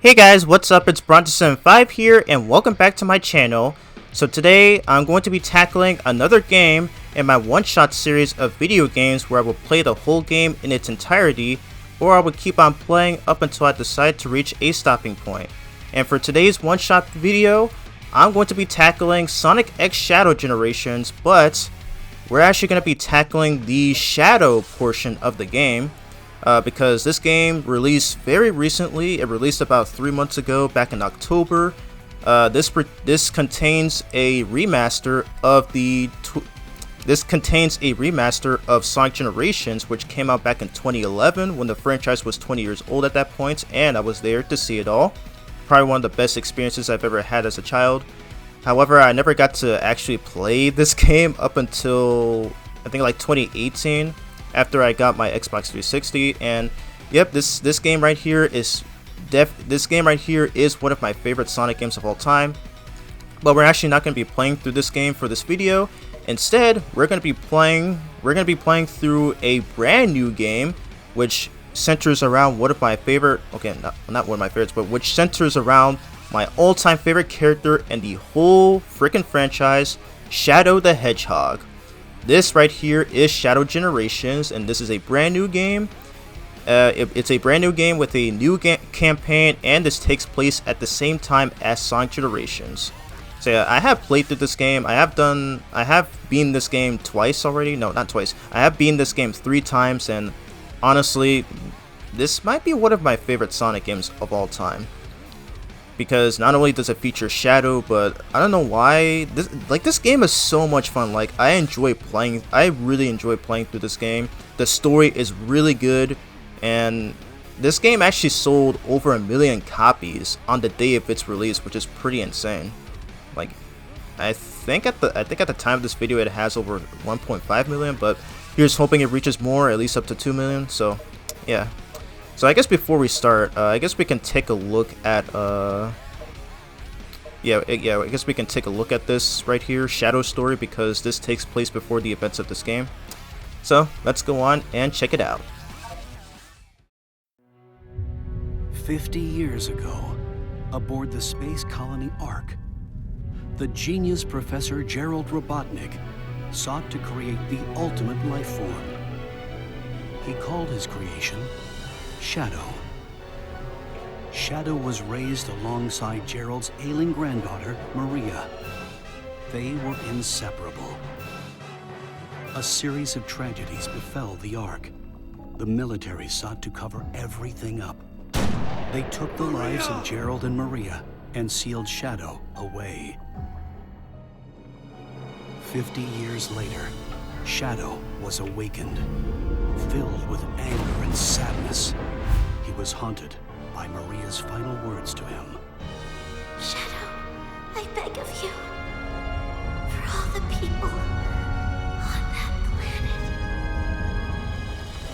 Hey guys, what's up? It's Bronte75 here and welcome back to my channel. So today I'm going to be tackling another game in my one-shot series of video games where I will play the whole game in its entirety, or I will keep on playing up until I decide to reach a stopping point. And for today's one-shot video, I'm going to be tackling Sonic X Shadow Generations, but we're actually going to be tackling the Shadow portion of the game. Because this game released very recently. It released about 3 months ago, back in October. This contains a remaster of Sonic Generations, which came out back in 2011 when the franchise was 20 years old at that point, and I was there to see it all. Probably one of the best experiences I've ever had as a child. However, I never got to actually play this game up until I think like 2018. After I got my Xbox 360, and yep, this game right here is one of my favorite Sonic games of all time. But we're actually not going to be playing through this game for this video. Instead, we're going to be playing through a brand new game, which centers around one of my favorite. Okay, not one of my favorites, but which centers around my all-time favorite character in the whole freaking franchise, Shadow the Hedgehog. This right here is Shadow Generations, and this is a brand new game. It's a brand new game with a new campaign, and this takes place at the same time as Sonic Generations. So yeah, I have played through this game. I have beaten this game twice already. No, not twice. I have beaten this game 3 times, and honestly, this might be one of my favorite Sonic games of all time. Because not only does it feature Shadow, but I don't know why this game is so much fun. Like, I really enjoy playing through this game. The story is really good, and this game actually sold over 1 million copies on the day of its release, which is pretty insane. Like, I think at the time of this video it has over 1.5 million, but here's hoping it reaches more, at least up to 2 million. So yeah. So I guess before we start, I guess we can take a look at I guess we can take a look at this right here, Shadow Story, because this takes place before the events of this game. So let's go on and check it out. 50 years ago, aboard the space colony Ark, the genius Professor Gerald Robotnik sought to create the ultimate life form. He called his creation Shadow. Shadow was raised alongside Gerald's ailing granddaughter, Maria. They were inseparable. A series of tragedies befell the Ark. The military sought to cover everything up. They took the lives of Gerald and Maria and sealed Shadow away. 50 years later, Shadow was awakened, filled with anger and sadness. He was haunted by Maria's final words to him. Shadow, I beg of you, for all the people on that planet.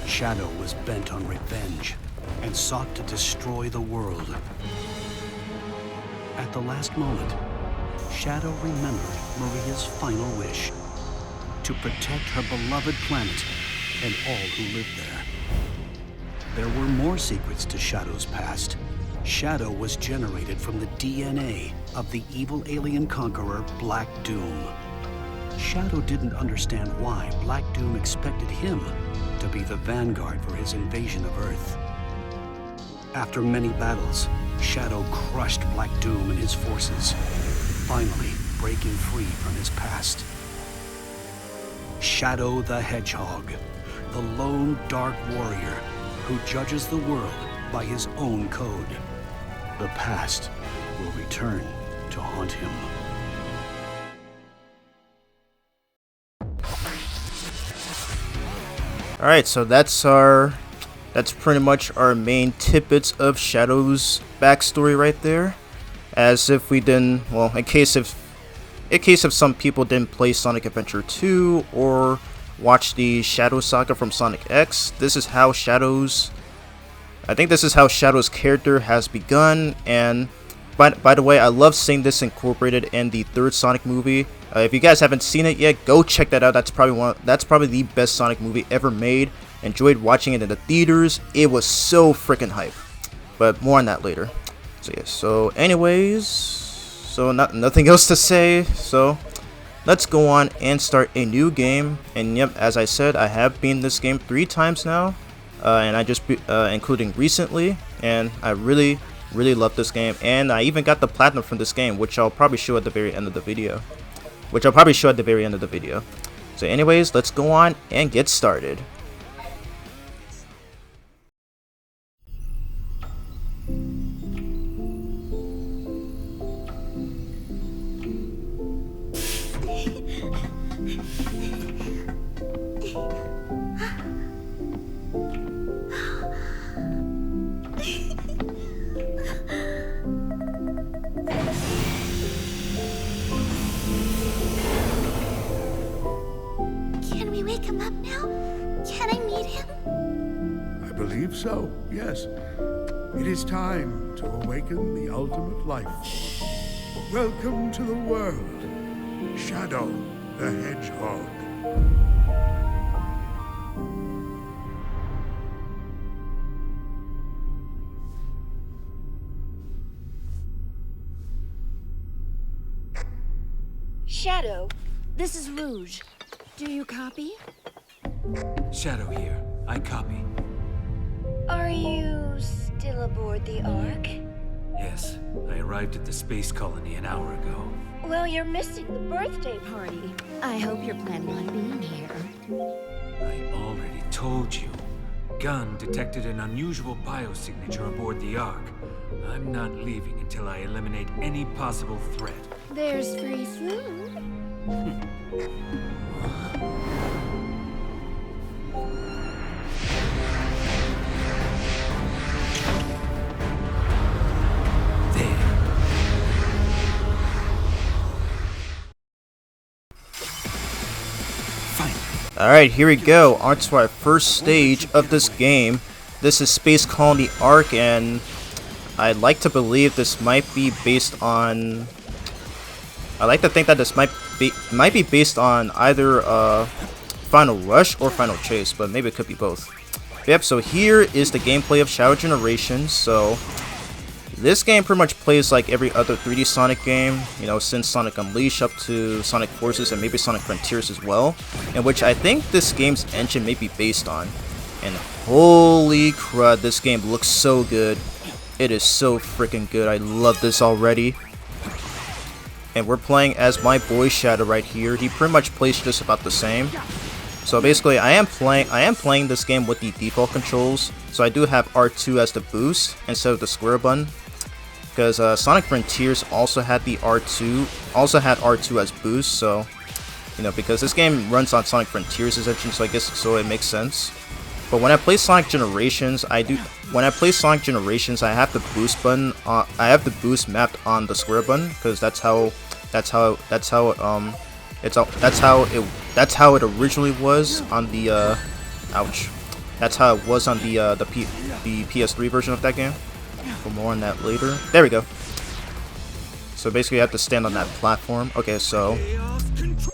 Shadow was bent on revenge and sought to destroy the world. At the last moment, Shadow remembered Maria's final wish: to protect her beloved planet and all who lived there. There were more secrets to Shadow's past. Shadow was generated from the DNA of the evil alien conqueror Black Doom. Shadow didn't understand why Black Doom expected him to be the vanguard for his invasion of Earth. After many battles, Shadow crushed Black Doom and his forces, finally breaking free from his past. Shadow the Hedgehog, the lone dark warrior who judges the world by his own code. The past will return to haunt him. Alright, so that's pretty much our main tidbits of Shadow's backstory right there. As if we didn't, well, in case of some people didn't play Sonic Adventure 2 or watch the Shadow Saga from Sonic X, this is how Shadow's character has begun. And by the way, I love seeing this incorporated in the 3rd Sonic movie. If you guys haven't seen it yet, go check that out. That's probably the best Sonic movie ever made. Enjoyed watching it in the theaters. It was so freaking hype. But more on that later. So yeah, so anyways, so nothing else to say, so let's go on and start a new game. And yep, as I said, I have beaten this game 3 times now, and I just including recently, and I really love this game, and I even got the platinum from this game, which I'll probably show at the very end of the video. So anyways, let's go on and get started. Can we wake him up now? Can I meet him? I believe so, yes. It is time to awaken the ultimate life form. Welcome to the world, Shadow the Hedgehog. Shadow, this is Rouge. Do you copy? Shadow here. I copy. Are you still aboard the Ark? Yes, I arrived at the space colony an hour ago. Well, you're missing the birthday party. I hope you're planning on being here. I already told you. Gun detected an unusual biosignature aboard the Ark. I'm not leaving until I eliminate any possible threat. There's free food. Alright, here we go, on to our first stage of this game. This is Space Colony Ark, and I'd like to believe this might be based on... I like to think that this might be based on either Final Rush or Final Chase, but maybe it could be both. Yep, so here is the gameplay of Shadow Generations. So this game pretty much plays like every other 3D Sonic game, you know, since Sonic Unleashed up to Sonic Forces and maybe Sonic Frontiers as well, in which I think this game's engine may be based on. And holy crud, this game looks so good. It is so freaking good. I love this already. And we're playing as my boy Shadow right here. He pretty much plays just about the same. So basically, I am playing this game with the default controls. So I do have R2 as the boost instead of the square button, because Sonic Frontiers also had the R2 as boost. So you know, because this game runs on Sonic Frontiers engine, so I guess so it makes sense. But when I play Sonic Generations, I have the boost button. I have the boost mapped on the square button, because that's how it originally was on the That's how it was on the PS3 version of that game. For more on that later. There we go. So basically, you have to stand on that platform. Okay, so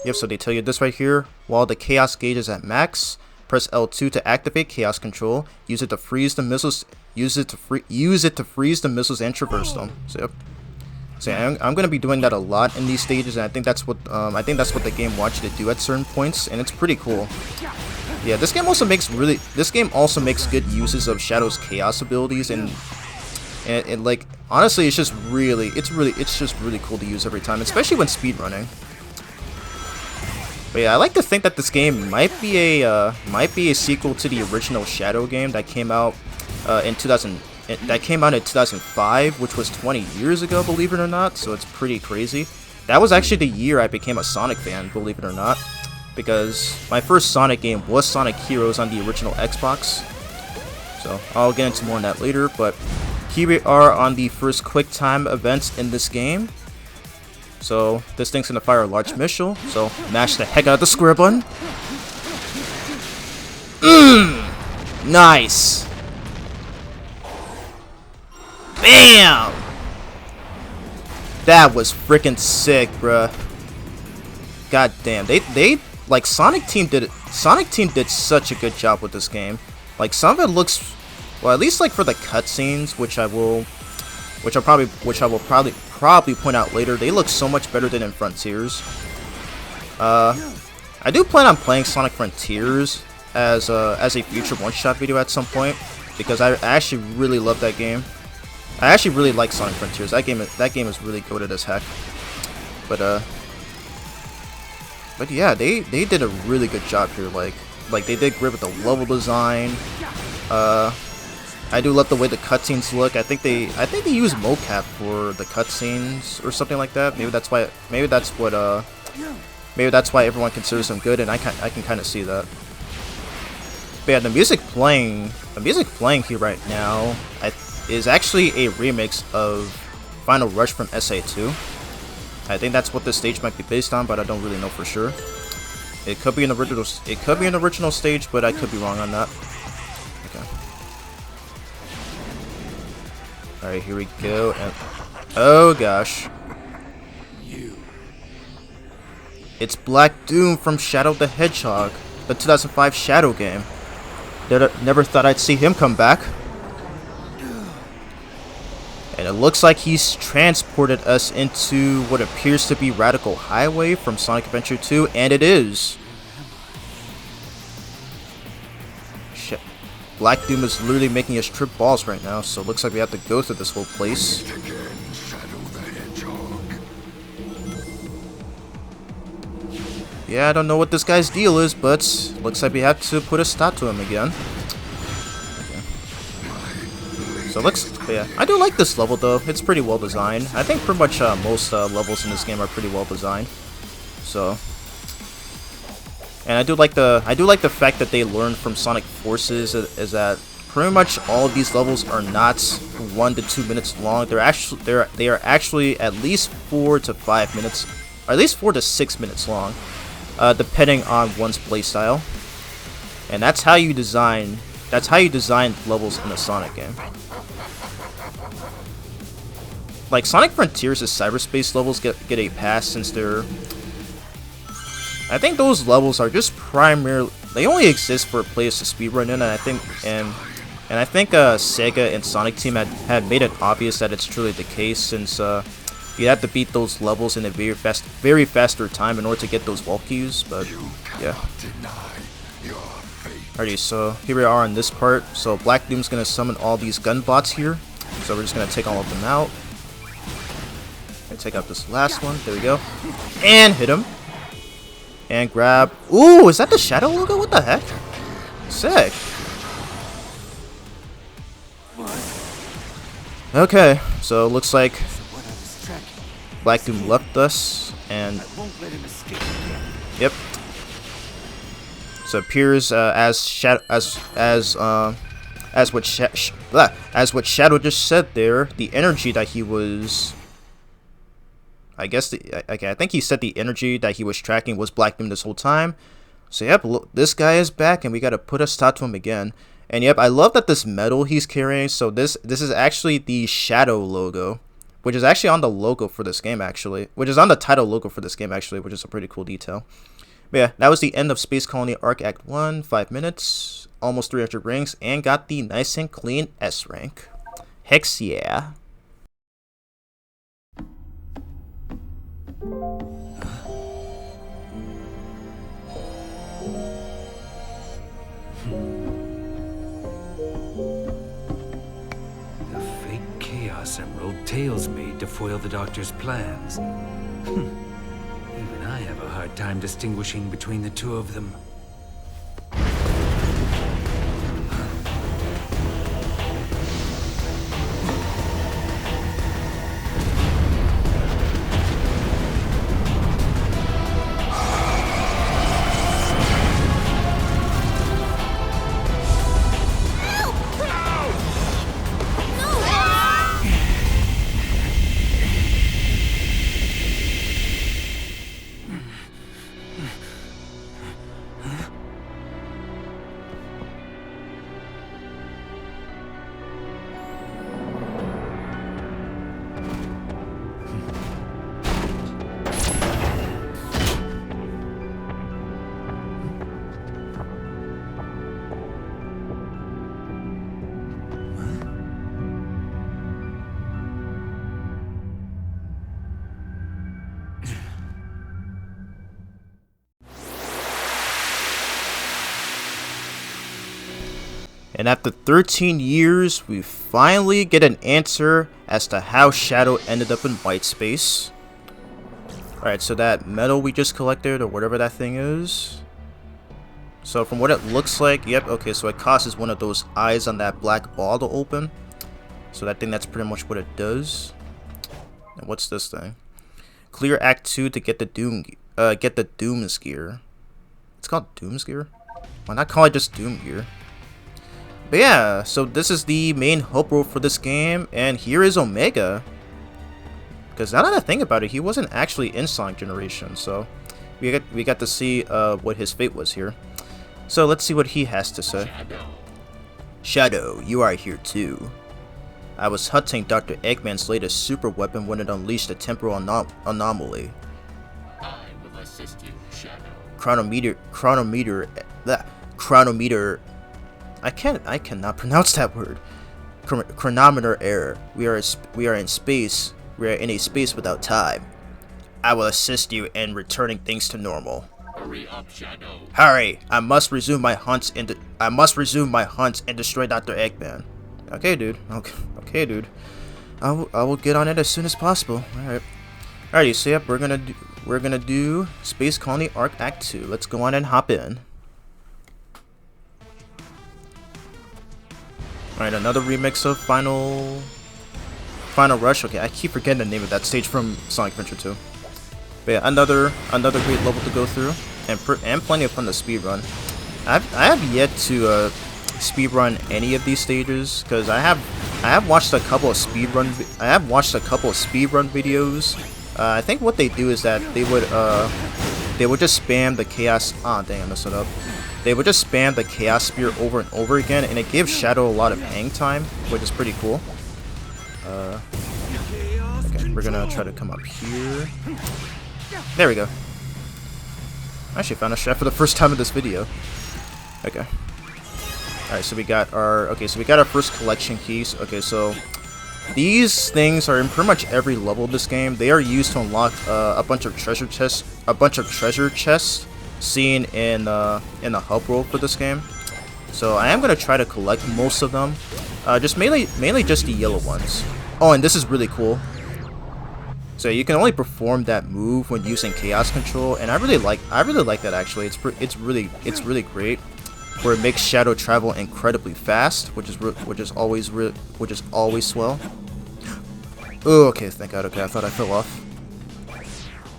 yep. So they tell you this right here. While the chaos gauge is at max, press L2 to activate chaos control. Use it to freeze the missiles. Use it to freeze the missiles and traverse them. So yep. So yeah, I'm gonna be doing that a lot in these stages, and I think that's what the game wants you to do at certain points, and it's pretty cool. Yeah, this game also makes good uses of Shadow's chaos abilities, and like honestly, it's just really cool to use every time, especially when speedrunning. But yeah, I like to think that this game might be a sequel to the original Shadow game that came out in 2005, which was 20 years ago, believe it or not. So it's pretty crazy. That was actually the year I became a Sonic fan, believe it or not, because my first Sonic game was Sonic Heroes on the original Xbox. So I'll get into more on that later, but here we are on the first quick time events in this game. So this thing's gonna fire a large missile, so mash the heck out of the square button. Nice. Bam! That was freaking sick, bruh. God damn, they like Sonic Team did such a good job with this game. Like some of it looks, well, at least like for the cutscenes, which I will which I will probably point out later. They look so much better than in Frontiers. I do plan on playing Sonic Frontiers as a future one-shot video at some point, because I actually really love that game. I actually really like Sonic Frontiers. That game is really goated as heck. But yeah, they did a really good job here. Like they did great with the level design. I do love the way the cutscenes look. I think they use mocap for the cutscenes or something like that. Maybe that's why everyone considers them good, and I can kind of see that. But yeah, the music playing here right now is actually a remix of Final Rush from SA2. I think that's what this stage might be based on, but I don't really know for sure. It could be an original. It could be an original stage, but I could be wrong on that. Okay. All right, here we go. And oh gosh, it's Black Doom from Shadow the Hedgehog, the 2005 Shadow game. Never thought I'd see him come back. And it looks like he's transported us into what appears to be Radical Highway from Sonic Adventure 2, and it is. Shit. Black Doom is literally making us trip balls right now, so it looks like we have to go through this whole place. Yeah, I don't know what this guy's deal is, but looks like we have to put a stop to him again. So yeah, I do like this level though. It's pretty well designed. I think pretty much most levels in this game are pretty well designed. So, and I do like the fact that they learned from Sonic Forces is that pretty much all of these levels are not 1 to 2 minutes long. They are actually at least 4 to 5 minutes, or at least 4 to 6 minutes long, depending on one's playstyle. And that's how you design levels in a Sonic game. Like Sonic Frontiers' cyberspace levels get a pass since I think those levels are just primarily, they only exist for players to speedrun in, and I think Sega and Sonic Team had made it obvious that it's truly the case, since you have to beat those levels in a very faster time in order to get those vault keys. But yeah. Alrighty, so here we are on this part. So Black Doom's gonna summon all these gun bots here. So we're just gonna take all of them out. Gonna take out this last one. There we go. And hit him. And grab. Ooh, is that the Shadow logo? What the heck? Sick. Okay, so it looks like Black Doom left us, and yep. So it appears as what Shadow just said there, the energy that he was, I think he said the energy that he was tracking was Black Doom this whole time. So yep, look, this guy is back, and we gotta put a stop to him again. And yep, I love that this medal he's carrying. So this is actually the Shadow logo, which is actually on the logo for this game, which is on the title logo for this game, which is a pretty cool detail. But yeah, that was the end of Space Colony Arc Act 1, 5 minutes, almost 300 rings, and got the nice and clean S rank. Hex yeah. The fake Chaos Emerald Tails made to foil the Doctor's plans. Even I have a hard time distinguishing between the two of them. And after 13 years, we finally get an answer as to how Shadow ended up in white space. Alright, so that metal we just collected, or whatever that thing is. So from what it looks like, yep, okay, so it causes one of those eyes on that black ball to open. So I think that's pretty much what it does. And what's this thing? Clear Act 2 to get the Doom's gear. It's called Doom's gear? Why not call it just Doom gear? But yeah, so this is the main hope role for this game, and here is Omega. Because now that I think about it, he wasn't actually in Sonic Generation, so we got to see what his fate was here. So let's see what he has to say. Shadow, you are here too. I was hunting Dr. Eggman's latest super weapon when it unleashed a temporal anomaly. I will assist you, Shadow. Chronometer. I cannot pronounce that word. Chronometer error. We are in space. We are in a space without time. I will assist you in returning things to normal. Hurry up, Shadow. Hurry! I must resume my hunts and destroy Dr. Eggman. Okay, dude. Okay, dude. I will get on it as soon as possible. Alrighty, so yep, we're gonna do Space Colony Arc Act 2. Let's go on and hop in. Alright, another remix of Final Rush. Okay, I keep forgetting the name of that stage from Sonic Adventure 2. But yeah, another great level to go through, and plenty of fun to speedrun. I have yet to speedrun any of these stages, because I have watched a couple of speedrun videos. I think what they do is that they would just spam the chaos. Ah, dang, I messed it up. They would just spam the chaos spear over and over again, and it gives Shadow a lot of hang time, which is pretty cool. Okay, we're gonna try to come up here. There we go. I actually found a chef for the first time in this video. Okay. Alright, so we got our first collection keys. Okay, so these things are in pretty much every level of this game. They are used to unlock a bunch of treasure chests seen in the hub world for this game. So I am gonna try to collect most of them. Just mainly just the yellow ones. Oh, and this is really cool. So you can only perform that move when using chaos control, and I really like that actually. It's really great, where it makes Shadow travel incredibly fast, which is always swell. Oh, okay, thank God. Okay, I thought I fell off.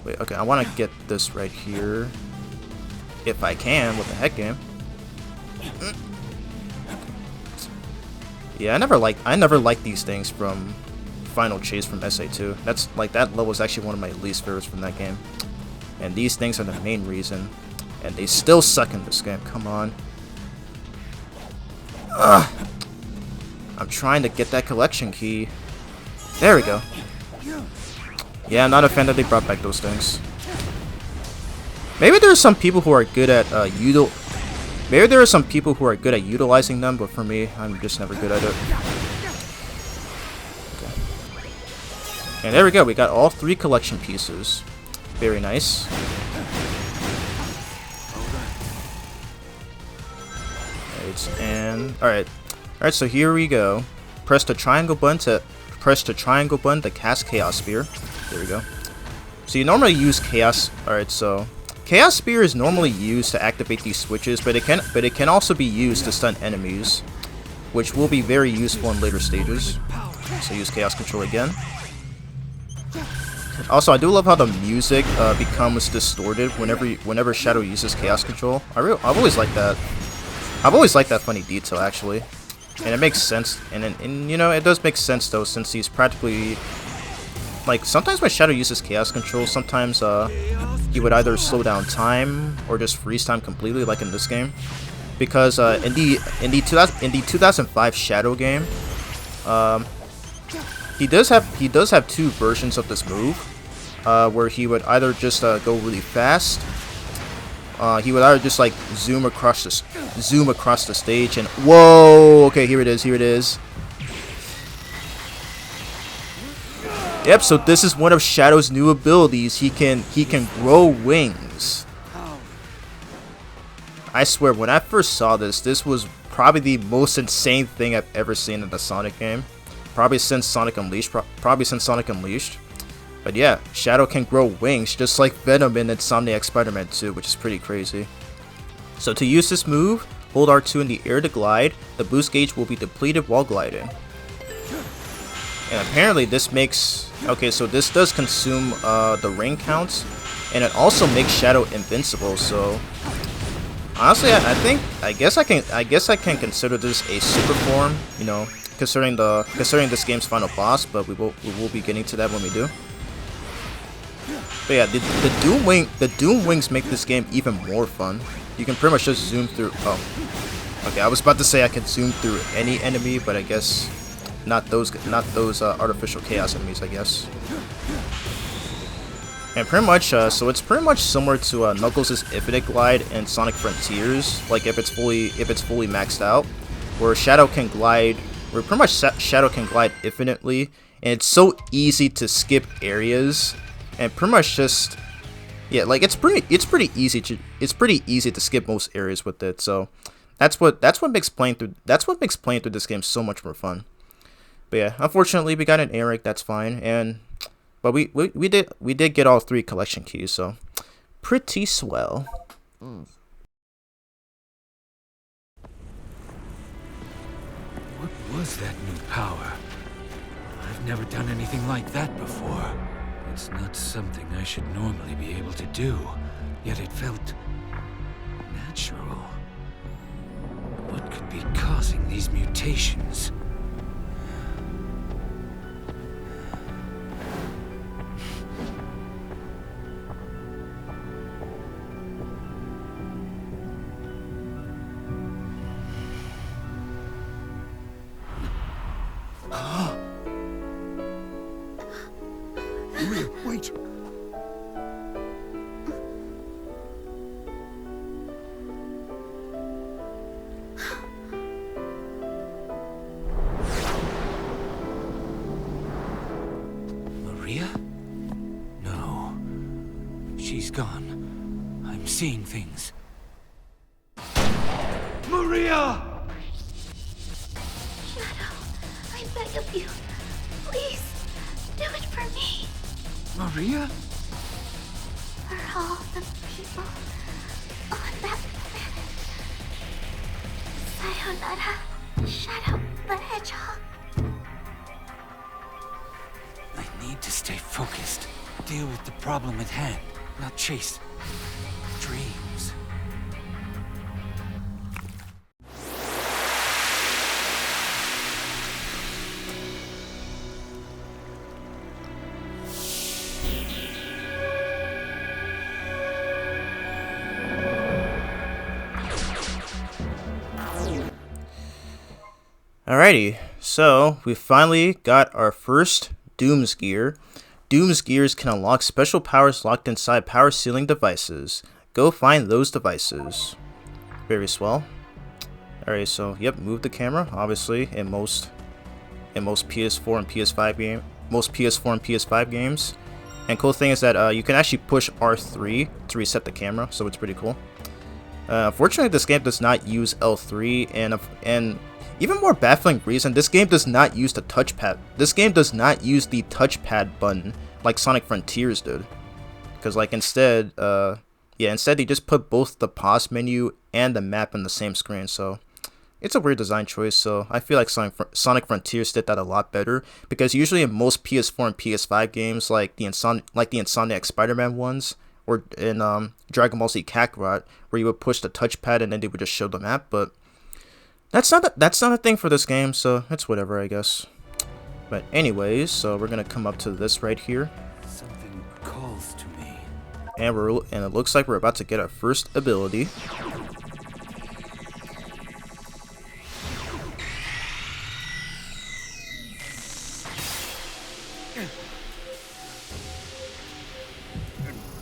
Wait, okay, I want to get this right here, if I can, with the head game. Yeah, I never liked these things from Final Chase from SA2. That level is actually one of my least favorites from that game. And these things are the main reason. And they still suck in this game. Come on. Ugh. I'm trying to get that collection key. There we go. Yeah, I'm not a fan that they brought back those things. Maybe there are some people who are good at utilizing them, but for me, I'm just never good at it. And there we go, we got all 3 collection pieces. Very nice. Alright, so here we go. Press the triangle button to cast Chaos Spear. There we go. So you normally use Chaos. Alright, so Chaos Spear is normally used to activate these switches, but it can also be used to stun enemies, which will be very useful in later stages. So use Chaos Control again. Also, I do love how the music becomes distorted whenever Shadow uses Chaos Control. I've always liked that. I've always liked that funny detail, actually, and it makes sense. And you know, it does make sense though, since he's practically like, sometimes when Shadow uses Chaos Control, sometimes he would either slow down time or just freeze time completely, like in this game. Because in the 2005 Shadow game, he does have 2 versions of this move, where he would either just go really fast. He would either just like zoom across the stage and whoa. Okay, here it is. Yep. So this is one of Shadow's new abilities. He can grow wings. I swear, when I first saw this was probably the most insane thing I've ever seen in a Sonic game. Probably since Sonic Unleashed. But yeah, Shadow can grow wings just like Venom in Insomniac Spider-Man 2, which is pretty crazy. So to use this move, hold R2 in the air to glide. The boost gauge will be depleted while gliding. And apparently this makes... Okay, so this does consume the ring counts. And it also makes Shadow invincible, so... Honestly, I guess I can consider this a super form, you know, considering this game's final boss, but we will be getting to that when we do. But yeah, the Doom Wings make this game even more fun. You can pretty much just zoom through. Oh, okay. I was about to say I could zoom through any enemy, but I guess not those artificial chaos enemies, I guess. And pretty much, so it's pretty much similar to Knuckles' Infinite Glide in Sonic Frontiers, like if it's fully maxed out, where Shadow can glide infinitely, and it's so easy to skip areas, and pretty much just, yeah, like it's pretty easy to skip most areas with it. So that's what makes playing through this game so much more fun. But yeah, unfortunately we got an Eric, that's fine, but we did get all 3 collection keys, so pretty swell. What was that new power? I've never done anything like that before. It's not something I should normally be able to do, yet it felt natural. What could be causing these mutations? Wait. Maria? No. She's gone. I'm seeing things. Maria! Shadow, I beg of you, please, do it for me. Maria? For all the people on that planet. Sayonara, Shadow the Hedgehog. I need to stay focused. Deal with the problem at hand, not chase dreams. Alrighty, so we finally got our first Doom's Gear. Doom's Gears can unlock special powers locked inside power sealing devices. Go find those devices. Very swell. Alright, so yep, move the camera, obviously, in most PS4 and PS5 games. And cool thing is that you can actually push R3 to reset the camera, so it's pretty cool. Unfortunately, this game does not use L3, and even more baffling reason, this game does not use the touchpad. This game does not use the touchpad button like Sonic Frontiers did. Because like instead they just put both the pause menu and the map in the same screen. So it's a weird design choice. So I feel like Sonic Frontiers did that a lot better. Because usually in most PS4 and PS5 games, like the Insomniac Spider-Man ones, or in Dragon Ball Z Kakarot, where you would push the touchpad and then they would just show the map, but that's not a thing for this game, so it's whatever, I guess. But anyways, so we're gonna come up to this right here, Something calls to me. and it looks like we're about to get our first ability.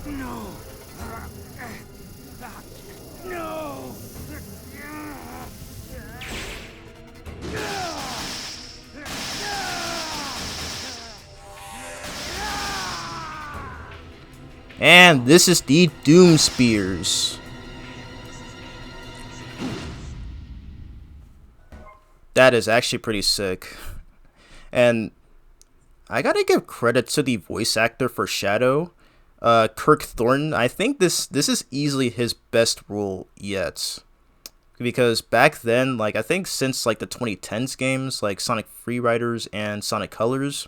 No! No! And this is the Doom. Spears. That is actually pretty sick. And I gotta give credit to the voice actor for Shadow, Kirk Thornton. I think this is easily his best role yet. Because back then, like, I think since like the 2010s games, like Sonic Free Riders and Sonic Colors,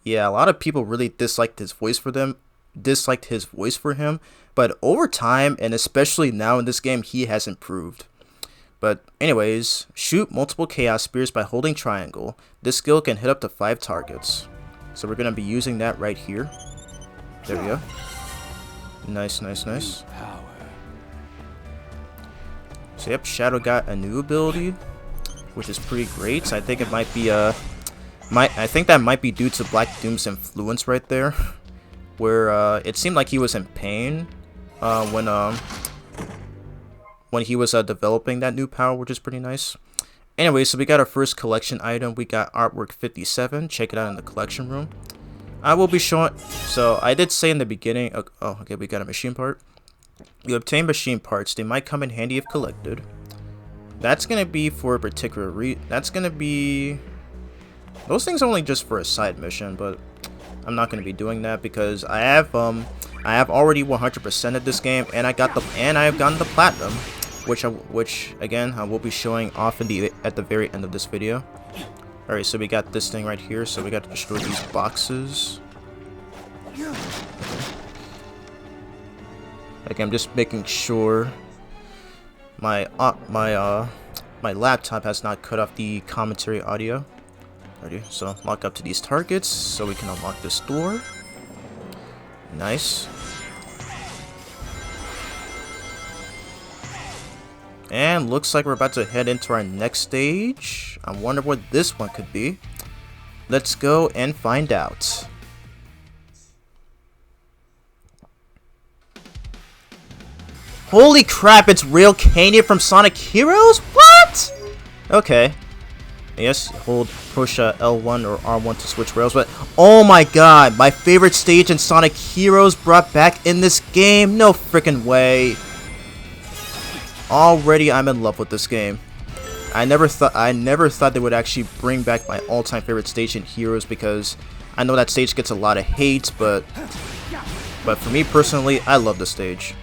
yeah, a lot of people really disliked his voice for him. But over time, and especially now in this game, he has improved. But anyways, shoot multiple Chaos Spears by holding triangle. This skill can hit up to 5 targets. So we're gonna be using that right here. There we go. Nice, nice, nice. So yep, Shadow got a new ability, which is pretty great. I think it might be I think that might be due to Black Doom's influence right there, where it seemed like he was in pain when he was developing that new power, which is pretty nice. Anyway, so we got our first collection item. We got artwork 57. Check it out in the collection room. I will be showing. So I did say in the beginning. Oh, okay, we got a machine part. You obtain machine parts. They might come in handy if collected. That's gonna be for a particular that's gonna be. Those things are only just for a side mission, but I'm not gonna be doing that because I have already 100%ed this game, and I've gotten the platinum, which again I will be showing off at the very end of this video. All right, so we got this thing right here. So we got to destroy these boxes. Like, I'm just making sure my laptop has not cut off the commentary audio. Ready? So lock up to these targets so we can unlock this door. Nice. And looks like we're about to head into our next stage. I wonder what this one could be. Let's go and find out. Holy crap, it's Rail Canyon from Sonic Heroes? What? Okay. Yes, push L1 or R1 to switch rails, but oh my god, my favorite stage in Sonic Heroes brought back in this game? No freaking way. Already I'm in love with this game. I never thought they would actually bring back my all-time favorite stage in Heroes, because I know that stage gets a lot of hate, but for me personally, I love the stage.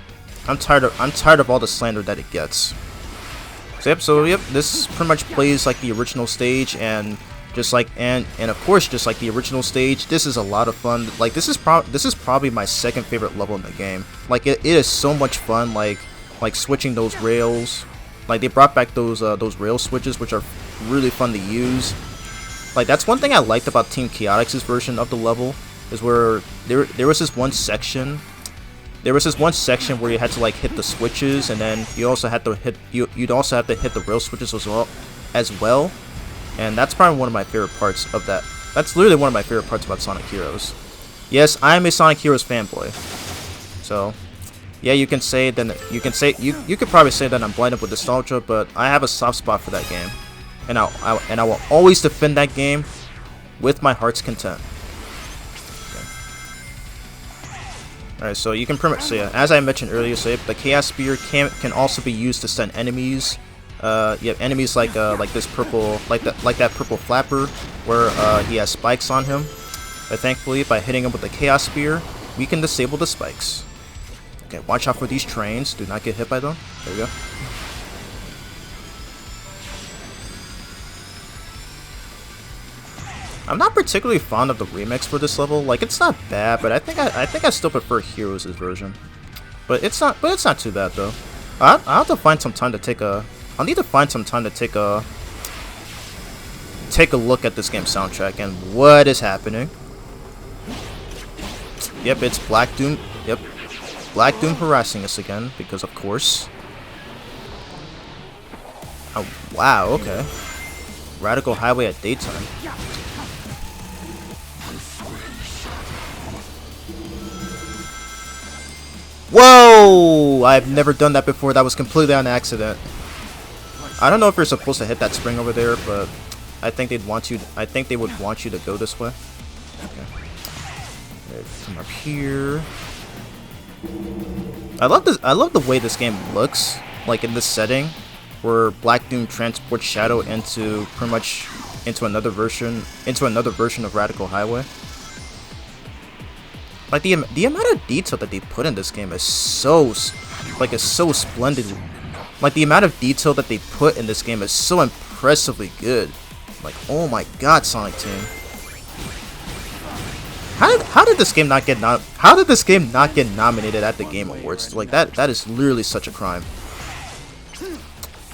I'm tired of all the slander that it gets. So yep, this pretty much plays like the original stage, and just like and of course just like the original stage, this is a lot of fun. Like this is probably my second favorite level in the game. Like it is so much fun. Like switching those rails. Like they brought back those rail switches, which are really fun to use. Like that's one thing I liked about Team Chaotix's version of the level, is where there was this one section. There was this one section where you had to like hit the switches, and then you also had to hit you'd also have to hit the rail switches as well. And that's probably one of my favorite parts of that. That's literally one of my favorite parts about Sonic Heroes. Yes, I am a Sonic Heroes fanboy. So, yeah, you could probably say that I'm blinded with nostalgia, but I have a soft spot for that game, and I will always defend that game with my heart's content. Alright, so you can yeah, as I mentioned earlier, so the Chaos Spear can also be used to stun enemies. You have enemies like this purple, like that purple flapper, where he has spikes on him. But thankfully, by hitting him with the Chaos Spear, we can disable the spikes. Okay, watch out for these trains. Do not get hit by them. There we go. I'm not particularly fond of the remix for this level. Like, it's not bad, but I think I still prefer Heroes' version. But it's not too bad though. I'll have to find some time to take a. I'll need to find some time to take a look at this game's soundtrack and what is happening. Yep, it's Black Doom. Yep, Black Doom harassing us again, because of course. Oh wow, okay. Radical Highway at daytime. Whoa! I've never done that before. That was completely on accident. I don't know if you're supposed to hit that spring over there, but I think they'd want you. I think they would want you to go this way. Okay. Come up here. I love this. I love the way this game looks, like in this setting. where Black Doom transports Shadow into pretty much into another version of Radical Highway. Like the amount of detail that they put in this game is so splendid. Like the amount of detail that they put in this game is so impressively good. Like, oh my god, Sonic Team. How did this game not get nominated at the Game Awards? Like that is literally such a crime.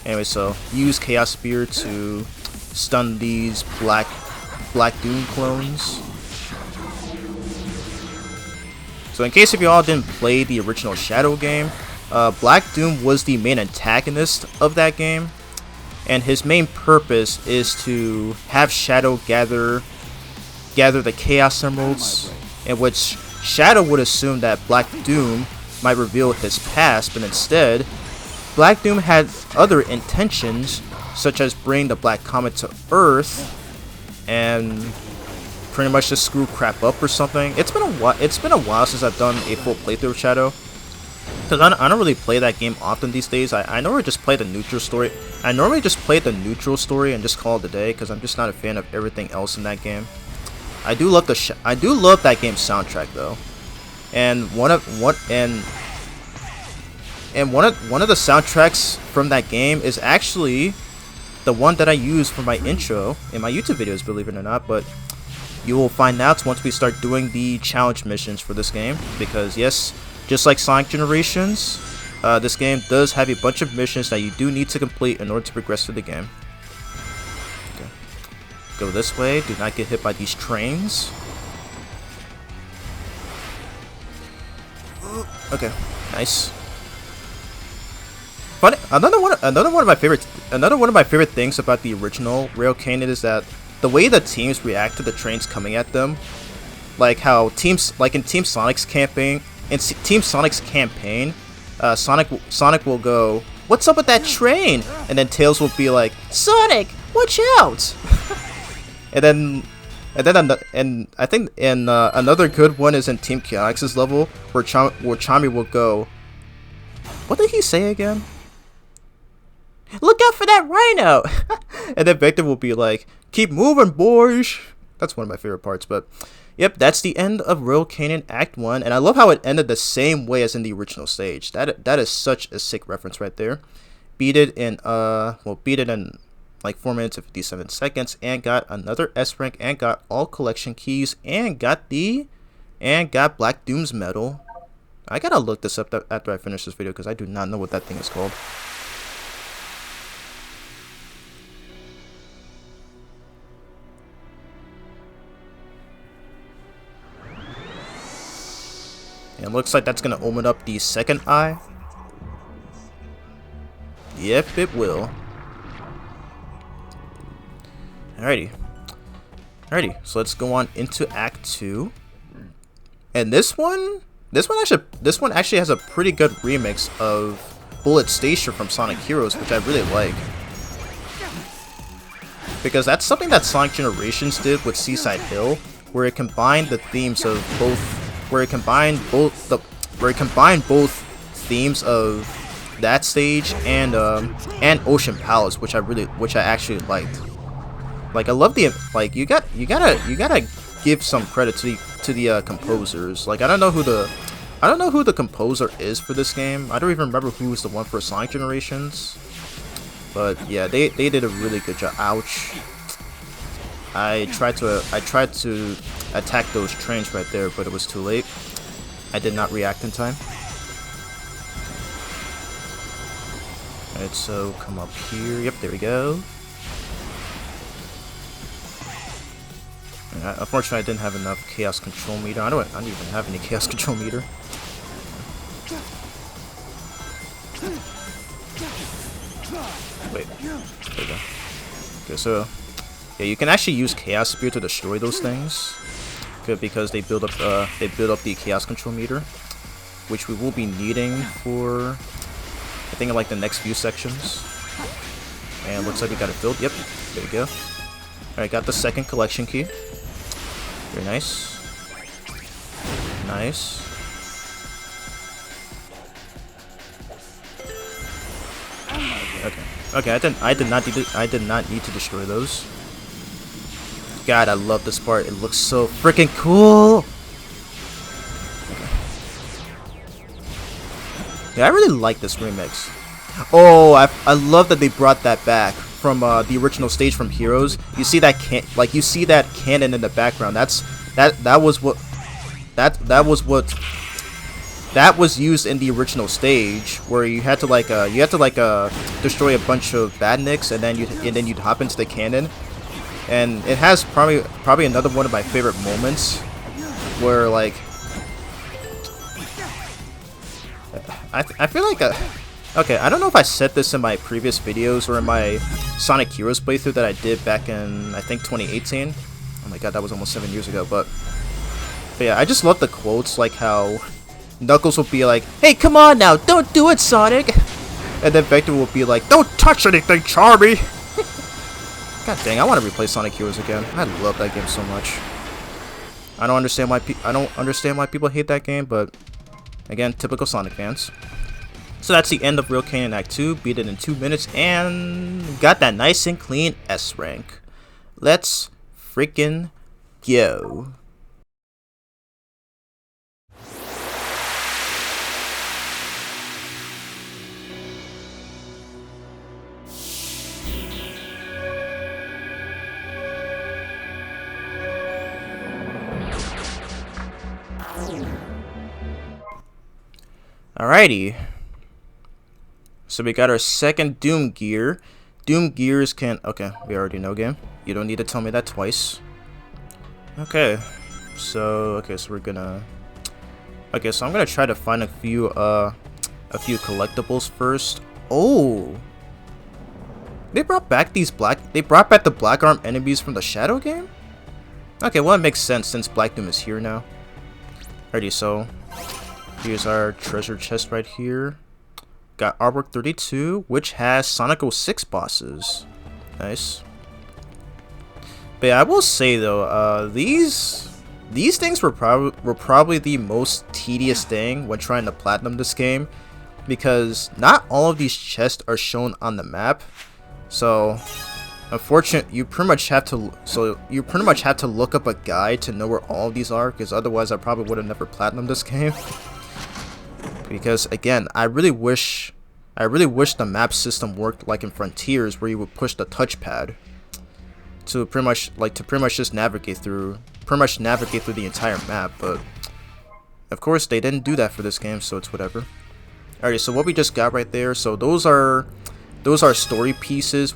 Anyway, so use Chaos Spear to stun these Black Doom clones. So in case if you all didn't play the original Shadow game, Black Doom was the main antagonist of that game, and his main purpose is to have Shadow gather the Chaos Emeralds, in which Shadow would assume that Black Doom might reveal his past, but instead, Black Doom had other intentions, such as bring the Black Comet to Earth, and pretty much just screw crap up or something. It's been a while since I've done a full playthrough of Shadow, because I don't really play that game often these days. I normally just play the neutral story. I normally just play the neutral story and just call it a day, because I'm just not a fan of everything else in that game. I do love that game's soundtrack though, and one of the soundtracks from that game is actually the one that I use for my intro in my YouTube videos, believe it or not. But you will find out once we start doing the challenge missions for this game, because yes, just like Sonic Generations, this game does have a bunch of missions that you do need to complete in order to progress through the game. Go this way, do not get hit by these trains. Okay, nice. But another one of my favorite things about the original Rail Canyon is that the way the teams react to the trains coming at them, like how in Team Sonic's campaign, Sonic will go, "What's up with that train?" And then Tails will be like, "Sonic, watch out!" And I think another good one is in Team Chaotix's level, where Chami will go, "What did he say again? Look out for that rhino!" And then Vector will be like, "Keep moving, boys." That's one of my favorite parts. But yep, that's the end of Rail Canyon Act 1, and I love how it ended the same way as in the original stage. That is such a sick reference right there. Beat it in like 4 minutes and 57 seconds, and got another S rank, and got all collection keys, and got Black Doom's medal. I gotta look this up after I finish this video, because I do not know what that thing is called. And it looks like that's gonna open up the second eye. Yep, it will. Alrighty, so let's go on into Act 2. And this one actually has a pretty good remix of Bullet Station from Sonic Heroes, which I really like. Because that's something that Sonic Generations did with Seaside Hill, where it combined the themes of both themes of that stage and Ocean Palace, which I actually liked. Like, I love the, like, you gotta give some credit to the composers. Like, I don't know who the composer is for this game. I don't even remember who was the one for Sonic Generations. But yeah, they did a really good job. Ouch. I tried to attack those trains right there, but it was too late. I did not react in time. Alright, so come up here. Yep, there we go. Unfortunately, I didn't have enough Chaos Control Meter. I don't even have any Chaos Control Meter. Wait, there we go. Okay, so yeah, you can actually use Chaos Spear to destroy those things. Good, because they build up the Chaos Control Meter, which we will be needing for, I think, in like the next few sections. And looks like we got it filled. Yep, there we go. Alright, got the second collection key. Very nice. Nice. Okay. Okay, I did not need to destroy those. God, I love this part. It looks so freaking cool. Okay. Yeah, I really like this remix. Oh, I love that they brought that back from the original stage from Heroes. You see that you see that cannon in the background. That was used in the original stage, where you had to destroy a bunch of badniks, and then you'd hop into the cannon. And it has probably another one of my favorite moments, where like I feel like okay, I don't know if I said this in my previous videos or in my Sonic Heroes playthrough that I did back in, I think, 2018. Oh my god, that was almost 7 years ago. But yeah, I just love the quotes, like how Knuckles will be like, "Hey, come on now, don't do it, Sonic!" And then Vector will be like, "Don't touch anything, Charmy!" God dang, I want to replay Sonic Heroes again. I love that game so much. I don't understand why people hate that game, but again, typical Sonic fans. So that's the end of Real Canyon Act 2. Beat it in 2 minutes and got that nice and clean S rank. Let's freaking go. Alrighty. So we got our second Doom gear. Doom gears can... Okay, we already know game. You don't need to tell me that twice. Okay. So we're gonna... Okay, so I'm gonna try to find a few collectibles first. Oh! They brought back the Black Arm enemies from the Shadow game? Okay, well, it makes sense since Black Doom is here now. Alrighty, so... Here's our treasure chest right here. Got artwork 32, which has Sonic 06 bosses. Nice. But yeah, I will say though, these things were probably the most tedious thing when trying to platinum this game, because not all of these chests are shown on the map. So, unfortunately, you pretty much have to look up a guide to know where all of these are, because otherwise I probably would have never platinumed this game. Because again, I really wish the map system worked like in Frontiers, where you would push the touchpad to pretty much just navigate through the entire map. But of course, they didn't do that for this game, so it's whatever. Alright, so what we just got right there, so those are story pieces.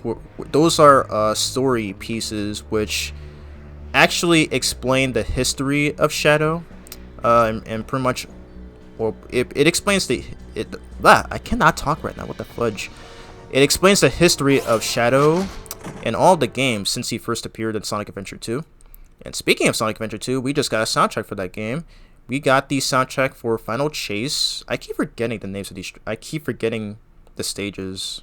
Those are story pieces which actually explain the history of Shadow, and pretty much. Well, it explains I cannot talk right now. What the fudge? It explains the history of Shadow in all the games since he first appeared in Sonic Adventure 2. And speaking of Sonic Adventure 2, we just got a soundtrack for that game. We got the soundtrack for Final Chase. I keep forgetting the names of these. I keep forgetting the stages,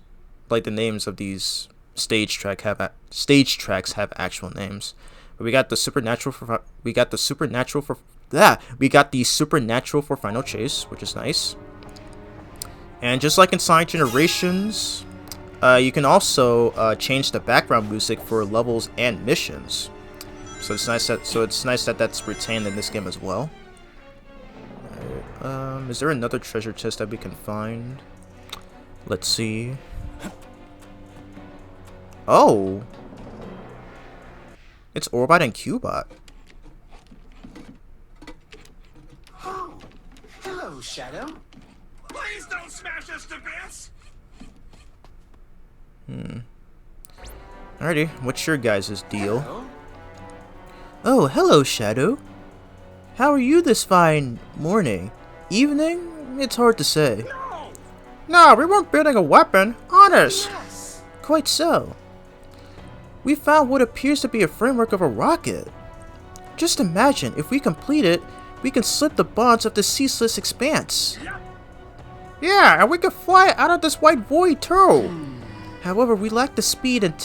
like the names of these stage tracks have actual names. But we got the Supernatural for Final Chase, which is nice. And just like in Sonic Generations, you can also change the background music for levels and missions. So it's nice that that's retained in this game as well. Is there another treasure chest that we can find? Let's see. Oh, it's Orbot and Cubot. Oh, hello, Shadow. Please don't smash us to bits. Alrighty, what's your guys' deal? Hello? Oh, hello, Shadow. How are you this fine morning? Evening? It's hard to say. No, we weren't building a weapon. Honest. Yes. Quite so. We found what appears to be a framework of a rocket. Just imagine, if we complete it, we can slip the bonds of the ceaseless expanse. Yeah, and we can fly out of this white void too. However, we lack the speed and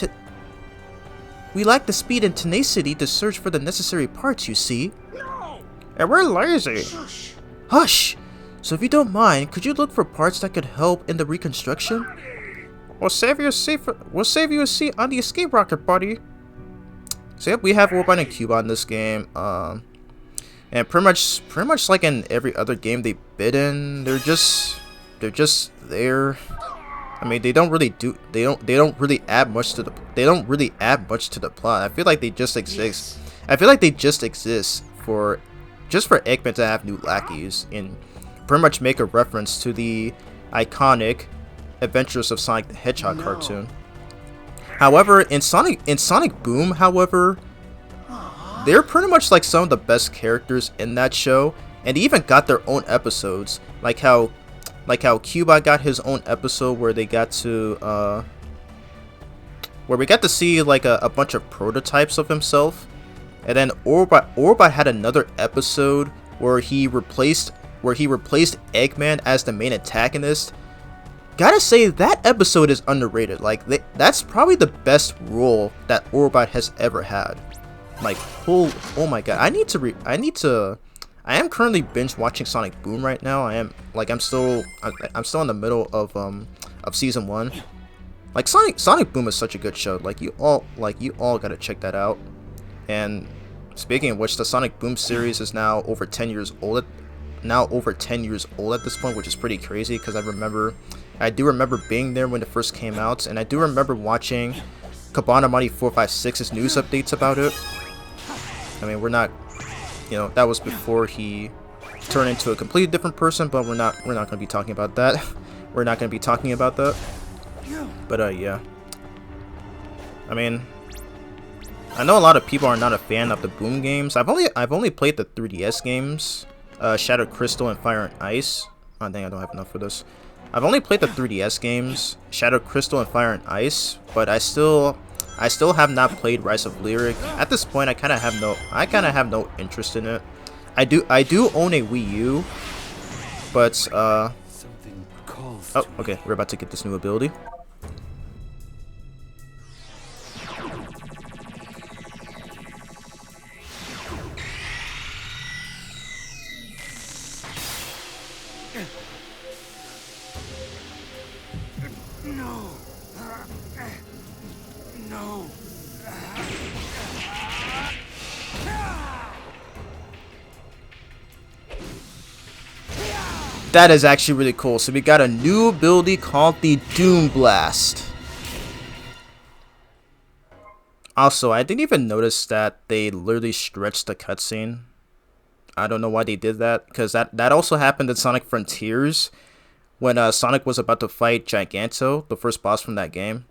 tenacity to search for the necessary parts, you see. No. And we're lazy. Shush. Hush! So if you don't mind, could you look for parts that could help in the reconstruction? We'll save you a seat on the escape rocket, buddy. So yep, we have Orbite and Cubot in this game. And pretty much like in every other game they've been in, they're just there. I mean, they don't really add much to the plot. I feel like they just exist. I feel like they just exist for Eggman to have new lackeys and pretty much make a reference to the iconic Adventures of Sonic the Hedgehog cartoon. However, in Sonic Boom, however, they're pretty much like some of the best characters in that show, and they even got their own episodes, like how Cubot got his own episode where they got to where we got to see like a bunch of prototypes of himself, and then Orbite had another episode where he replaced Eggman as the main antagonist. Gotta say that episode is underrated. Like that's probably the best role that Orbite has ever had. Like oh my god, I am currently binge watching Sonic Boom right now. I'm still in the middle of season 1. Like Sonic Boom is such a good show. Like you all gotta check that out. And speaking of which, the Sonic Boom series is now over 10 years old. At this point, which is pretty crazy because I do remember being there when it first came out, and I do remember watching Cabana Mighty 456's news updates about it. I mean, we're not, that was before he turned into a completely different person, but we're not going to be talking about that. We're not going to be talking about that. But yeah. I mean, I know a lot of people are not a fan of the Boom games. I've only played the 3DS games, Shadow Crystal and Fire and Ice. I think I don't have enough for this. I've only played the 3DS games, Shadow Crystal and Fire and Ice, but I still have not played Rise of Lyric. At this point, I kind of have no interest in it. I do own a Wii U, but Something calls oh, okay, we're about to get this new ability. No. That is actually really cool. So we got a new ability called the Doom Blast. Also, I didn't even notice that they literally stretched the cutscene. I don't know why they did that, because that also happened in Sonic Frontiers when Sonic was about to fight Giganto, the first boss from that game.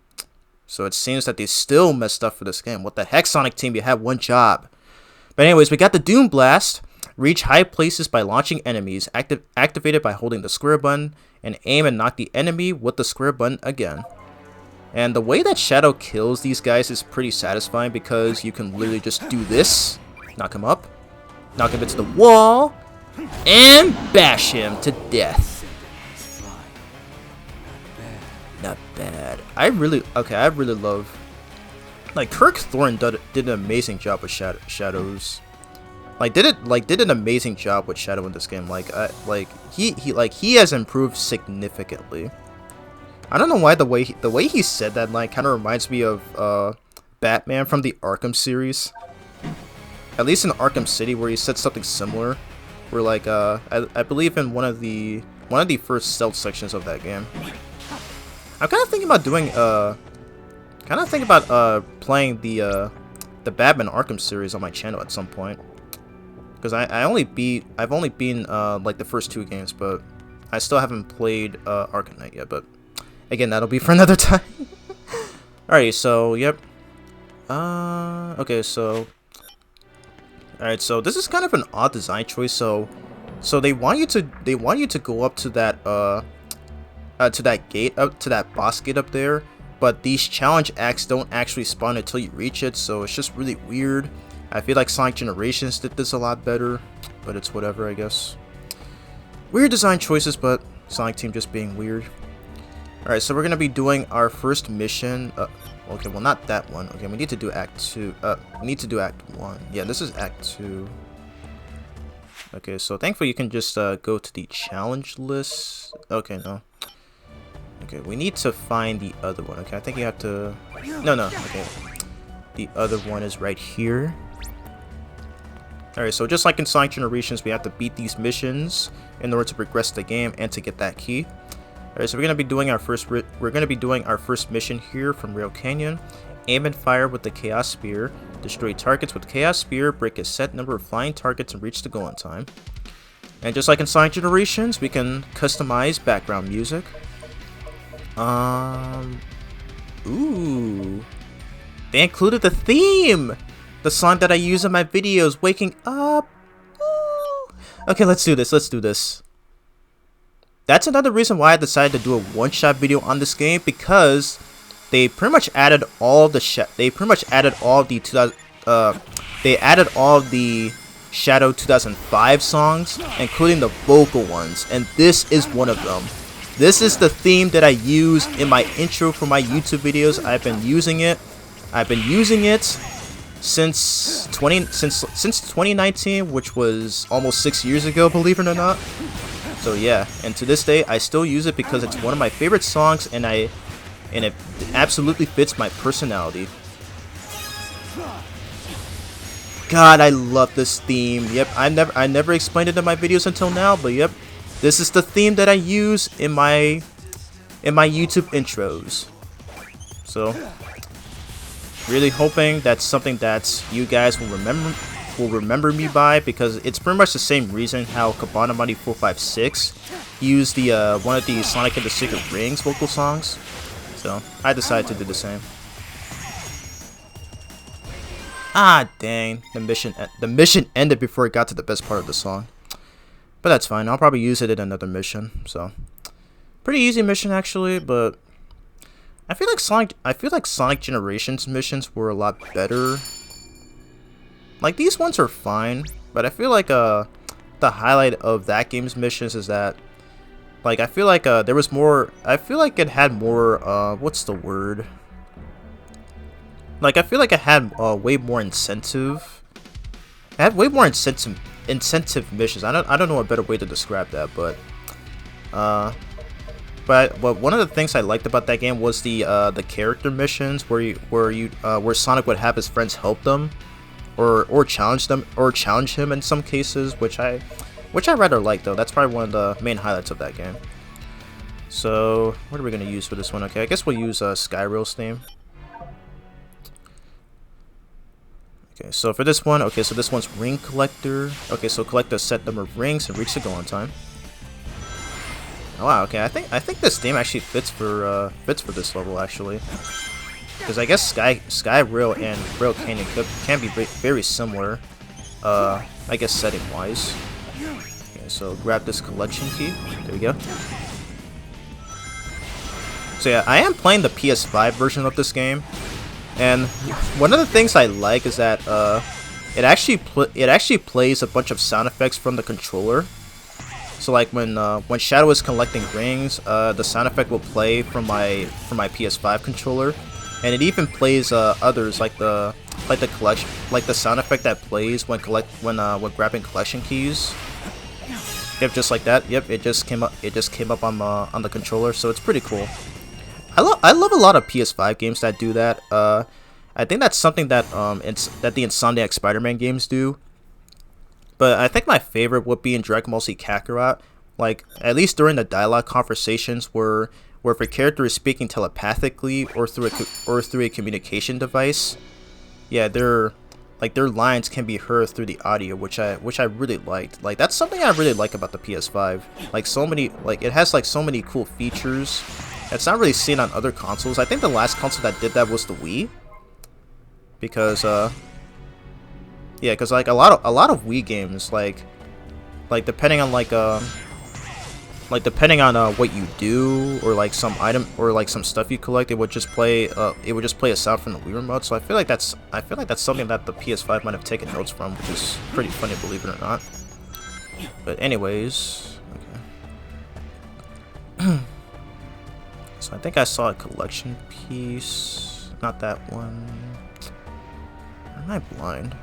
So it seems that they still messed up for this game. What the heck, Sonic Team? You had one job. But anyways, we got the Doom Blast. Reach high places by launching enemies. Activated by holding the square button. And aim and knock the enemy with the square button again. And the way that Shadow kills these guys is pretty satisfying, because you can literally just do this. Knock him up. Knock him into the wall. And bash him to death. Not bad. I really love, like, Kirk Thorne did an amazing job with Shadows. Did an amazing job with Shadow in this game. He has improved significantly. I don't know why the way he said that kind of reminds me of Batman from the Arkham series. At least in Arkham City, where he said something similar. Where I believe in one of the first stealth sections of that game. I'm kind of thinking about doing playing the Batman Arkham series on my channel at some point, because I've only beaten like the first 2 games, but I still haven't played Arkham Knight yet. But again, that'll be for another time. Alright, so yep. Okay, so alright, so this is kind of an odd design choice. So they want you to go up to that that boss gate up there, but these challenge acts don't actually spawn until you reach it, so it's just really weird. I feel like Sonic Generations did this a lot better, but it's whatever, I guess. Weird design choices, but Sonic Team just being weird. Alright, so we're gonna be doing our first mission. Okay, well, not that one. Okay, we need to do Act 2. We need to do Act 1. Yeah, this is Act 2. Okay, so thankfully you can just go to the challenge list. Okay, no. Okay, we need to find the other one. Okay, I think you have to... No, okay. The other one is right here. Alright, so just like in Sonic Generations, we have to beat these missions in order to progress the game and to get that key. Alright, so we're gonna be doing our first mission here from Rail Canyon. Aim and fire with the Chaos Spear. Destroy targets with Chaos Spear. Break a set number of flying targets and reach the goal in time. And just like in Sonic Generations, we can customize background music. Ooh. They included the theme! The song that I use in my videos, Waking Up. Ooh. Okay, let's do this. That's another reason why I decided to do a one-shot video on this game, because they pretty much added all the Shadow 2005 songs, including the vocal ones, and this is one of them. This is the theme that I use in my intro for my YouTube videos. I've been using it since 2019, which was almost 6 years ago, believe it or not. So yeah, and to this day I still use it because it's one of my favorite songs, and it absolutely fits my personality. God, I love this theme. Yep, I never explained it in my videos until now, but yep, this is the theme that I use in my YouTube intros. So really hoping that's something that you guys will remember me by, because it's pretty much the same reason how Cabana Money 456 used the one of the Sonic and the Secret Rings vocal songs. So I decided to do the same. Ah, dang! The mission ended before it got to the best part of the song. But that's fine. I'll probably use it in another mission. So pretty easy mission actually, but I feel like Sonic Generations missions were a lot better. Like, these ones are fine, but I feel like the highlight of that game's missions is that, like, I feel like there was more. I feel like it had more. What's the word? Like, I feel like it had way more incentive. It had way more incentive missions. I don't know a better way to describe that, but one of the things I liked about that game was the character missions where Sonic would have his friends help them, or challenge him in some cases, which I rather like though. That's probably one of the main highlights of that game. So what are we gonna use for this one? Okay, I guess we'll use Skyrail's theme. Okay, so for this one, so this one's Ring Collector. Okay, so collect a set number of rings and reach the goal on time. Oh, wow, okay, I think this theme actually fits for this level actually, because I guess Skyrail and Rail Canyon can be very similar, I guess setting wise. Okay, so grab this collection key. There we go. So yeah, I am playing the PS5 version of this game, and one of the things I like is that it actually plays a bunch of sound effects from the controller. So like when Shadow is collecting rings, the sound effect will play from my PS5 controller, and it even plays others like the sound effect that plays when grabbing collection keys. Yep, just like that. Yep, it just came up on the controller, so it's pretty cool. I love a lot of PS5 games that do that. I think that's something that that the Insomniac Spider-Man games do. But I think my favorite would be in Dragon Ball Z Kakarot. Like, at least during the dialogue conversations where if a character is speaking telepathically or through a communication device, yeah, their lines can be heard through the audio, which I really liked. Like, that's something I really like about the PS5. Like, it has like so many cool features that's not really seen on other consoles. I think the last console that did that was the Wii, because yeah, because like a lot of Wii games, like depending on what you do, or like some item, or like some stuff you collect, it would just play a sound from the Wii remote. So I feel like that's something that the PS5 might have taken notes from, which is pretty funny, believe it or not. But anyways, okay. So I think I saw a collection piece, not that one. Or am I blind?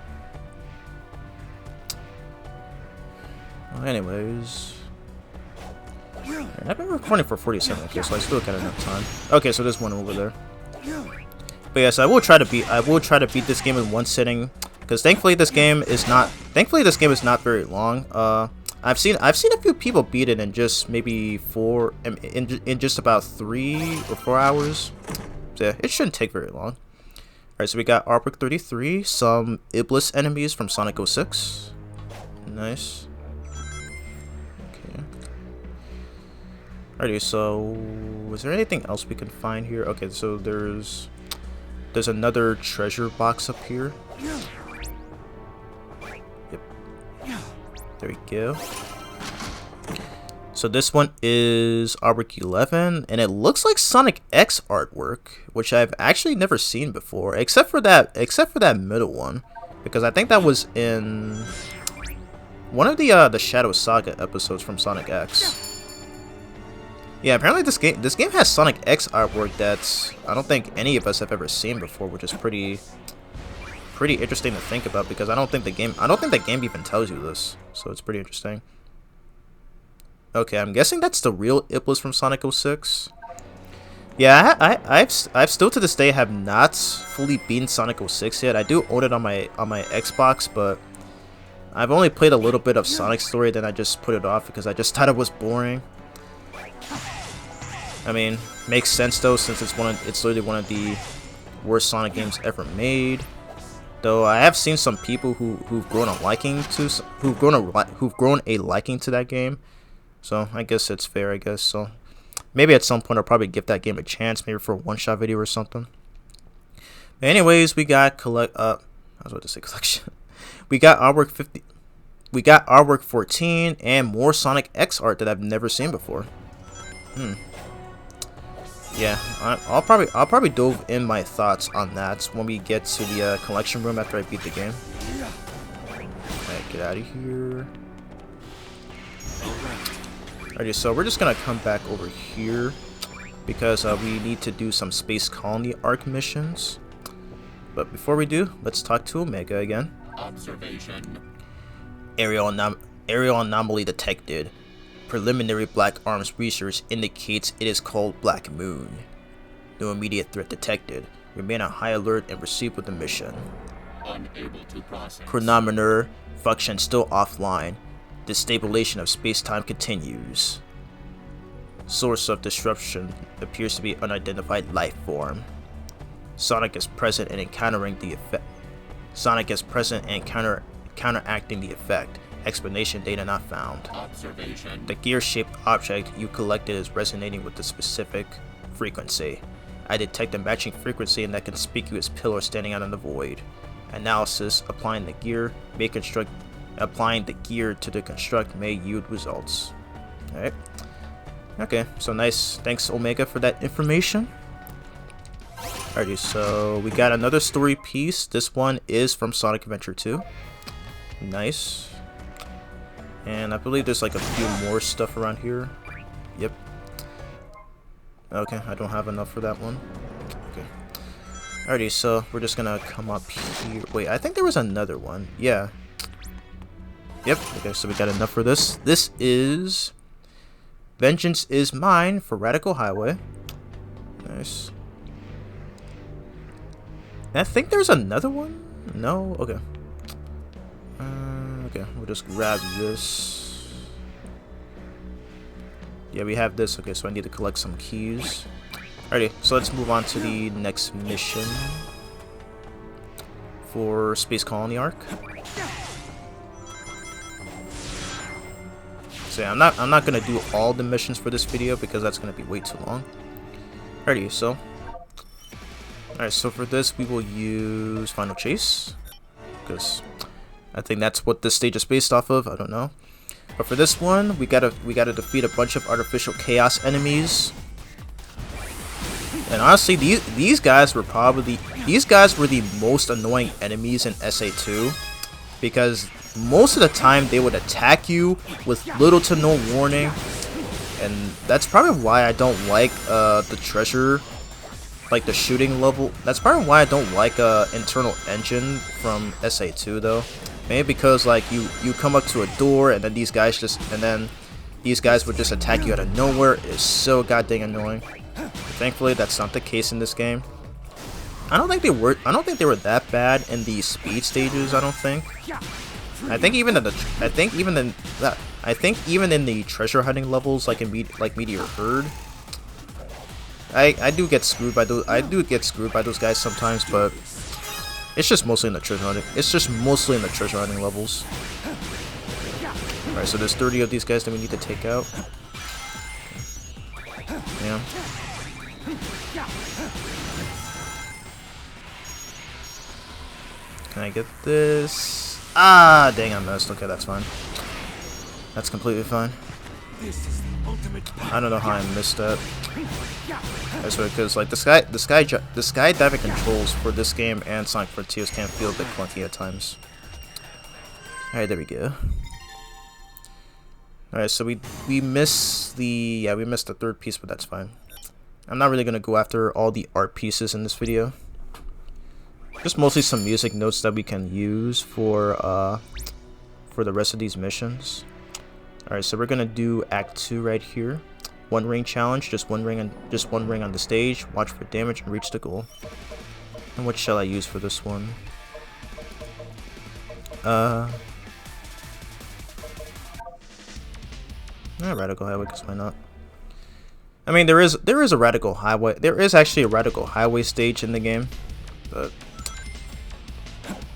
Well, anyways, I've been recording for 47, okay, so I still got enough time. Okay, so there's one over there. But yes, I will try to beat this game in one sitting, because thankfully this game is not very long. I've seen a few people beat it in just maybe in just about 3 or 4 hours. So yeah, it shouldn't take very long. Alright, so we got Artwork 33, some Iblis enemies from Sonic 06. Nice. Okay. Alrighty, so is there anything else we can find here? Okay, so there's another treasure box up here. Yep. There we go. So this one is Artwork 11, and it looks like Sonic X artwork, which I've actually never seen before, except for that middle one, because I think that was in one of the Shadow Saga episodes from Sonic X. Yeah, apparently this game has Sonic X artwork that's I don't think any of us have ever seen before, which is pretty interesting to think about, because I don't think the game even tells you this, so it's pretty interesting. Okay, I'm guessing that's the real Iblis from Sonic 06. Yeah, I've still to this day have not fully beaten Sonic 06 yet. I do own it on my Xbox, but I've only played a little bit of Sonic Story, then I just put it off because I just thought it was boring. I mean, makes sense though, since it's literally one of the worst Sonic games ever made. Though I have seen some people who've grown a liking to that game. So I guess it's fair, I guess. So maybe at some point I'll probably give that game a chance, maybe for a one-shot video or something. But anyways, we got I was about to say collection. We got Artwork 50. We got Artwork 14 and more Sonic X art that I've never seen before. Yeah, I'll probably dove in my thoughts on that when we get to the collection room after I beat the game. Alright, get out of here. Alrighty, so we're just gonna come back over here because we need to do some Space Colony Arc missions. But before we do, let's talk to Omega again. Observation. Aerial anomaly detected. Preliminary Black Arms research indicates it is called Black Moon. No immediate threat detected. Remain on high alert and proceed with the mission. Unable to process. Chronometer function still offline. Destabilization of space-time continues. Source of disruption appears to be unidentified life form. Sonic is present and encountering the effect. Sonic is present and counteracting the effect. Explanation data not found. Observation. The gear-shaped object you collected is resonating with the specific frequency. I detect a matching frequency in that conspicuous pillar standing out in the void. Analysis: applying the gear to the construct may yield results. Alright. Okay, so nice. Thanks, Omega, for that information. Alrighty, so we got another story piece. This one is from Sonic Adventure 2. Nice. And I believe there's like a few more stuff around here. Yep. Okay, I don't have enough for that one. Okay. Alrighty, so we're just gonna come up here. Wait, I think there was another one. Yeah. Yep. Okay, so we got enough for this. This is Vengeance is Mine for Radical Highway. Nice. And I think there's another one. No. Okay. Okay, we'll just grab this. Yeah, we have this. Okay, so I need to collect some keys. Alrighty, so let's move on to the next mission for Space Colony Arc. So yeah, I'm not gonna do all the missions for this video because that's gonna be way too long. Alrighty, so so for this we will use Final Chase because I think that's what this stage is based off of. I don't know, but for this one, we gotta defeat a bunch of artificial chaos enemies. And honestly, these guys were the most annoying enemies in SA2 because most of the time they would attack you with little to no warning, and that's probably why I don't like the treasure, like the shooting level. That's probably why I don't like Internal Engine from SA2 though. Maybe because like you come up to a door and then these these guys would just attack you out of nowhere. It's so goddamn annoying. Thankfully, that's not the case in this game. I don't think they were that bad in the speed stages. I don't think. I think even in the treasure hunting levels, like in Meteor Herd, I do get screwed by those. I do get screwed by those guys sometimes, but it's just mostly in the treasure hunting. It's just mostly in the treasure hunting levels. Alright, so there's 30 of these guys that we need to take out. Yeah. Can I get this? Ah, dang, I missed. Okay, that's fine. That's completely fine. I don't know how I missed that. That's because like the skydiving controls for this game and Sonic Frontiers can feel a bit clunky at times. Alright, there we go. Alright, so we missed the third piece, but that's fine. I'm not really gonna go after all the art pieces in this video. Just mostly some music notes that we can use for the rest of these missions. Alright, so we're gonna do Act 2 right here. One ring challenge, just one ring on the stage, watch for damage and reach the goal. And what shall I use for this one? Radical Highway, because why not? I mean, there is a Radical Highway. There is actually a Radical Highway stage in the game, but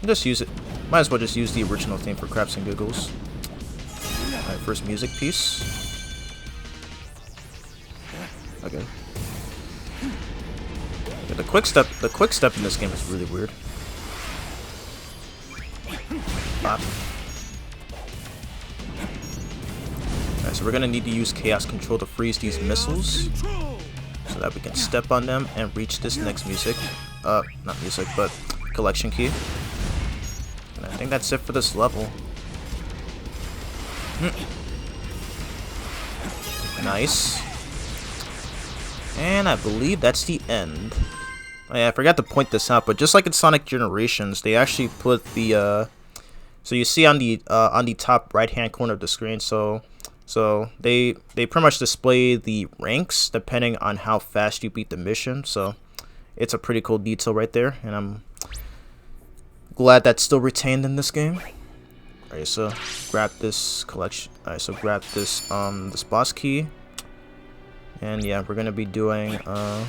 just use it. Might as well just use the original theme for craps and giggles. Alright, first music piece. Okay. Yeah, the quick step in this game is really weird. Bop. Alright, so we're gonna need to use Chaos Control to freeze these missiles so that we can step on them and reach this next music. Not music, but collection key. And I think that's it for this level. Nice. And I believe that's the end. Oh yeah, I forgot to point this out, but just like in Sonic Generations, they actually put the so you see on the top right hand corner of the screen, so they pretty much display the ranks depending on how fast you beat the mission. So it's a pretty cool detail right there, and I'm glad that's still retained in this game. Alright, so grab this collection. Alright, so grab this this boss key. And yeah, we're gonna be doing alright,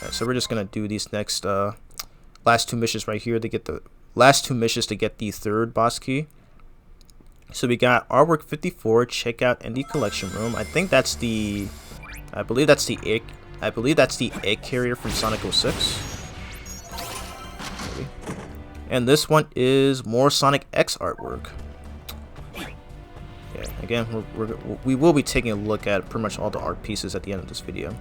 so we're just gonna do these next last two missions right here to get the third boss key. So we got Artwork 54, check out in the collection room. I believe that's the egg carrier from Sonic 06. Okay. And this one is more Sonic X artwork. Yeah, again, we will be taking a look at pretty much all the art pieces at the end of this video.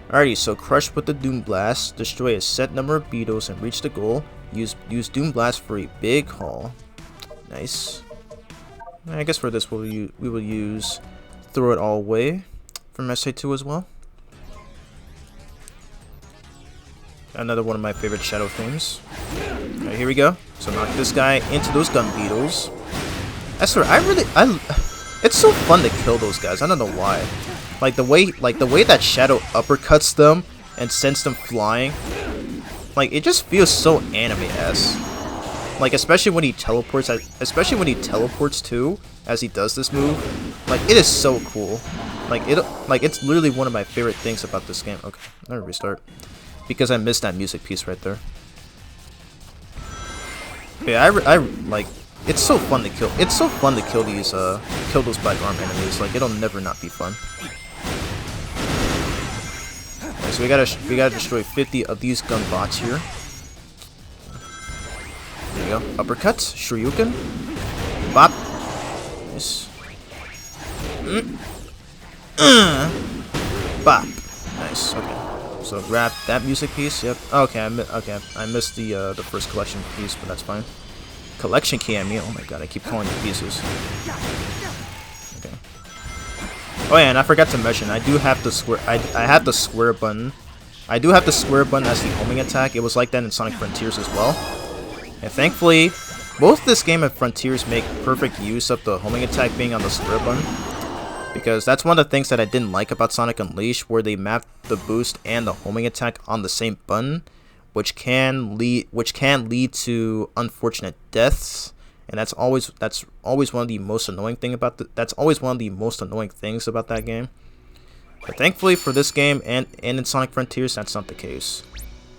Alrighty, so crush with the Doom Blast, destroy a set number of beetles and reach the goal. Use Doom Blast for a big haul. Nice. I guess for this we will use Throw It All Away from SA2 as well. Another one of my favorite Shadow themes. Alright, here we go. So knock this guy into those gun beetles. I swear, it's so fun to kill those guys. I don't know why. Like the way that Shadow uppercuts them and sends them flying. Like it just feels so anime-esque. Like especially when he teleports too, as he does this move. Like it is so cool. Like it's literally one of my favorite things about this game. Okay, let me restart. Because I missed that music piece right there. Yeah, I like. It's so fun to kill. It's so fun to kill these kill those black arm enemies. Like it'll never not be fun. Okay, so we gotta destroy 50 of these gun bots here. There you go. Uppercuts, Shoryuken, bop. Nice. Bop. Nice. Okay. So grab that music piece. Yep. Okay. I missed the first collection piece, but that's fine. Collection key, I mean. Oh my god, I keep calling it pieces. Okay. Oh yeah, and I forgot to mention, I do have the square. I have the square button. I do have the square button as the homing attack. It was like that in Sonic Frontiers as well. And thankfully, both this game and Frontiers make perfect use of the homing attack being on the square button, because that's one of the things that I didn't like about Sonic Unleashed, where they mapped the boost and the homing attack on the same button, which can lead to unfortunate deaths, and that's always one of the most annoying things about that game. But thankfully for this game and in Sonic Frontiers, that's not the case.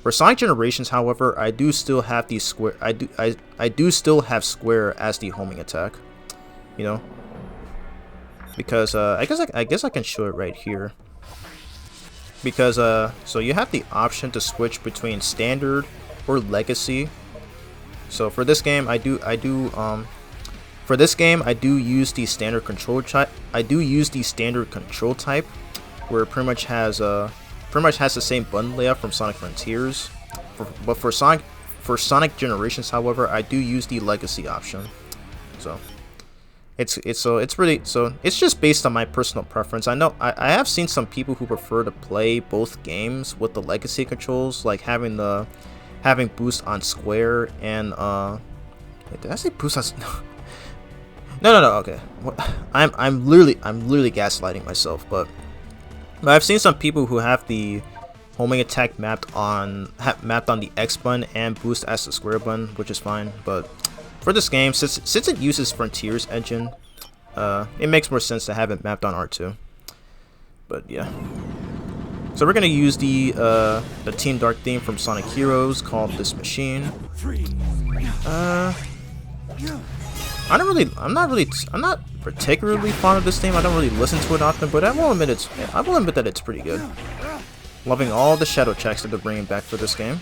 For Sonic Generations, however, I do still have the square. I do still have square as the homing attack, you know, because I guess I can show it right here. Because so you have the option to switch between standard or legacy. So for this game, I do use the standard control type. Where it pretty much has the same button layout from Sonic Frontiers. But for Sonic Generations, however, I do use the legacy option. So it's just based on my personal preference. I know I have seen some people who prefer to play both games with the legacy controls, like having boost on square and wait, did I say boost on no, okay. I'm literally gaslighting myself, but I've seen some people who have the homing attack mapped on the X button and boost as the square button, which is fine. But for this game, since it uses Frontiers engine, it makes more sense to have it mapped on R2. But yeah, so we're gonna use the Team Dark theme from Sonic Heroes called "This Machine." I'm not particularly fond of this theme. I don't really listen to it often, but I will admit that it's pretty good. Loving all the shadow tracks that they're bringing back for this game.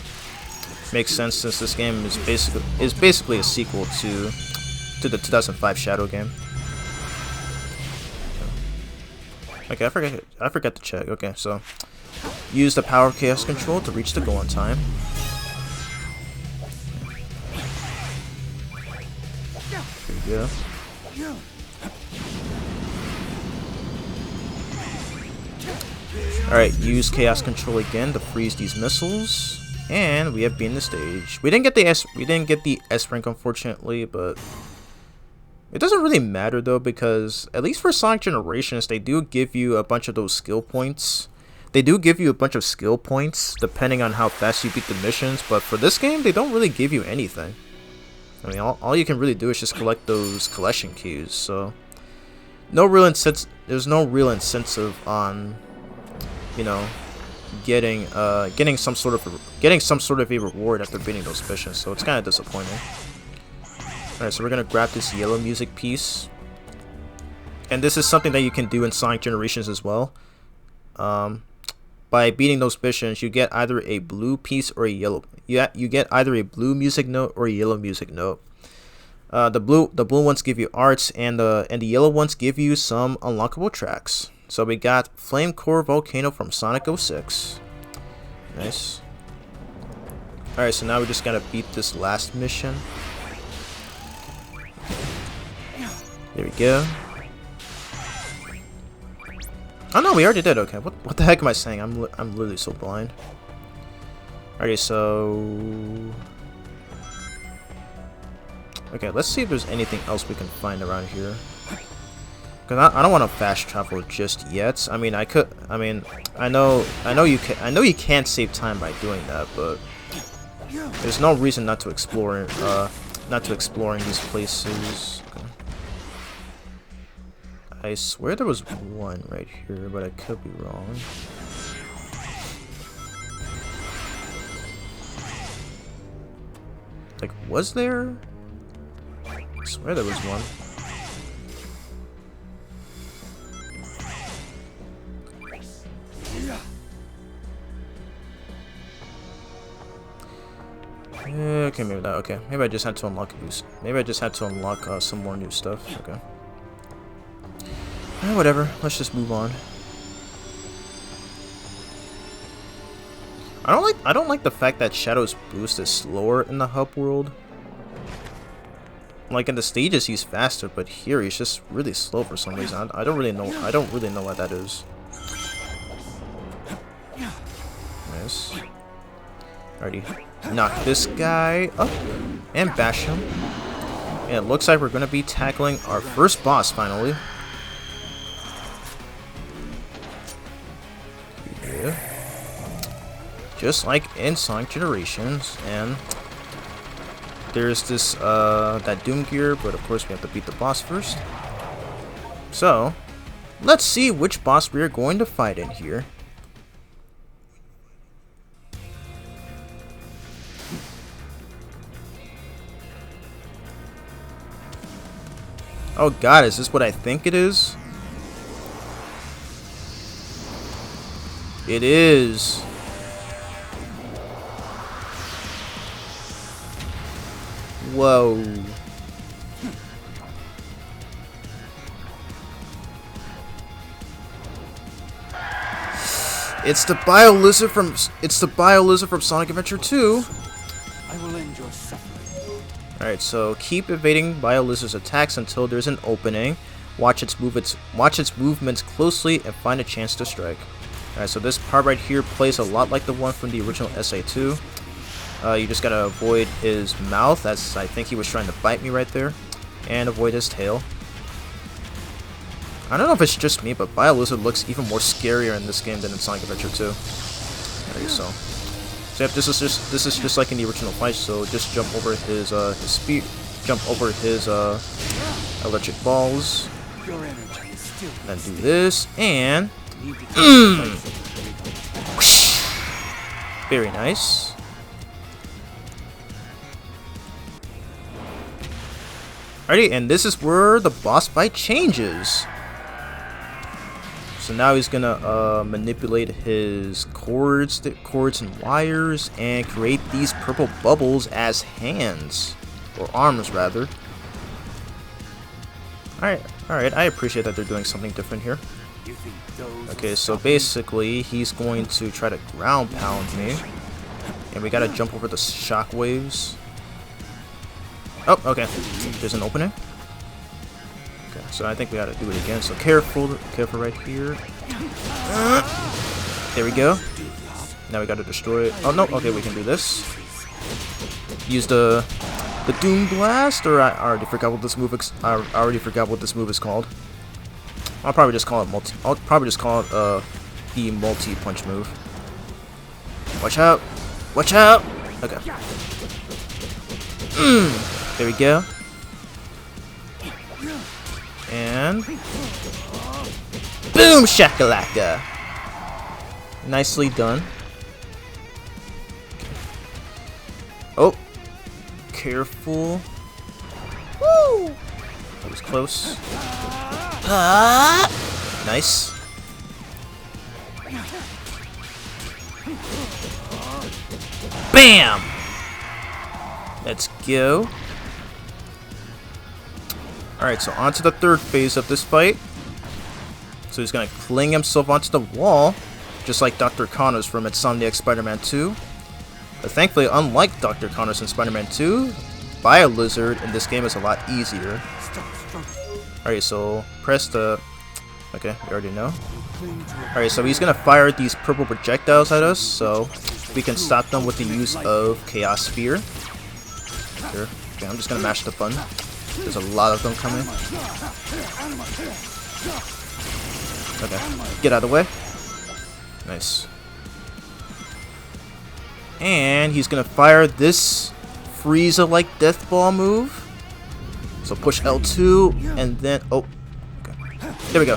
Makes sense since this game is basically a sequel to the 2005 Shadow game. Okay, I forgot to check. Okay, so use the power chaos control to reach the goal on time. There we go. Alright, use chaos control again to freeze these missiles, and we have beaten the stage. We didn't get the S rank, unfortunately, but it doesn't really matter though, because at least for Sonic Generations, they do give you a bunch of those skill points. They do give you a bunch of skill points depending on how fast you beat the missions, but for this game, they don't really give you anything. I mean, all you can really do is just collect those collection keys. So, there's no real incentive on, you know, getting some sort of a reward after beating those missions. So it's kind of disappointing. All right, so we're gonna grab this yellow music piece, and this is something that you can do in Sonic Generations as well. By beating those missions, you get either a blue piece or a yellow. You get either a blue music note or a yellow music note. The blue ones give you arts, and the yellow ones give you some unlockable tracks. So we got Flame Core Volcano from Sonic 06. Nice. All right, so now we just gotta beat this last mission. There we go. Oh no, we already did. Okay, what the heck am I saying? I'm literally so blind. Alrighty, so okay, let's see if there's anything else we can find around here. Cause I don't want to fast travel just yet. I mean, I know you can't save time by doing that, but there's no reason not to explore exploring these places. Okay. I swear there was one right here, but I could be wrong. Like, was there? I swear there was one. Okay, maybe that. Okay, maybe I just had to unlock some more new stuff. Okay. Whatever. Let's just move on. I don't like the fact that Shadow's boost is slower in the hub world. Like in the stages, he's faster, but here he's just really slow for some reason. I don't really know why that is. Nice. Alrighty. Knock this guy up and bash him. And it looks like we're going to be tackling our first boss finally. Yeah. Just like in Sonic Generations, and there's this that Doom gear, but of course we have to beat the boss first. So let's see which boss we are going to fight in here. Oh god, is this what I think it is? It is. Whoa. It's the Biolizard from Sonic Adventure 2. I will end your suffering. Alright, so keep evading Biolizard's attacks until there's an opening. Watch its movements closely and find a chance to strike. Alright, so this part right here plays a lot like the one from the original SA2. You just gotta avoid his mouth, as I think he was trying to bite me right there, and avoid his tail. I don't know if it's just me, but Biolizard looks even more scarier in this game than in Sonic Adventure 2. Alright, so yep, this is just like in the original fight. So just jump over his speed, jump over his electric balls, then do this, and very nice. Alrighty, and this is where the boss fight changes. So now he's gonna manipulate his cords and wires and create these purple bubbles as hands, or arms rather. Alright, I appreciate that they're doing something different here. Okay, so basically he's going to try to ground pound me, and we gotta jump over the shockwaves. Oh, okay. There's an opening. Okay, so I think we gotta do it again. So careful right here. There we go. Now we gotta destroy it. Oh no, okay, we can do this. Use the Doom Blast, or I already forgot what this move is called. I'll probably just call it the multi-punch move. Watch out! Watch out! Okay. There we go. And boom shakalaka. Nicely done. Oh, careful. Woo! That was close. Nice. Bam! Let's go. Alright, so on to the third phase of this fight. So he's gonna cling himself onto the wall, just like Dr. Connors from Insomniac Spider-Man 2. But thankfully, unlike Dr. Connors in Spider-Man 2, Biolizard in this game is a lot easier. Alright, so press the... Okay, we already know. Alright, so he's gonna fire these purple projectiles at us, so we can stop them with the use of Chaos Sphere. Here. Okay, I'm just gonna mash the button. There's a lot of them coming. Okay, get out of the way. Nice. And he's gonna fire this Frieza-like death ball move. So push L2 and then okay. There we go.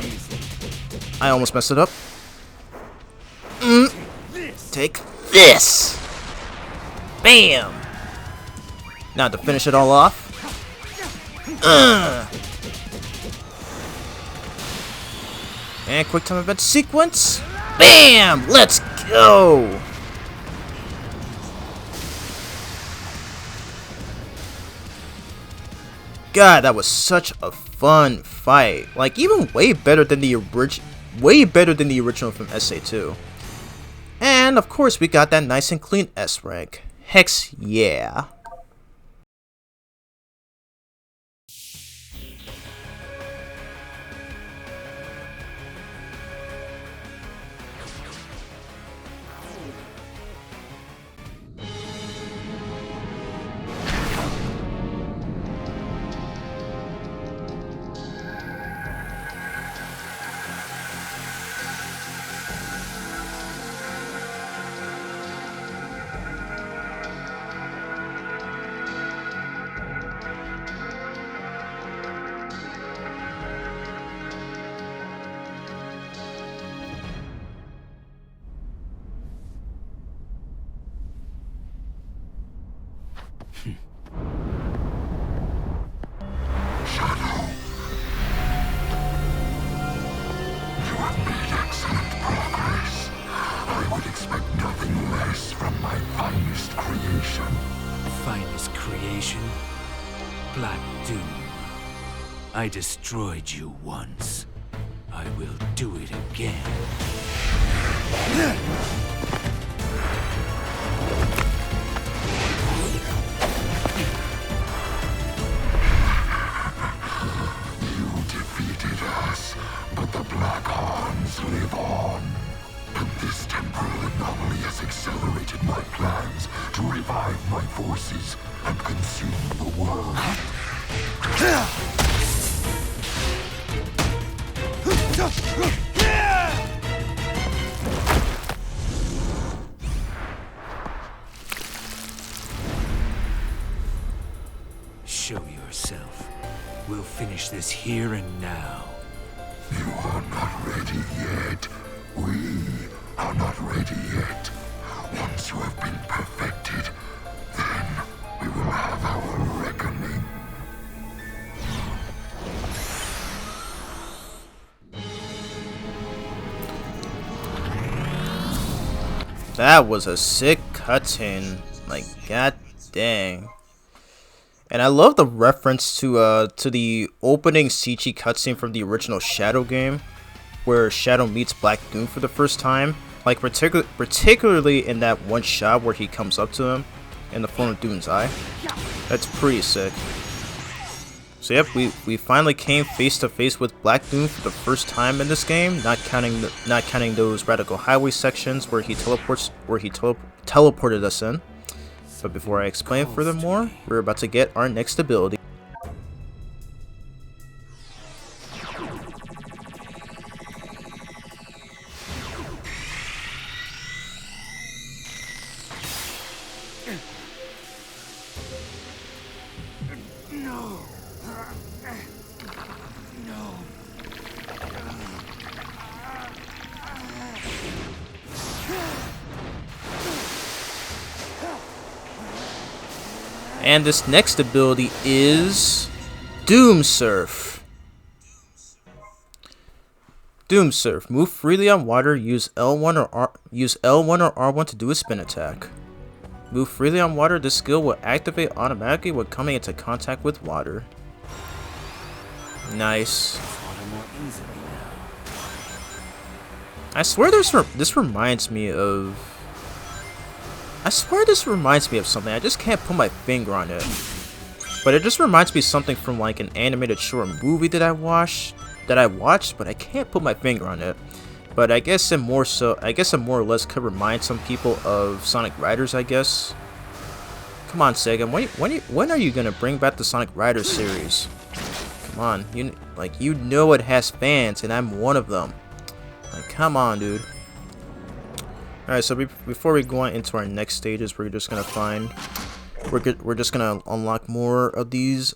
I almost messed it up. Take this. Bam. Now to finish it all off. And quick time event sequence. Bam! Let's go! God, that was such a fun fight. Like, even way better than the original from SA2. And of course, we got that nice and clean S rank. Hex yeah. I would expect nothing less from my finest creation. Finest creation? Black Doom. I destroyed you once. I will do it again. You defeated us, but the Black Horns live on. And this temporal anomaly has accelerated my plans to revive my forces and consume the world. Show yourself. We'll finish this here and now. You are not ready yet. We are not ready yet. Once you have been perfected, then we will have our reckoning. That was a sick cutscene. Like, god dang. And I love the reference to the opening CG cutscene from the original Shadow game, where Shadow meets Black Doom for the first time. Like, particularly in that one shot where he comes up to him in the form of Doom's eye. That's pretty sick. So yep, we finally came face to face with Black Doom for the first time in this game, not counting those Radical Highway sections where he teleported us in. But before I explain furthermore, we're about to get our next ability. And this next ability is Doom Surf. Doom Surf. Move freely on water. Use L1 or R1 to do a spin attack. Move freely on water. This skill will activate automatically when coming into contact with water. Nice. I swear this reminds me of something. I just can't put my finger on it. But it just reminds me of something from like an animated short movie that I watched, but I can't put my finger on it. But I guess it more or less could remind some people of Sonic Riders, I guess. Come on, Sega, when are you gonna bring back the Sonic Riders series? Come on, you know it has fans, and I'm one of them. Like, come on, dude. Alright, so before we go on into our next stages, we're just gonna unlock more of these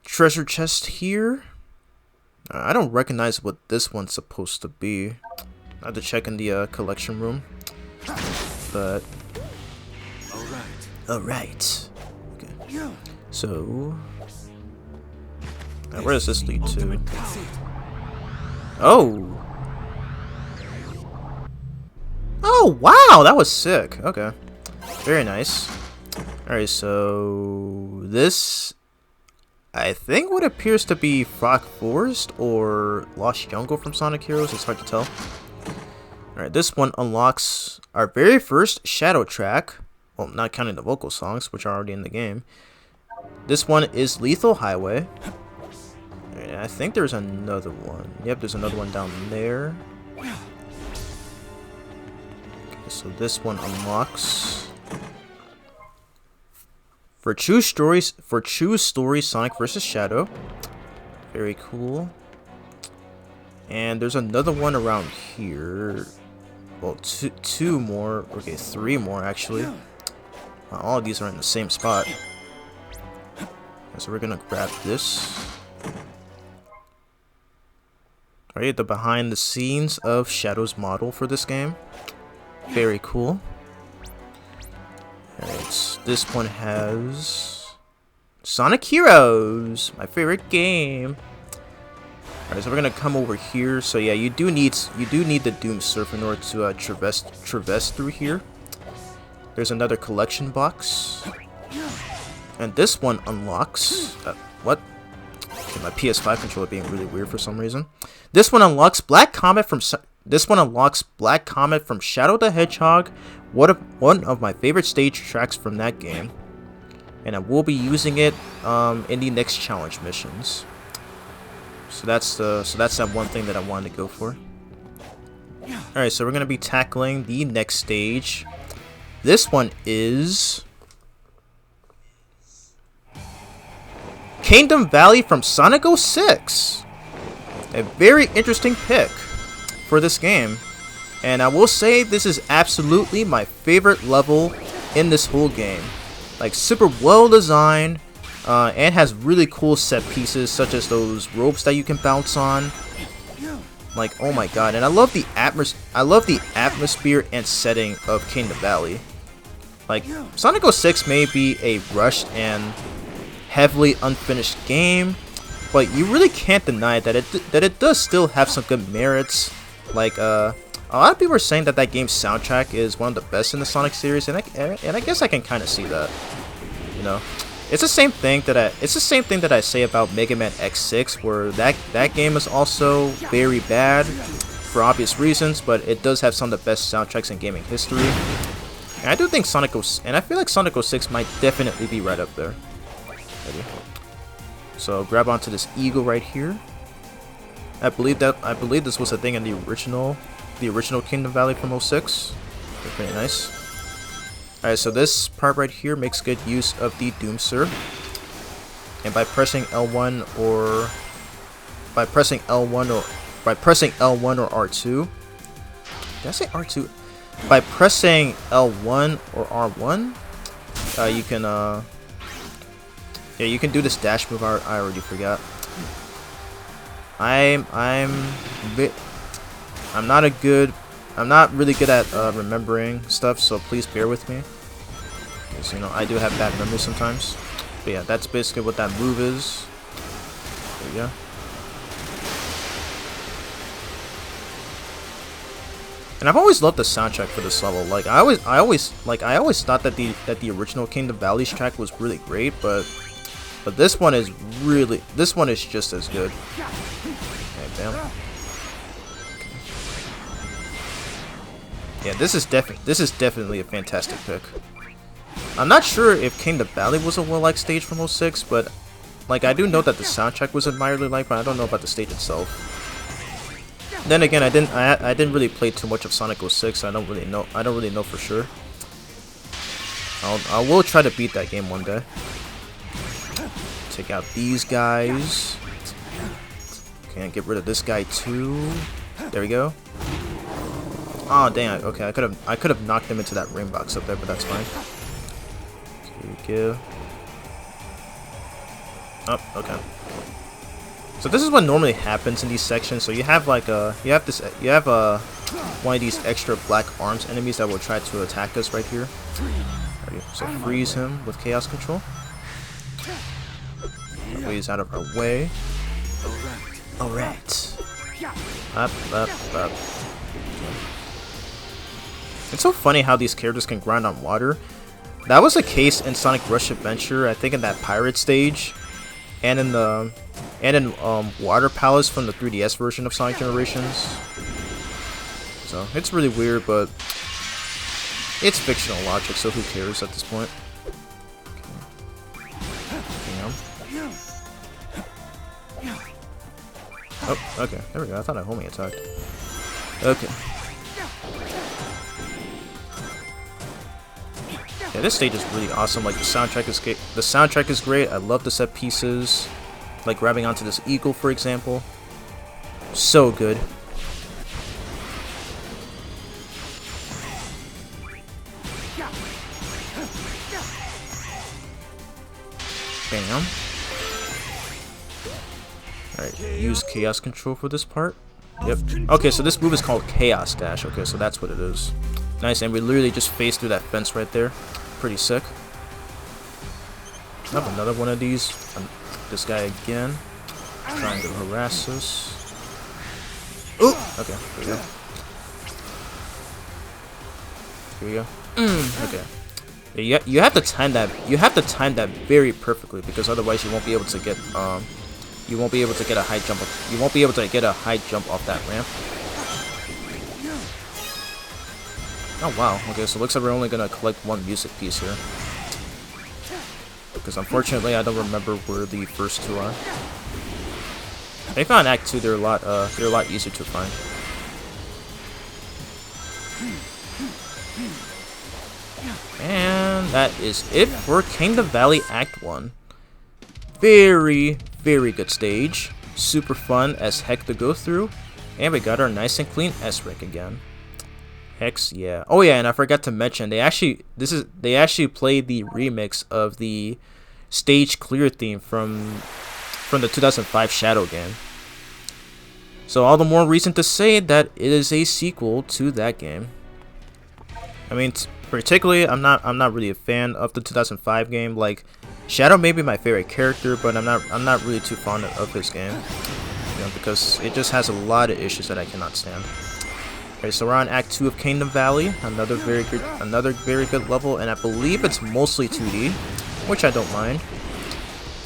treasure chests here. I don't recognize what this one's supposed to be. I have to check in the collection room. But alright. Okay. So where does this lead to? Oh, wow, that was sick. Okay. Very nice. Alright, so this, I think what appears to be Frog Forest or Lost Jungle from Sonic Heroes. It's hard to tell. Alright, this one unlocks our very first Shadow track. Well, not counting the vocal songs, which are already in the game. This one is Lethal Highway. And I think there's another one. Yep, there's another one down there. So this one unlocks for True Story Sonic vs. Shadow. Very cool. And there's another one around here. Well, two more. Okay, three more actually. All of these are in the same spot. So we're gonna grab this. Alright, the behind the scenes of Shadow's model for this game. Very cool. Alright, this one has Sonic Heroes, my favorite game. Alright, so we're gonna come over here. So yeah, you do need the Doom Surf in order to traverse through here. There's another collection box, and this one unlocks. What? Okay, my PS5 controller being really weird for some reason. This one unlocks Black Comet from Shadow the Hedgehog, one of my favorite stage tracks from that game, and I will be using it in the next challenge missions. So that's that one thing that I wanted to go for. Alright, so we're gonna be tackling the next stage. This one is Kingdom Valley from Sonic 06. A very interesting pick for this game. And I will say this is absolutely my favorite level in this whole game. Like, super well designed. And has really cool set pieces, such as those ropes that you can bounce on. Like, oh my god! And I love the atmosphere and setting of Kingdom Valley. Like, Sonic 06 may be a rushed and heavily unfinished game, but you really can't deny that it does still have some good merits. Like, a lot of people are saying that game's soundtrack is one of the best in the Sonic series, and I guess I can kind of see that. You know. It's the same thing that I say about Mega Man X6, where that game is also very bad for obvious reasons, but it does have some of the best soundtracks in gaming history. And I do think I feel like Sonic 06 might definitely be right up there. Ready? So grab onto this eagle right here. I believe this was a thing in the original Kingdom Valley from 06. They're pretty nice. Alright, so this part right here makes good use of the Doom Surf. And by pressing L1 or R2. Did I say R2? By pressing L1 or R1, you can do this dash move. I already forgot. I'm not really good at remembering stuff, so please bear with me. Because, you know, I do have bad memory sometimes. But yeah, that's basically what that move is. There you go. And I've always loved the soundtrack for this level. Like I always thought that the original Kingdom Valley's track was really great, but this one is just as good. Okay, bam. Yeah, this is definitely a fantastic pick. I'm not sure if Kingdom Valley was a well-liked stage from 06, but like I do know that the soundtrack was admiredly liked, but I don't know about the stage itself. Then again, I didn't really play too much of Sonic 06, so I don't really know for sure. I will try to beat that game one day. Take out these guys. Okay, get rid of this guy too. There we go. Oh dang! Okay, I could have knocked him into that ring box up there, but that's fine. Okay, go. Oh, okay. So this is what normally happens in these sections. So you have like one of these extra black arms enemies that will try to attack us right here. So freeze him with chaos control. That way he's out of our way. Alright. Up. It's so funny how these characters can grind on water. That was the case in Sonic Rush Adventure, I think in that pirate stage, and in Water Palace from the 3DS version of Sonic Generations. So it's really weird, but it's fictional logic, so who cares at this point? Oh, okay, there we go. I thought I homing attacked. Okay. Yeah, this stage is really awesome. Like the soundtrack is great. I love the set pieces, like grabbing onto this eagle, for example. So good. Bam. Alright, use chaos control for this part. Yep. Okay, so this move is called Chaos Dash. Okay, so that's what it is. Nice, and we literally just phased through that fence right there. Pretty sick. I have another one of these. This guy again. Trying to harass us. Okay, here we go. Here we go. Okay. Yeah, you have to time that. You have to time that very perfectly, because otherwise you won't be able to get you won't be able to get a high jump. You won't be able to get a high jump off that ramp. Oh wow. Okay, so it looks like we're only gonna collect one music piece here, because unfortunately I don't remember where the first two are. I think on Act 2 they're a lot easier to find. And that is it for Kingdom Valley Act 1. Very, very good stage. Super fun as heck to go through. And we got our nice and clean S-Rank again. Hex, yeah. Oh yeah, and I forgot to mention, they actually played the remix of the stage clear theme from the 2005 Shadow game. So all the more reason to say that it is a sequel to that game. I mean, particularly, I'm not really a fan of the 2005 game. Like, Shadow may be my favorite character, but I'm not really too fond of his game, you know, because it just has a lot of issues that I cannot stand. Okay, so we're on Act 2 of Kingdom Valley, another very good level, and I believe it's mostly 2D, which I don't mind.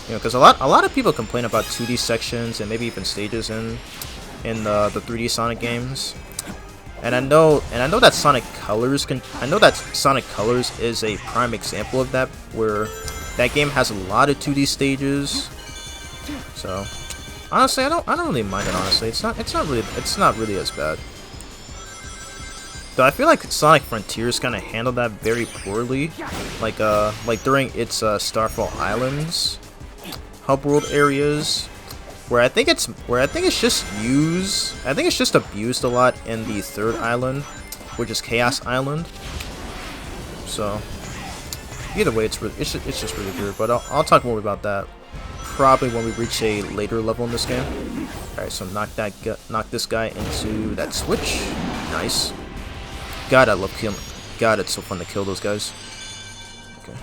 You know, because a lot of people complain about 2D sections and maybe even stages in the 3D Sonic games. And I know that Sonic Colors is a prime example of that, where that game has a lot of 2D stages. So honestly, I don't really mind it. Honestly, it's not really as bad. Though I feel like Sonic Frontiers kind of handled that very poorly, like during its Starfall Islands hub world areas, where I think it's just abused a lot in the third island, which is Chaos Island. So either way, it's just really weird. But I'll talk more about that probably when we reach a later level in this game. All right, so knock this guy into that switch. Nice. God, I love killing. God, it's so fun to kill those guys. Okay.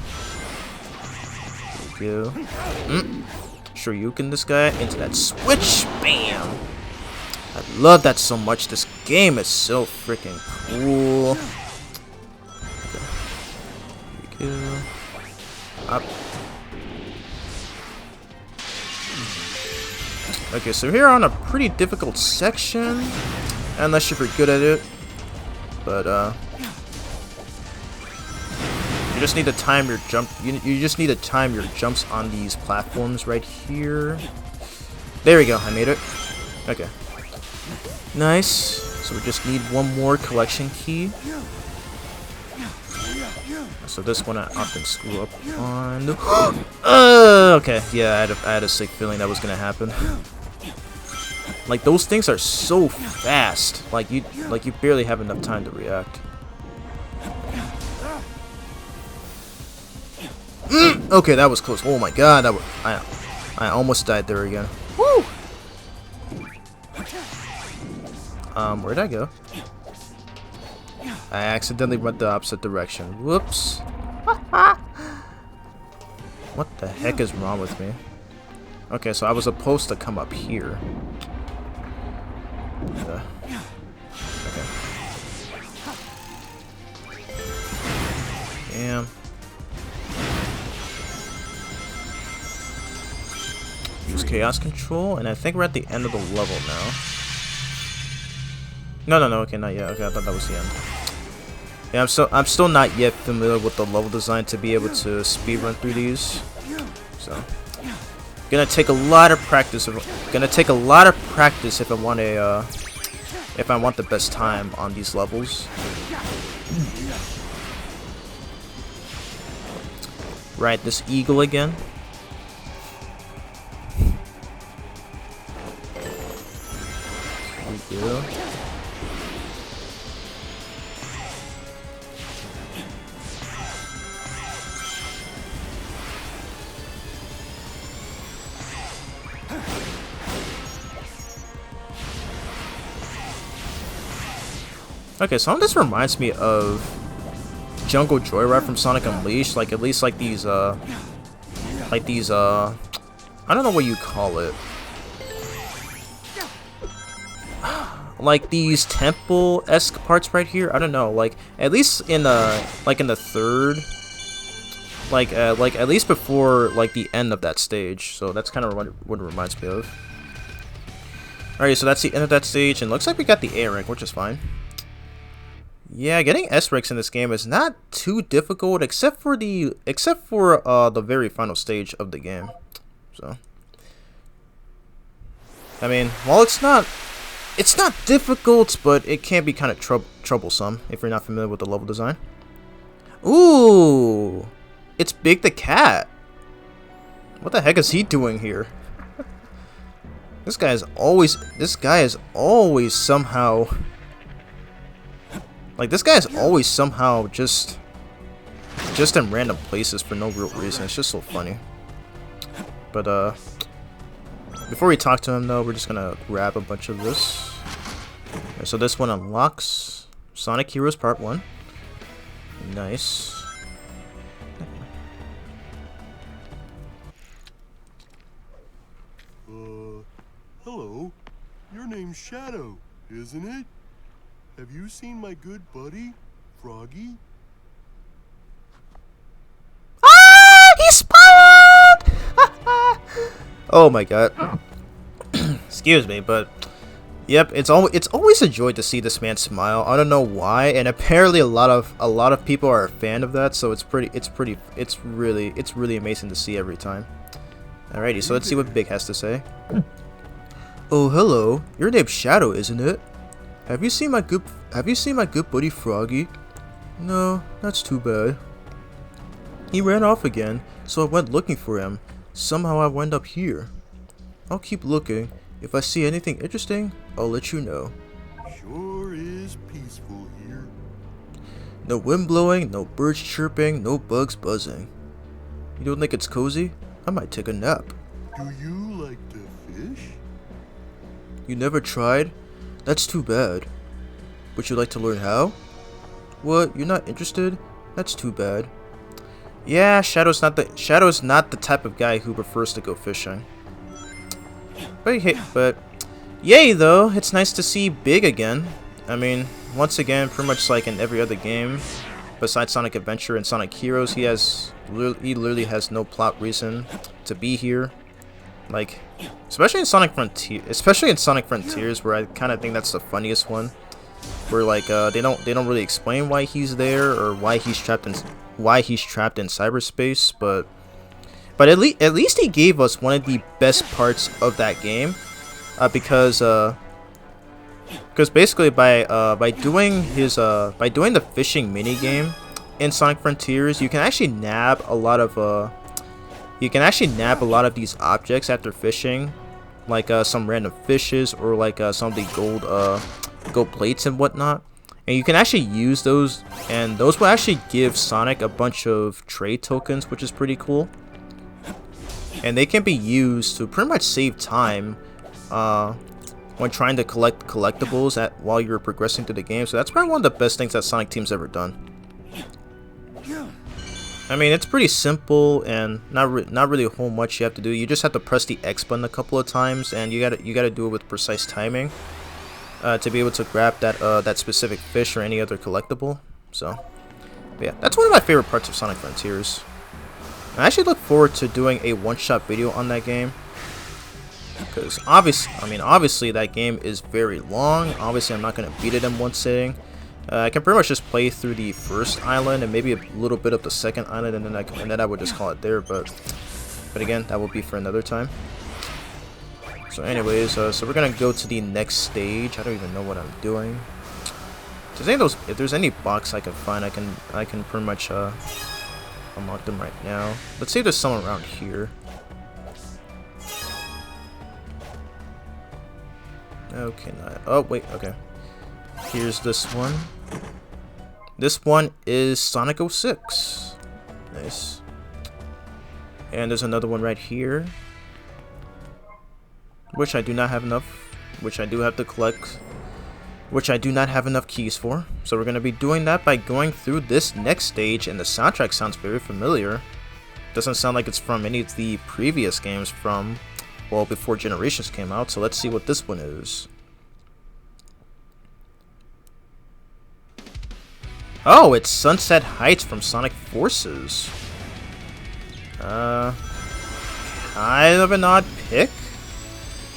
Here we go. Shoryuken this guy into that switch. Bam! I love that so much. This game is so freaking cool. Okay. Here we go. Up. Okay, so here on a pretty difficult section, unless you're good at it. But you just need to time your jump. You just need to time your jumps on these platforms right here. There we go. I made it. Okay. Nice. So we just need one more collection key. So this one I often screw up on. Okay. Yeah, I had a sick feeling that was gonna happen. Like, those things are so fast. Like you barely have enough time to react. Okay, that was close. Oh my god, I almost died there again. Woo! Where'd I go? I accidentally went the opposite direction. Whoops. What the heck is wrong with me? Okay, so I was supposed to come up here. Okay. Damn. Use chaos control, and I think we're at the end of the level now. No. Okay, not yet. Okay, I thought that was the end. Yeah, I'm still not yet familiar with the level design to be able to speedrun through these. So. Gonna take a lot of practice. If I want the best time on these levels. Right, this eagle again. Here we go. Okay, some of this reminds me of Jungle Joyride from Sonic Unleashed, like at least like these I don't know what you call it. like these temple-esque parts right here. I don't know, like at least in the third, like at least before like the end of that stage. So that's kind of what it reminds me of. Alright, so that's the end of that stage, and looks like we got the A rank, which is fine. Yeah, getting S ranks in this game is not too difficult, except for the very final stage of the game. So, I mean, while it's not difficult, but it can be kind of troublesome if you're not familiar with the level design. Ooh, it's Big the Cat. What the heck is he doing here? This guy is always somehow, like, this guy is always somehow just in random places for no real reason. It's just so funny. But before we talk to him though, we're just gonna grab a bunch of this. Right, so this one unlocks Sonic Heroes Part 1. Nice. Hello. Your name's Shadow, isn't it? Have you seen my good buddy, Froggy? Ah! He smiled! Oh my god. Excuse me, but yep, it's always a joy to see this man smile. I don't know why, and apparently a lot of people are a fan of that, so it's really amazing to see every time. Alrighty, so let's see what Big has to say. Oh, hello. Your name's Shadow, isn't it? Have you seen my good buddy Froggy? No, that's too bad. He ran off again, so I went looking for him. Somehow I wound up here. I'll keep looking. If I see anything interesting, I'll let you know. Sure is peaceful here. No wind blowing, no birds chirping, no bugs buzzing. You don't think it's cozy? I might take a nap. Do you like to fish? You never tried? That's too bad. Would you like to learn how? What? You're not interested? That's too bad. Yeah, Shadow's not the type of guy who prefers to go fishing. But yay though, it's nice to see Big again. I mean, once again, pretty much like in every other game, besides Sonic Adventure and Sonic Heroes, he literally has no plot reason to be here. Like, especially in Sonic Frontiers, where I kind of think that's the funniest one, where like they don't really explain why he's there or why he's trapped in cyberspace, but at least he gave us one of the best parts of that game, because basically by doing the fishing mini game in Sonic Frontiers, you can actually nab a lot of these objects after fishing, like some random fishes or like some of the gold plates and whatnot, and you can actually use those, and those will actually give Sonic a bunch of trade tokens, which is pretty cool, and they can be used to pretty much save time when trying to collect collectibles while you're progressing through the game. So that's probably one of the best things that Sonic Team's ever done. I mean, it's pretty simple and not really a whole much you have to do. You just have to press the X button a couple of times, and you gotta do it with precise timing to be able to grab that specific fish or any other collectible. So, but yeah, that's one of my favorite parts of Sonic Frontiers. I actually look forward to doing a one-shot video on that game, because obviously that game is very long. Obviously, I'm not gonna beat it in one sitting. I can pretty much just play through the first island and maybe a little bit of the second island, and then I would just call it there. But again, that will be for another time. So anyways, so we're gonna go to the next stage. I don't even know what I'm doing. If there's any box I can find, I can pretty much unlock them right now. Let's see if there's some around here. Okay, oh wait, okay. Here's this one. This one is Sonic 06. Nice. And there's another one right here, which I do not have enough, which I do have to collect, which I do not have enough keys for. So we're going to be doing that by going through this next stage, and the soundtrack sounds very familiar. Doesn't sound like it's from any of the previous games from, well, before Generations came out. So let's see what this one is. Oh, it's Sunset Heights from Sonic Forces. Kind of an odd pick.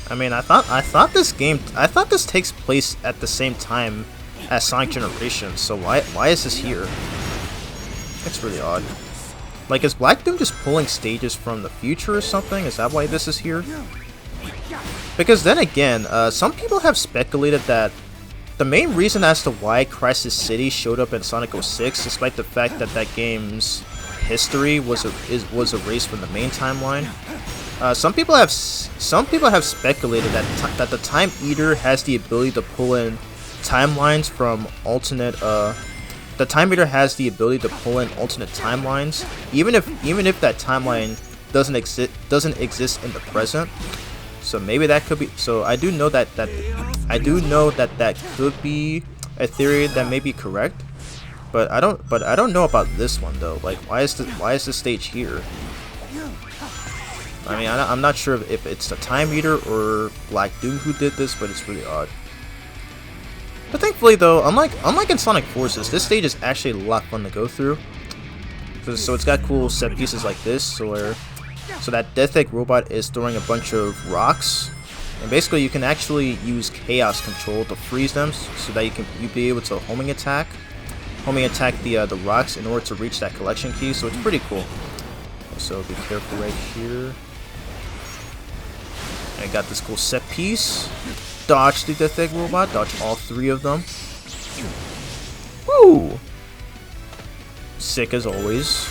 I mean, I thought this takes place at the same time as Sonic Generations. So why is this here? It's really odd. Like, is Black Doom just pulling stages from the future or something? Is that why this is here? Because then again, some people have speculated that the main reason as to why Crisis City showed up in Sonic 06, despite the fact that that game's history was erased from the main timeline, some people have speculated that the Time Eater has the ability to pull in timelines from alternate. The Time Eater has the ability to pull in alternate timelines, even if that timeline doesn't exist in the present. So maybe that could be. So I do know that that could be a theory that may be correct, but I don't know about this one though. Like, why is this stage here? I mean, I'm not sure if it's the Time Eater or Black Doom who did this, but it's really odd. But thankfully though, unlike in Sonic Forces, this stage is actually a lot fun to go through. So it's got cool set pieces like this, so that Death Egg robot is throwing a bunch of rocks, and basically you can actually use Chaos Control to freeze them, so that you'd be able to homing attack the rocks in order to reach that collection key. So it's pretty cool. So be careful right here. I got this cool set piece. Dodge the Death Egg robot. Dodge all 3 of them. Woo! Sick as always.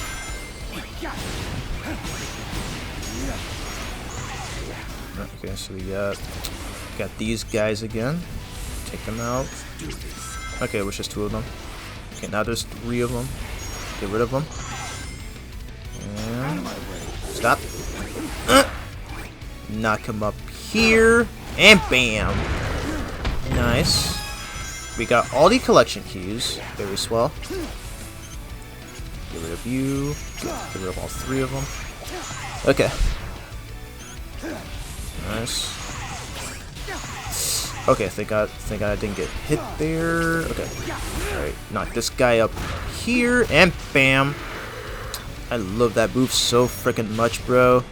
Okay, so we got these guys again. Take them out. Okay, it was just 2 of them. Okay, now there's 3 of them. Get rid of them. And stop. Knock him up here. And bam. Nice. We got all the collection keys. Very swell. Get rid of you. Get rid of all 3 of them. Okay. Nice. Okay, thank God I didn't get hit there. Okay. Alright, knock this guy up here, and bam. I love that move so freaking much, bro.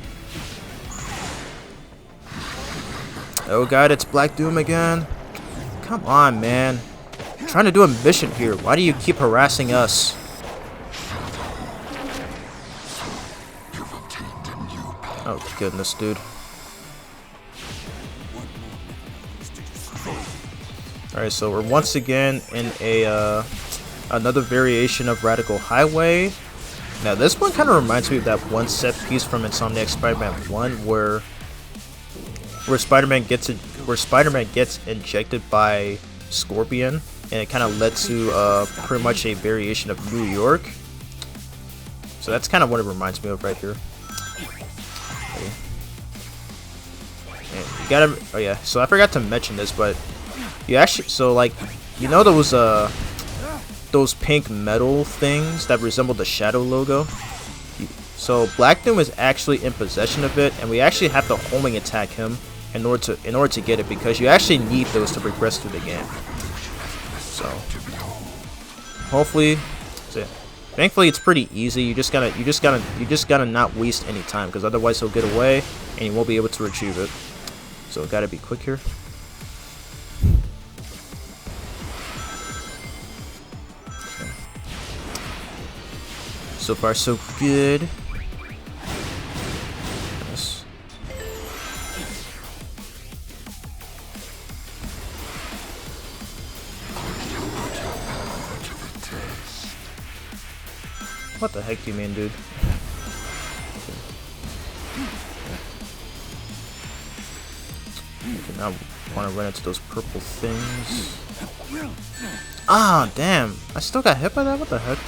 Oh god, it's Black Doom again. Come on, man. I'm trying to do a mission here. Why do you keep harassing us? Oh goodness, dude. Alright, so we're once again in another variation of Radical Highway. Now this one kind of reminds me of that one set piece from Insomniac Spider-Man 1 where Spider-Man gets injected by Scorpion, and it kind of led to pretty much a variation of New York. So that's kind of what it reminds me of right here. And you gotta, oh yeah, so I forgot to mention this, but you actually, so like, you know those pink metal things that resemble the Shadow logo? So Black Doom is actually in possession of it, and we actually have to homing attack him in order to get it, because you actually need those to progress through the game. So hopefully, thankfully it's pretty easy. You just gotta not waste any time, because otherwise he'll get away and you won't be able to retrieve it. So gotta be quick here. Okay. So far so good. Nice. What the heck do you mean, dude? Okay, now I want to run into those purple things. Ah, damn. I still got hit by that? What the heck?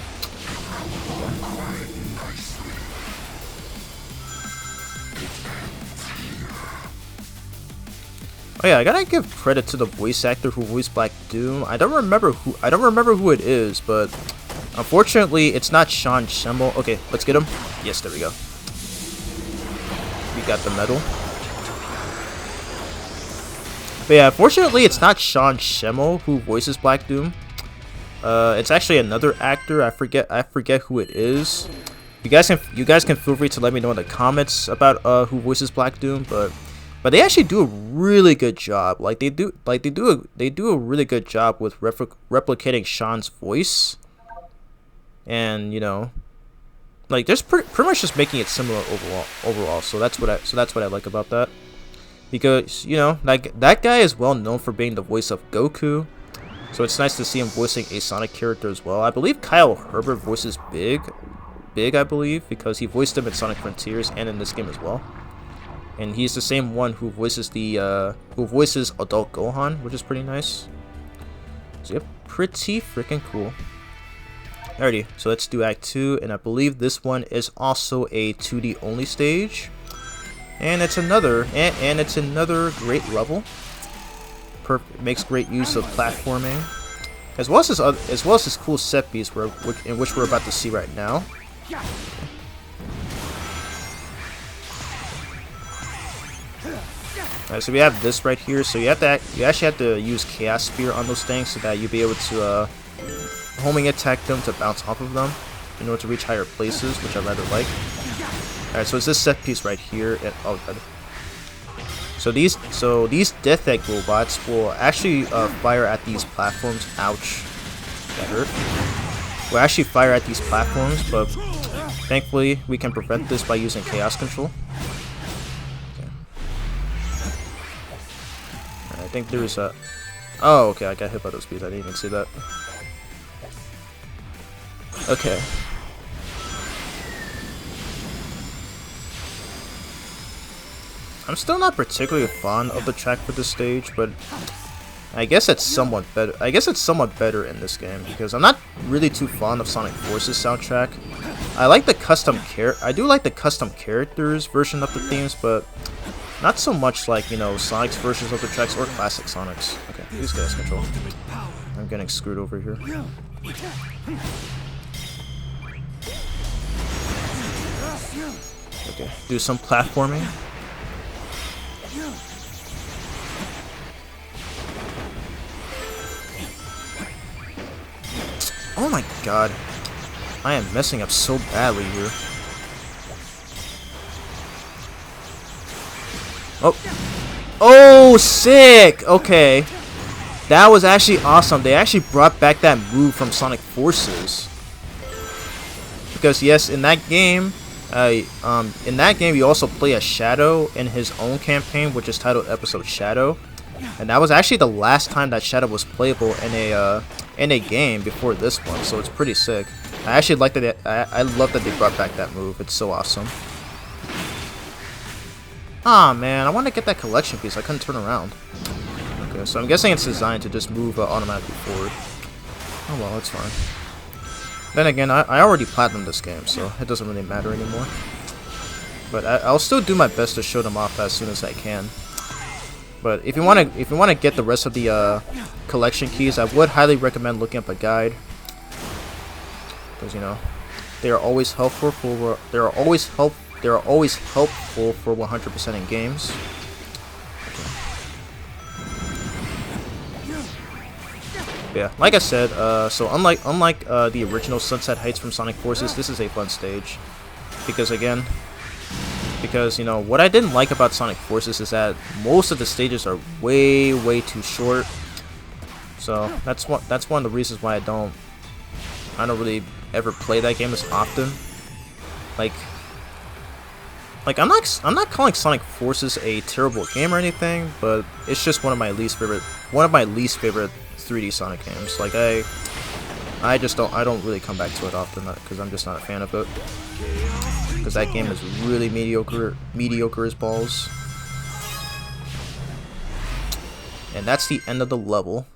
Oh yeah, I gotta give credit to the voice actor who voiced Black Doom. I don't remember who it is, but unfortunately it's not Sean Schemmel. Okay, let's get him. Yes, there we go. We got the medal. But yeah, fortunately it's not Sean Schemmel who voices Black Doom. It's actually another actor. I forget who it is. You guys can feel free to let me know in the comments about who voices Black Doom, but they actually do a really good job. Like they do a really good job with replicating Sean's voice, and you know, like there's pretty much just making it similar overall. So that's what I like about that, because you know, like that guy is well known for being the voice of Goku. So it's nice to see him voicing a Sonic character as well. I believe Kyle Herbert voices Big, I believe, because he voiced him in Sonic Frontiers and in this game as well. And he's the same one who voices Adult Gohan, which is pretty nice. So yeah, pretty freaking cool. Alrighty, so let's do Act 2, and I believe this one is also a 2D only stage. And it's another great level. Makes great use of platforming, as well as this cool set piece in which we're about to see right now. Alright, so we have this right here. So you actually have to use Chaos Spear on those things so that you'll be able to homing attack them to bounce off of them in order to reach higher places, which I rather like. Alright, so it's this set piece right here, and so these Death Egg robots will actually fire at these platforms. Ouch, that hurt. Will actually fire at these platforms, but thankfully we can prevent this by using Chaos Control. Okay. I think there's a... Oh, okay, I got hit by those bees. I didn't even see that. Okay. I'm still not particularly fond of the track for this stage, but I guess it's somewhat better. I guess it's somewhat better in this game because I'm not really too fond of Sonic Forces soundtrack. I like the I do like the custom characters version of the themes, but not so much like, you know, Sonic's versions of the tracks or classic Sonic's. Okay, use Chaos Control. I'm getting screwed over here. Okay, do some platforming. Oh my god. I am messing up so badly here. Oh. Oh, sick! Okay. That was actually awesome. They actually brought back that move from Sonic Forces. Because yes, in that game, you also play as Shadow in his own campaign, which is titled Episode Shadow. And that was actually the last time that Shadow was playable in a game before this one, so it's pretty sick. I actually like that. I love that they brought back that move. It's so awesome. Ah man, I want to get that collection piece. I couldn't turn around. Okay, so I'm guessing it's designed to just move automatically forward. Oh well, that's fine. Then again, I already platinumed this game, so it doesn't really matter anymore. But I'll still do my best to show them off as soon as I can. But if you want to get the rest of the collection keys, I would highly recommend looking up a guide, because you know they are always helpful for 100% in games. Okay. Yeah, like I said, so unlike the original Sunset Heights from Sonic Forces, this is a fun stage, because you know what I didn't like about Sonic Forces is that most of the stages are way too short. So that's one of the reasons why I don't really ever play that game as often. Like I'm not calling Sonic Forces a terrible game or anything, but it's just one of my least favorite 3D Sonic games. Like I don't really come back to it often because I'm just not a fan of it. Because that game is really mediocre as balls. And that's the end of the level.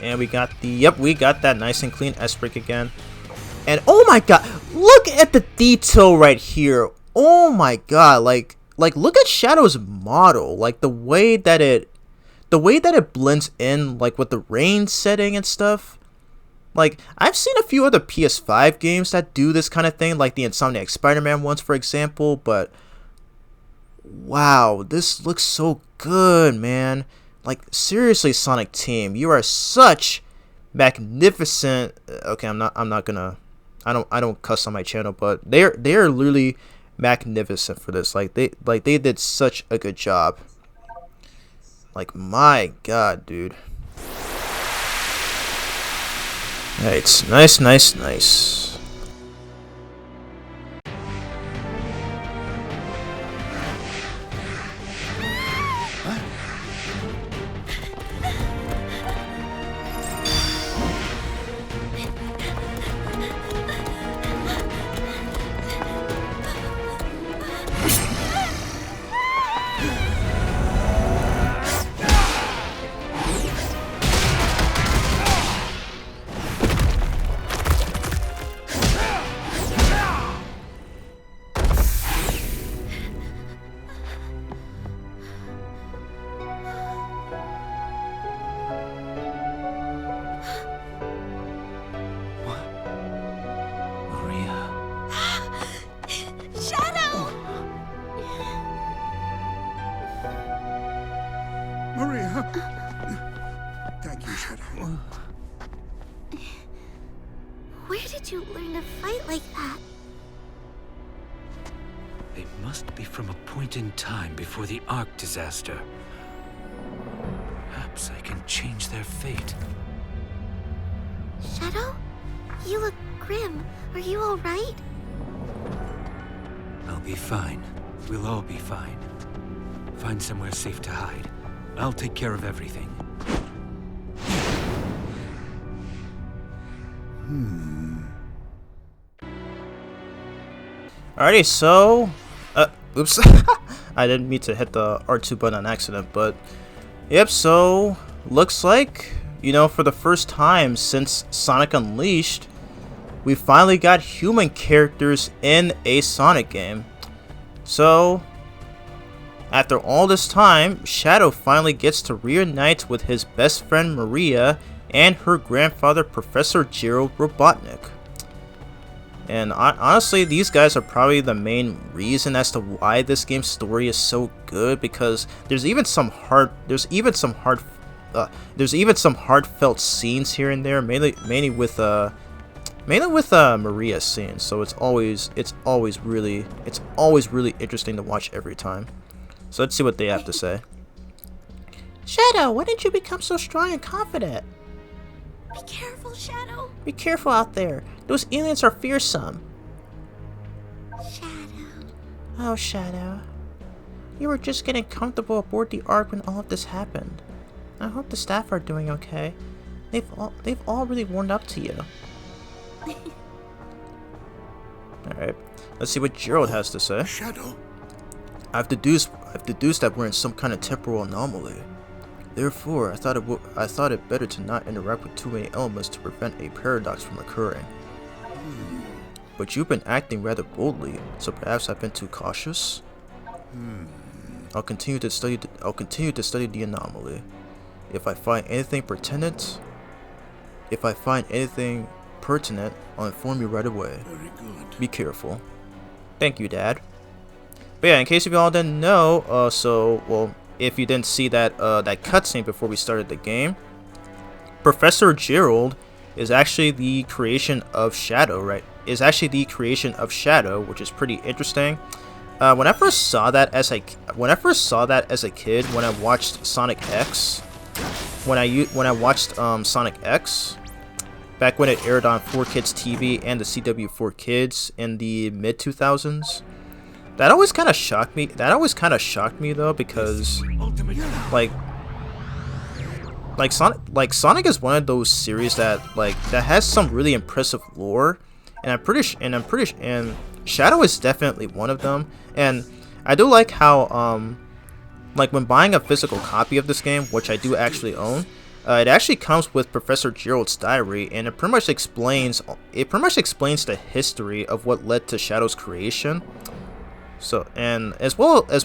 And we got that nice and clean S-Brick again. And oh my god, look at the detail right here. Oh my god, like look at Shadow's model. Like the way that it blends in, like with the rain setting and stuff. Like, I've seen a few other PS5 games that do this kind of thing, like the Insomniac Spider-Man ones, for example, but wow, this looks so good, man. Like, seriously, Sonic Team, you are such magnificent. Okay, I'm not gonna. I don't cuss on my channel, but they're literally magnificent for this. Like they did such a good job. Like, my god, dude. Right, nice. Maria! Thank you, Shadow. Where did you learn to fight like that? They must be from a point in time before the Ark disaster. Perhaps I can change their fate. Shadow? You look grim. Are you alright? I'll be fine. We'll all be fine. Find somewhere safe to hide. I'll take care of everything. Alrighty, so oops. I didn't mean to hit the R2 button on accident, but yep, so looks like, you know, for the first time since Sonic Unleashed, we finally got human characters in a Sonic game. So after all this time, Shadow finally gets to reunite with his best friend Maria and her grandfather Professor Gerald Robotnik. And honestly, these guys are probably the main reason as to why this game's story is so good, because there's even some heartfelt scenes here and there, mainly with Maria's scenes. So it's always really interesting to watch every time. So let's see what they have to say. Shadow, why didn't you become so strong and confident? Be careful, Shadow. Be careful out there. Those aliens are fearsome. Shadow. Oh, Shadow. You were just getting comfortable aboard the Ark when all of this happened. I hope the staff are doing okay. They've all really warmed up to you. Alright. Let's see what Gerald has to say. Shadow? I've deduced that we're in some kind of temporal anomaly. Therefore, I thought it better to not interact with too many elements to prevent a paradox from occurring. But you've been acting rather boldly, so perhaps I've been too cautious. I'll continue to study the anomaly. If I find anything pertinent, I'll inform you right away. Very good. Be careful. Thank you, Dad. But yeah, in case if you all didn't know, if you didn't see that cutscene before we started the game, Professor Gerald is actually the creation of Shadow, right? Is actually the creation of Shadow, which is pretty interesting. When I first saw that as a kid, when I watched Sonic X, Sonic X, back when it aired on 4Kids TV and the CW4Kids in the mid 2000s. That always kind of shocked me. Though, because Sonic is one of those series that has some really impressive lore, and Shadow is definitely one of them. And I do like how when buying a physical copy of this game, which I do actually own, it actually comes with Professor Gerald's diary, and it pretty much explains the history of what led to Shadow's creation. So, and as well as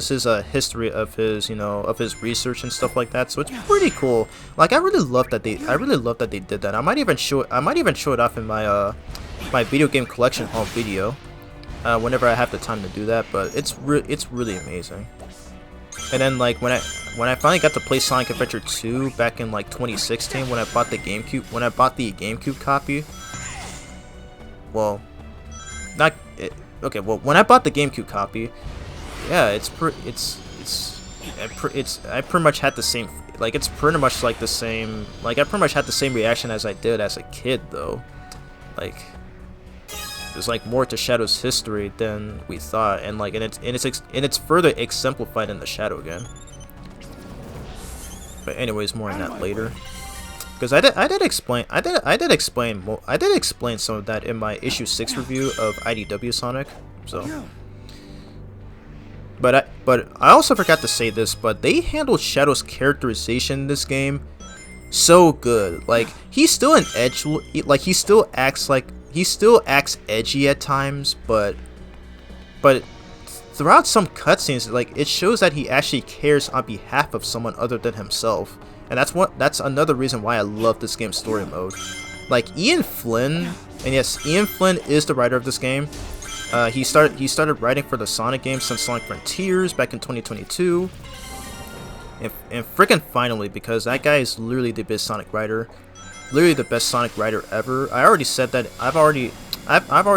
his history of his his research and stuff like that. So it's pretty cool. Like, I really love that they did that. I might even show it off in my my video game collection home video whenever I have the time to do that. But it's really amazing. And then like when I finally got to play Sonic Adventure 2 back in like 2016 when I bought the GameCube copy. Well, not it, okay. Well, when I bought the GameCube copy, yeah, I pretty much had the same. Like it's pretty much like the same. Like I pretty much had the same reaction as I did as a kid, though. Like there's like more to Shadow's history than we thought, and like it's further exemplified in the Shadow game. But anyways, more on that later. Because I did explain some of that in my issue 6 review of IDW Sonic. So, but I also forgot to say this, but they handled Shadow's characterization in this game so good. Like he's still an edgelord, like he still acts edgy at times, but throughout some cutscenes, like it shows that he actually cares on behalf of someone other than himself. And that's another reason why I love this game's story mode. Like Ian Flynn, and yes, Ian Flynn is the writer of this game. He started writing for the Sonic games since Sonic Frontiers back in 2022. And freaking finally, because that guy is literally the best Sonic writer, literally the best Sonic writer ever. I already said that. I've already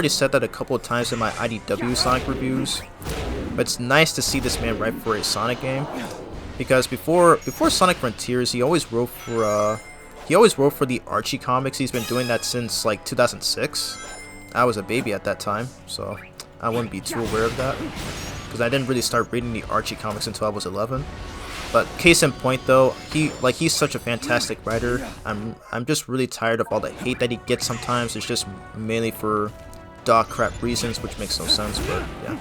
said that a couple of times in my IDW Sonic reviews. But it's nice to see this man write for a Sonic game. Because before Sonic Frontiers, he always wrote for the Archie comics. He's been doing that since like 2006. I was a baby at that time, so I wouldn't be too aware of that because I didn't really start reading the Archie comics until I was 11. But case in point, though, he's such a fantastic writer. I'm just really tired of all the hate that he gets sometimes. It's just mainly for dog crap reasons, which makes no sense. But yeah.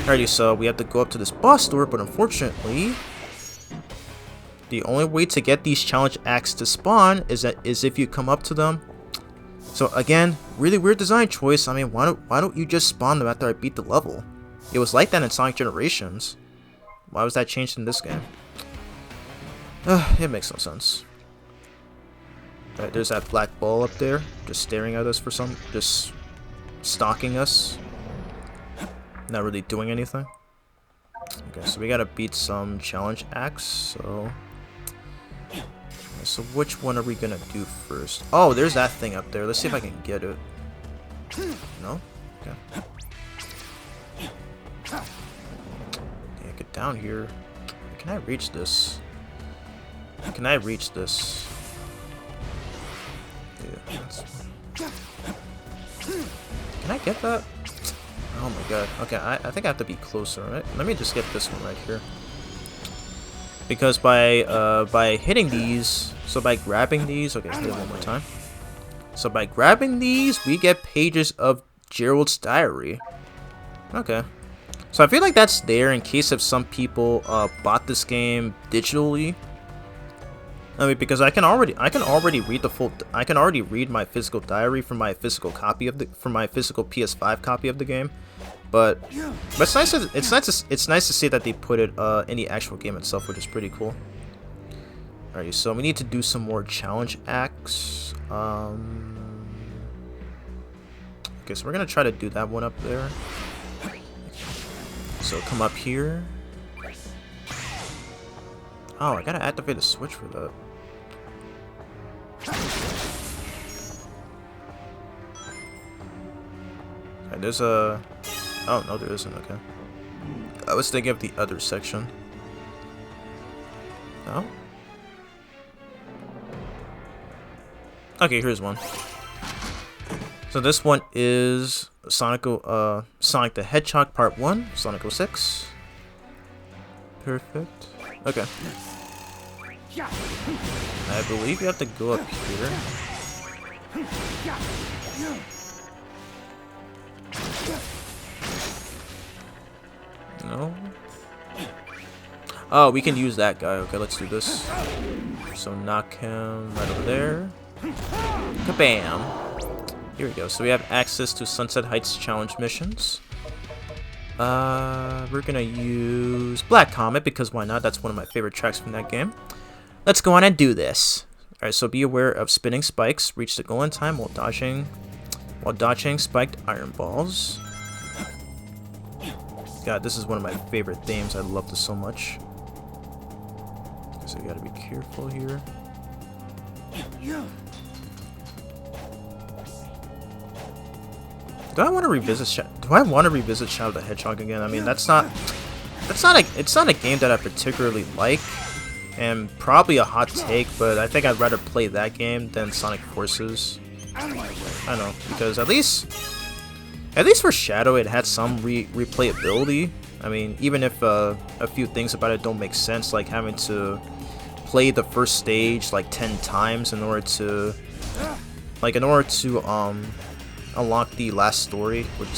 Alrighty, so we have to go up to this boss door, but unfortunately, the only way to get these challenge acts to spawn is if you come up to them. So again, really weird design choice. I mean, why don't you just spawn them after I beat the level? It was like that in Sonic Generations. Why was that changed in this game? It makes no sense. Alright, there's that black ball up there, just staring at us just stalking us. Not really doing anything. Okay, so we gotta beat some challenge acts, so... Okay, so which one are we gonna do first? Oh, there's that thing up there. Let's see if I can get it. No? Okay. Yeah, get down here. Can I reach this? Can I reach this? Yeah, that's... Can I get that? Oh my god. Okay, I think I have to be closer, right? Let me just get this one right here. Because by hitting these, so by grabbing these, okay, hit it one more time. So by grabbing these, we get pages of Gerald's diary. Okay. So I feel like that's there in case if some people bought this game digitally. I mean, because I can already read the full. I can already read my physical diary from my physical copy of the my physical PS5 copy of the game, but it's nice. It's nice to see that they put it in the actual game itself, which is pretty cool. Alright, so we need to do some more challenge acts. Okay, so we're gonna try to do that one up there. So come up here. Oh, I gotta activate a switch for that. And there's a... Oh, no, there isn't. Okay. I was thinking of the other section. No? Okay, here's one. So this one is Sonic the Hedgehog Part 1, Sonic 06. Perfect. Okay. I believe you have to go up here. No? Oh, we can use that guy. Okay, let's do this. So knock him right over there. Kabam! Here we go. So we have access to Sunset Heights challenge missions. We're gonna use Black Comet because why not? That's one of my favorite tracks from that game. Let's go on and do this. Alright, so be aware of spinning spikes. Reach the goal in time while dodging spiked iron balls. God, this is one of my favorite themes. I love this so much. So we gotta be careful here. Do I want to revisit Shadow the Hedgehog again? I mean, it's not a game that I particularly like, and probably a hot take, but I think I'd rather play that game than Sonic Forces. I know, because at least for Shadow, it had some replayability. I mean, even if a few things about it don't make sense, like having to play the first stage like 10 times in order to unlock the last story, which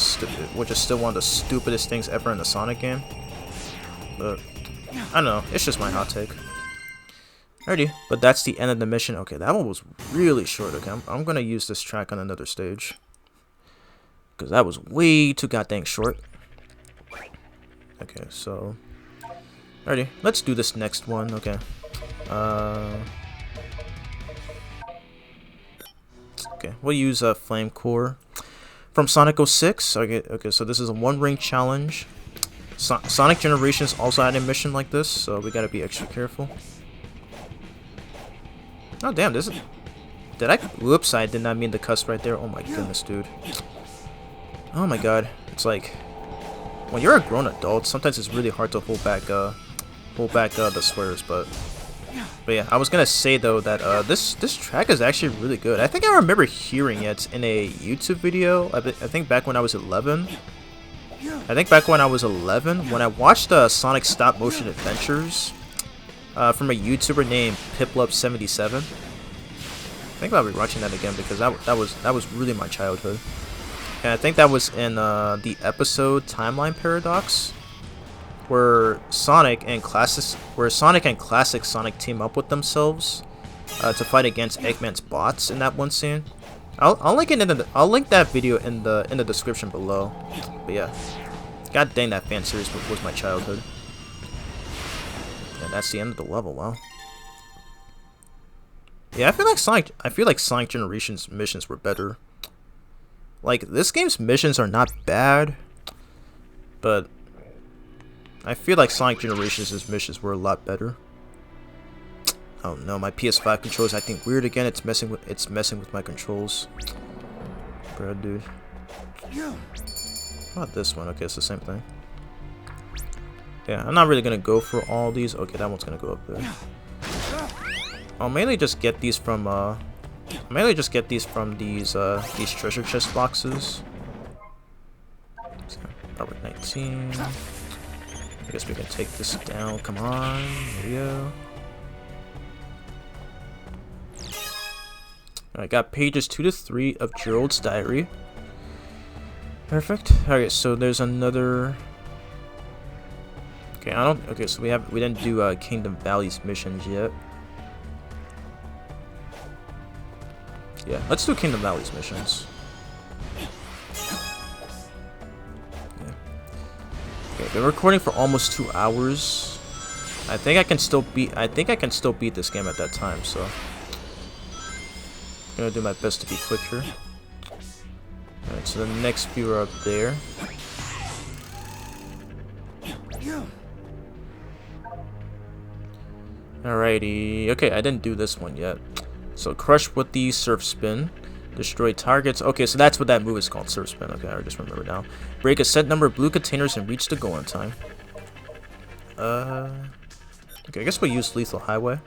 is still one of the stupidest things ever in a Sonic game. But I don't know, it's just my hot take. Alrighty, but that's the end of the mission. Okay, that one was really short. Okay, I'm gonna use this track on another stage, because that was way too goddamn short. Okay, so alrighty, let's do this next one. Okay, okay, we'll use a Flame Core from Sonic 06. Okay, so this is a one-ring challenge. Sonic Generations also had a mission like this, so we gotta be extra careful. Oh damn, this is... Whoops, I did not mean to cuss right there. Oh my goodness, dude. Oh my god. It's like, when you're a grown adult, sometimes it's really hard to hold back the swears, but yeah, I was gonna say though that this track is actually really good. I think I remember hearing it in a YouTube video. I think back when I was 11. When I watched Sonic Stop Motion Adventures from a YouTuber named Piplup77. I think I'll be watching that again because that was really my childhood. And I think that was in the episode Timeline Paradox, where Sonic and classic Sonic team up with themselves to fight against Eggman's bots in that one scene. I'll link it I'll link that video in the description below. But yeah, god dang, that fan series was my childhood. And that's the end of the level. Wow. Yeah, I feel like Sonic Generations missions were better. Like, this game's missions are not bad, but I feel like Sonic Generations' missions were a lot better. Oh no, my PS5 controls acting weird again. It's messing with my controls. Bro, dude. How about this one? Okay, it's the same thing. Yeah, I'm not really gonna go for all these. Okay, that one's gonna go up there. I'll mainly just get these from these treasure chest boxes. So, Power 19. I guess we can take this down. Come on, here we go. I got pages 2 to 3 of Gerald's diary. Perfect. Alright, so there's another. Okay, so we didn't do Kingdom Valley's missions yet. Yeah, let's do Kingdom Valley's missions. Yeah. Okay, been recording for almost 2 hours. I think I can still beat this game at that time, so I'm gonna do my best to be quick here. Alright, so the next few are up there. Alrighty. Okay, I didn't do this one yet. So crush with the surf spin. Destroy targets. Okay, so that's what that move is called, surf spin. Okay, I just remember now. Break a set number of blue containers and reach the goal in time. Okay, I guess we'll use Lethal Highway.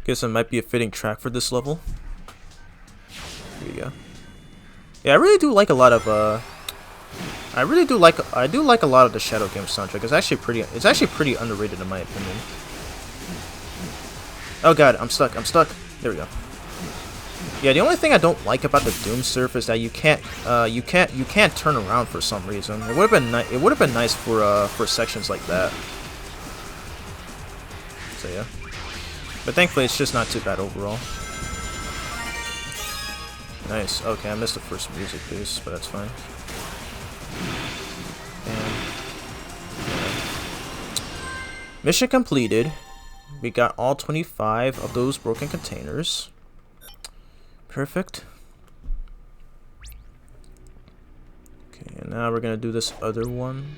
Guess it might be a fitting track for this level. Here we go. Yeah, I really do like a lot of I do like a lot of the Shadow game soundtrack. It's actually pretty underrated in my opinion. Oh god, I'm stuck. There we go. Yeah, the only thing I don't like about the Doom Surf is that you can't turn around for some reason. It would have been nice for sections like that. So yeah. But thankfully it's just not too bad overall. Nice. Okay, I missed the first music piece, but that's fine. And mission completed. We got all 25 of those broken containers. Perfect. Okay, and now we're gonna do this other one.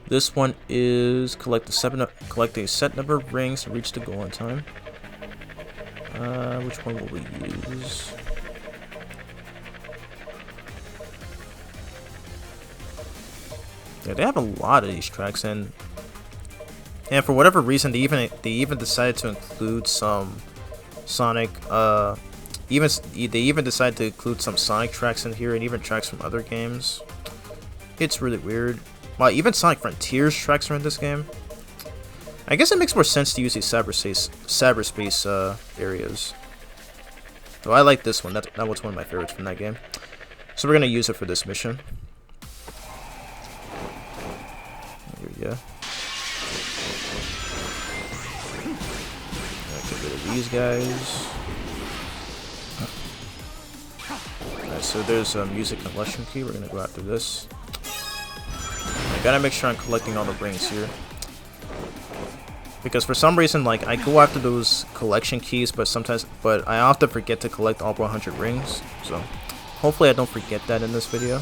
This one is collect a set number of rings to reach the goal in time. Which one will we use? Yeah, they have a lot of these tracks, and for whatever reason, they even decided to include some Sonic. They even decided to include some Sonic tracks in here, and even tracks from other games. It's really weird. Well, even Sonic Frontiers tracks are in this game. I guess it makes more sense to use these cyberspace areas. Though I like this one. That was one of my favorites from that game. So we're gonna use it for this mission. Here we go. Get rid of these guys. Alright, so there's a music collection key. We're gonna go after this. I gotta make sure I'm collecting all the rings here. Because for some reason, like, I go after those collection keys, but I often forget to collect all 100 rings. So, hopefully I don't forget that in this video.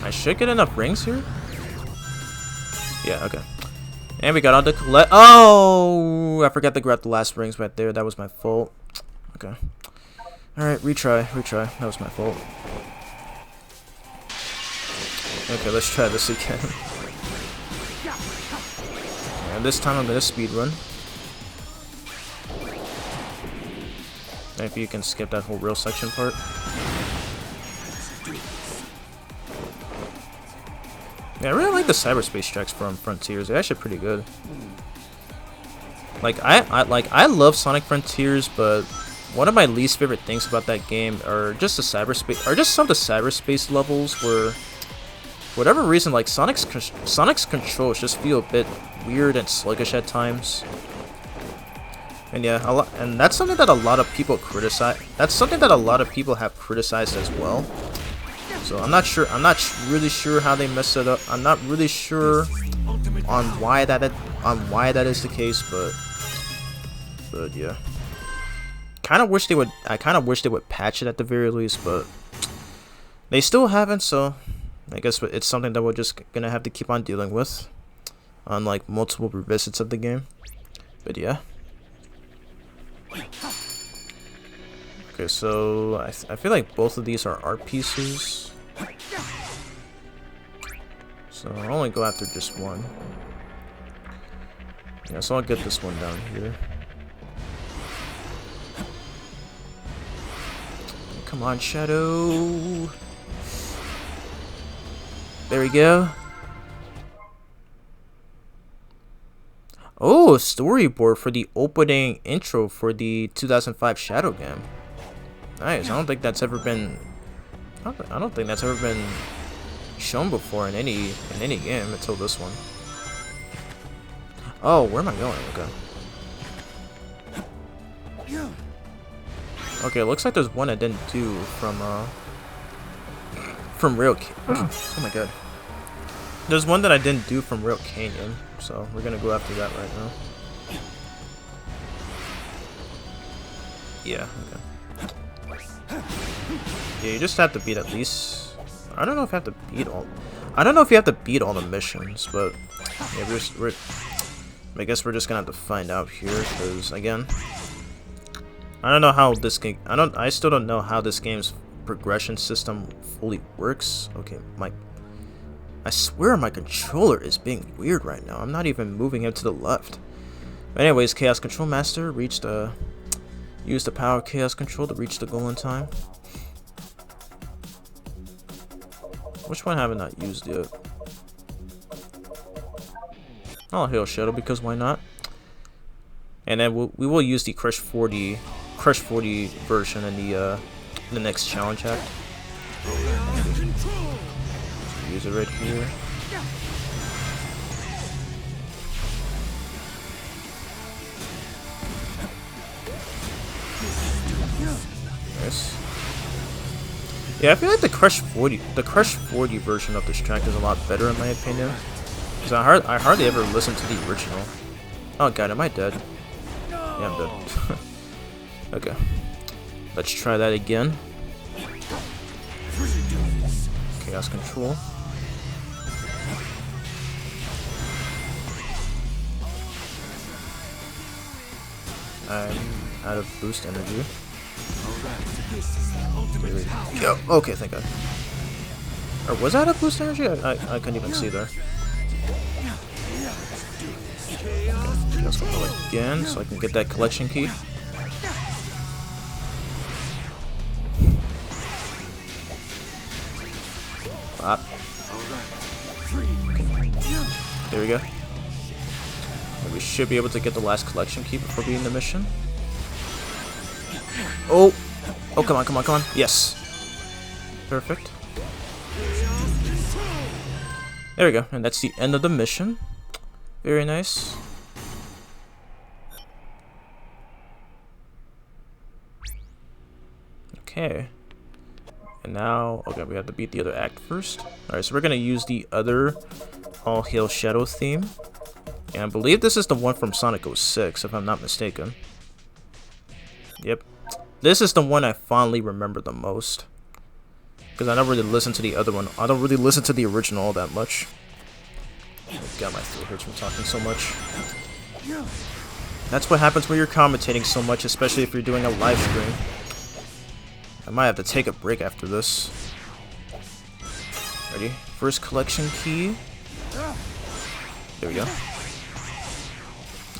I should get enough rings here. Yeah, okay. And we got on the collect. Oh, I forgot to grab the last rings right there. That was my fault. Okay. Alright, retry. That was my fault. Okay, let's try this again. And this time I'm gonna speedrun. Maybe you can skip that whole real section part. Yeah, I really like the cyberspace tracks from Frontiers. They're actually pretty good. Like I love Sonic Frontiers, but one of my least favorite things about that game are just some of the cyberspace levels where, for whatever reason, like Sonic's controls just feel a bit weird and sluggish at times. And yeah, and that's something that a lot of people criticize. That's something that a lot of people have criticized as well. So I'm not really sure how they mess it up. I'm not really sure on why that is the case, but yeah. I kind of wish they would patch it at the very least, but they still haven't. So I guess it's something that we're just gonna have to keep on dealing with on like multiple revisits of the game. But yeah. Okay, so I feel like both of these are art pieces. So I'll only go after just one. Yeah, so I'll get this one down here. Come on, Shadow. There we go. Oh, storyboard for the opening intro for the 2005 Shadow game. Nice. I don't think that's ever been shown before in any game until this one. Oh, where am I going? Okay. Okay, it looks like there's one I didn't do from Rail Canyon. Oh my god. There's one that I didn't do from Rail Canyon, so we're gonna go after that right now. Yeah, okay. Yeah, you just have to beat at least. I don't know if you have to beat all. I don't know if you have to beat all the missions, but yeah, I guess we're just gonna have to find out here, because again, I don't know how this game. I still don't know how this game's progression system fully works. Okay, I swear my controller is being weird right now. I'm not even moving him to the left. But anyways, Chaos Control Master use the power of Chaos Control to reach the goal in time. Which one have I not used yet? I'll heal Shadow because why not? And then we will use the Crush 40 version in the next challenge act. Use it right here. Yeah, I feel like the Crush 40 version of this track is a lot better in my opinion. Because I hardly ever listen to the original. Oh god, am I dead? Yeah, I'm dead. Okay. Let's try that again. Chaos Control. I'm out of boost energy. Yo, okay, thank god. Or was I out of boost energy? I couldn't even see there. Okay, let's go again so I can get that collection key. Pop. There we go. We should be able to get the last collection key before beating the mission. Oh! Oh, come on, come on, come on. Yes. Perfect. There we go. And that's the end of the mission. Very nice. Okay. And now, okay, we have to beat the other act first. Alright, so we're gonna use the other All Hail Shadow theme. And I believe this is the one from Sonic 06, if I'm not mistaken. Yep. This is the one I fondly remember the most. Because I never really listened to the other one. I don't really listen to the original all that much. Oh god, my throat hurts from talking so much. That's what happens when you're commentating so much, especially if you're doing a live stream. I might have to take a break after this. Ready? First collection key. There we go.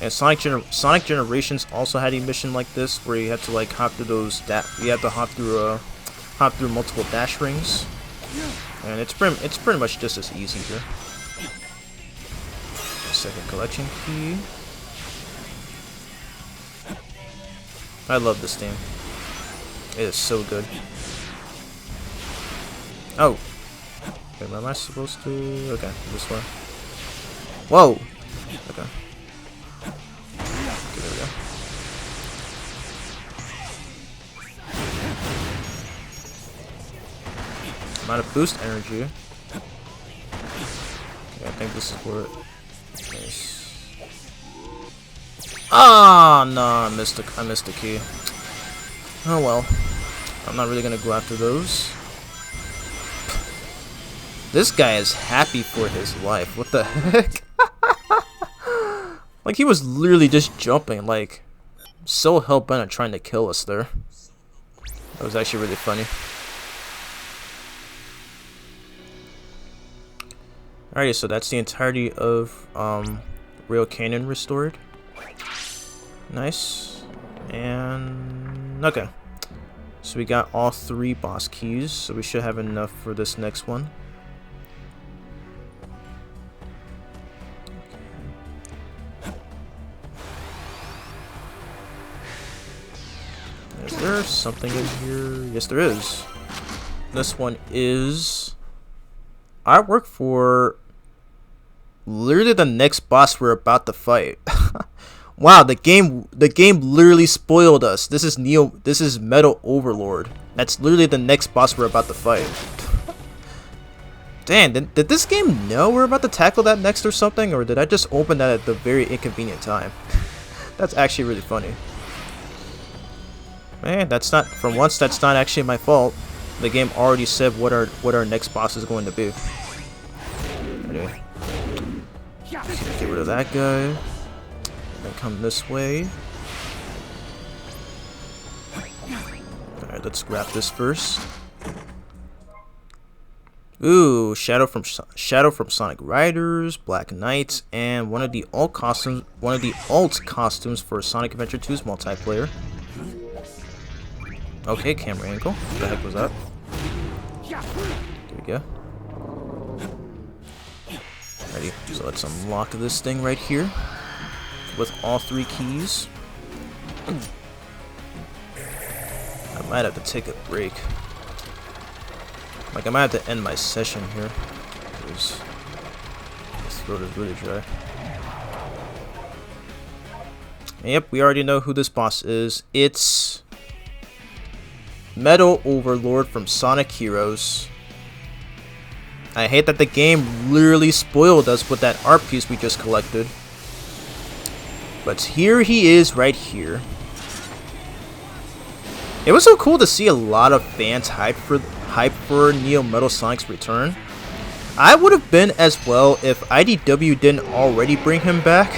And Sonic Generations also had a mission like this, where you had to like hop through those you had to hop through multiple dash rings, and it's pretty much just as easy here. Second collection key. I love this theme. It is so good. Oh, wait, am I supposed to? Okay, this way. Whoa. Okay. There we go. I'm out of boost energy. Yeah, I think this is where it is. Ah, no, I missed the key. Oh well. I'm not really gonna go after those. This guy is happy for his life. What the heck? Like, he was literally just jumping, like, so hell-bent on trying to kill us there. That was actually really funny. Alrighty, so that's the entirety of Rail Canyon restored. Nice. And okay. So we got all 3 boss keys, so we should have enough for this next one. Is there something in here? Yes, there is. This one is artwork for literally the next boss we're about to fight. Wow, the game literally spoiled us. This is Metal Overlord. That's literally the next boss we're about to fight. Damn, did this game know we're about to tackle that next or something, or did I just open that at the very inconvenient time? That's actually really funny. Man, that's not, for once, that's not actually my fault. The game already said what our next boss is going to be. Anyway, get rid of that guy. Then come this way. Alright, let's grab this first. Ooh, Shadow from Sonic Riders, Black Knights, and one of the alt costumes for Sonic Adventure 2's multiplayer. Okay, camera angle. What the heck was that? There we go. Ready. So let's unlock this thing right here with all 3 keys. I might have to take a break. Like, I might have to end my session here because my throat is really dry. And yep, we already know who this boss is. It's Metal Overlord from Sonic Heroes. I hate that the game literally spoiled us with that art piece we just collected. But here he is right here. It was so cool to see a lot of fans hype for Neo Metal Sonic's return. I would have been as well if IDW didn't already bring him back.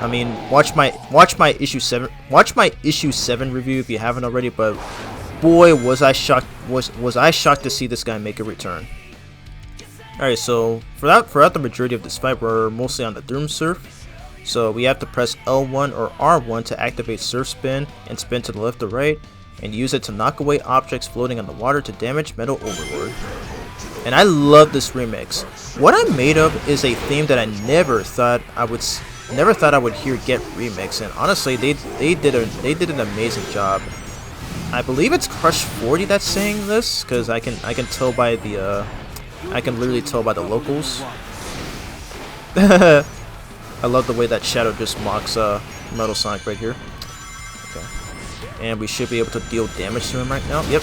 I mean, watch my issue 7 review if you haven't already, but boy was I shocked to see this guy make a return. Alright, so throughout the majority of this fight, we're mostly on the Doom Surf. So we have to press L1 or R1 to activate Surf Spin and spin to the left or right, and use it to knock away objects floating on the water to damage Metal Overlord. And I love this remix. What I'm made of is a theme that I never thought I would hear get remixed, and honestly, they did an amazing job. I believe it's Crush 40 that's saying this, because I can tell by the I can literally tell by the locals. I love the way that Shadow just mocks Metal Sonic right here. Okay. And we should be able to deal damage to him right now. Yep.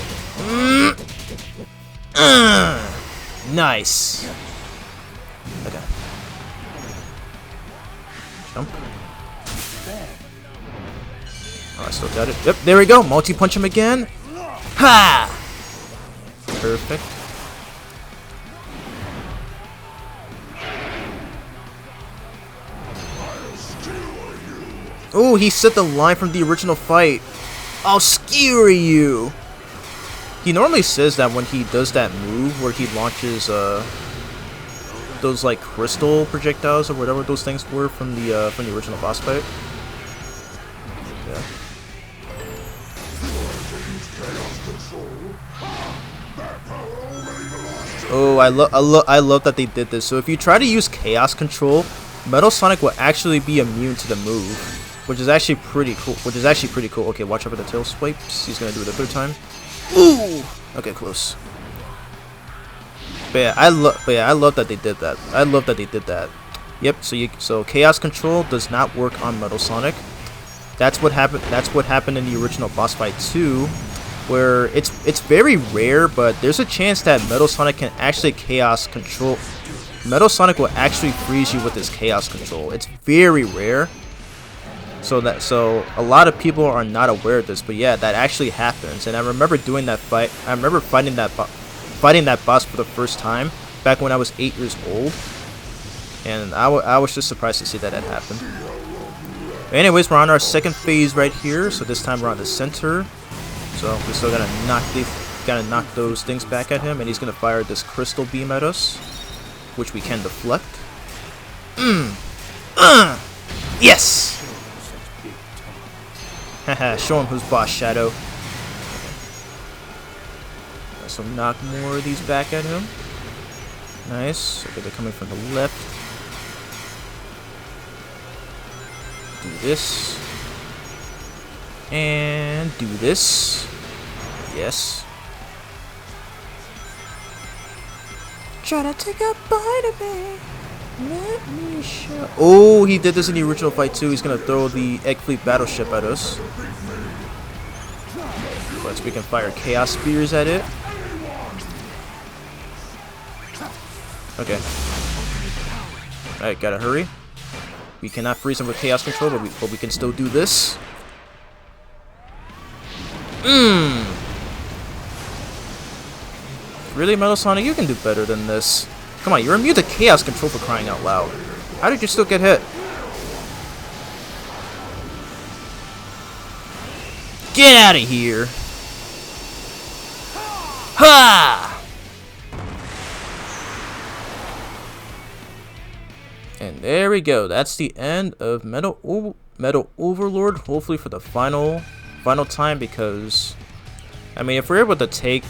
Nice. Okay. Jump. Oh, I still got it. Yep, there we go. Multi-punch him again. Ha! Perfect. Oh, he said the line from the original fight. I'll skewer you. He normally says that when he does that move where he launches those like crystal projectiles or whatever those things were from the original boss fight. Yeah. Oh, I love that they did this. So if you try to use Chaos Control, Metal Sonic will actually be immune to the move, which is actually pretty cool. Okay, watch out for the tail swipes. He's gonna do it the third time. Ooh. Okay, close. But yeah, I love that they did that. I love that they did that. Yep. So Chaos Control does not work on Metal Sonic. That's what happened. That's what happened in the original boss fight 2, where it's very rare, but there's a chance that Metal Sonic can actually Chaos Control. Metal Sonic will actually freeze you with his Chaos Control. It's very rare. So a lot of people are not aware of this, but yeah, that actually happens. And I remember doing that fight. I remember fighting that boss for the first time back when I was 8 years old, and I was just surprised to see that had happened. But anyways, we're on our second phase right here. So this time we're on the center. So we're still gotta knock those things back at him, and he's gonna fire this crystal beam at us, which we can deflect. Yes. Haha, show him who's boss, Shadow. So knock more of these back at him. Nice. Okay, they're coming from the left. Do this. And do this. Yes. Try to take a bite of me. Let me show. Oh, he did this in the original fight too. He's gonna throw the Egg Fleet battleship at us. But we can fire Chaos Spears at it. Okay. Alright, gotta hurry. We cannot freeze him with Chaos Control, but we can still do this. Really, Metal Sonic? You can do better than this. Come on, you're immune to Chaos Control, for crying out loud. How did you still get hit? Get out of here! Ha! And there we go. That's the end of Metal Overlord. Hopefully for the final time, because I mean, if we're able to take.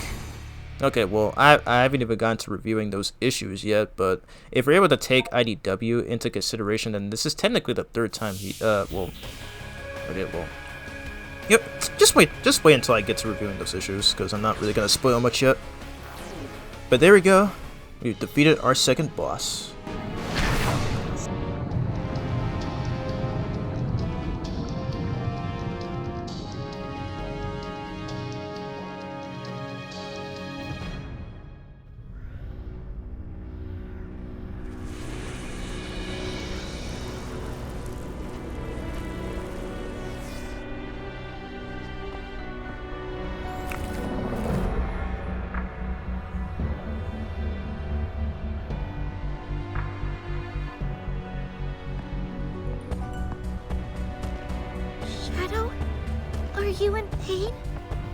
Okay, well, I haven't even gotten to reviewing those issues yet, but if we're able to take IDW into consideration, then this is technically the third time he, yep, just wait until I get to reviewing those issues, because I'm not really going to spoil much yet. But there we go, we defeated our second boss. you in pain?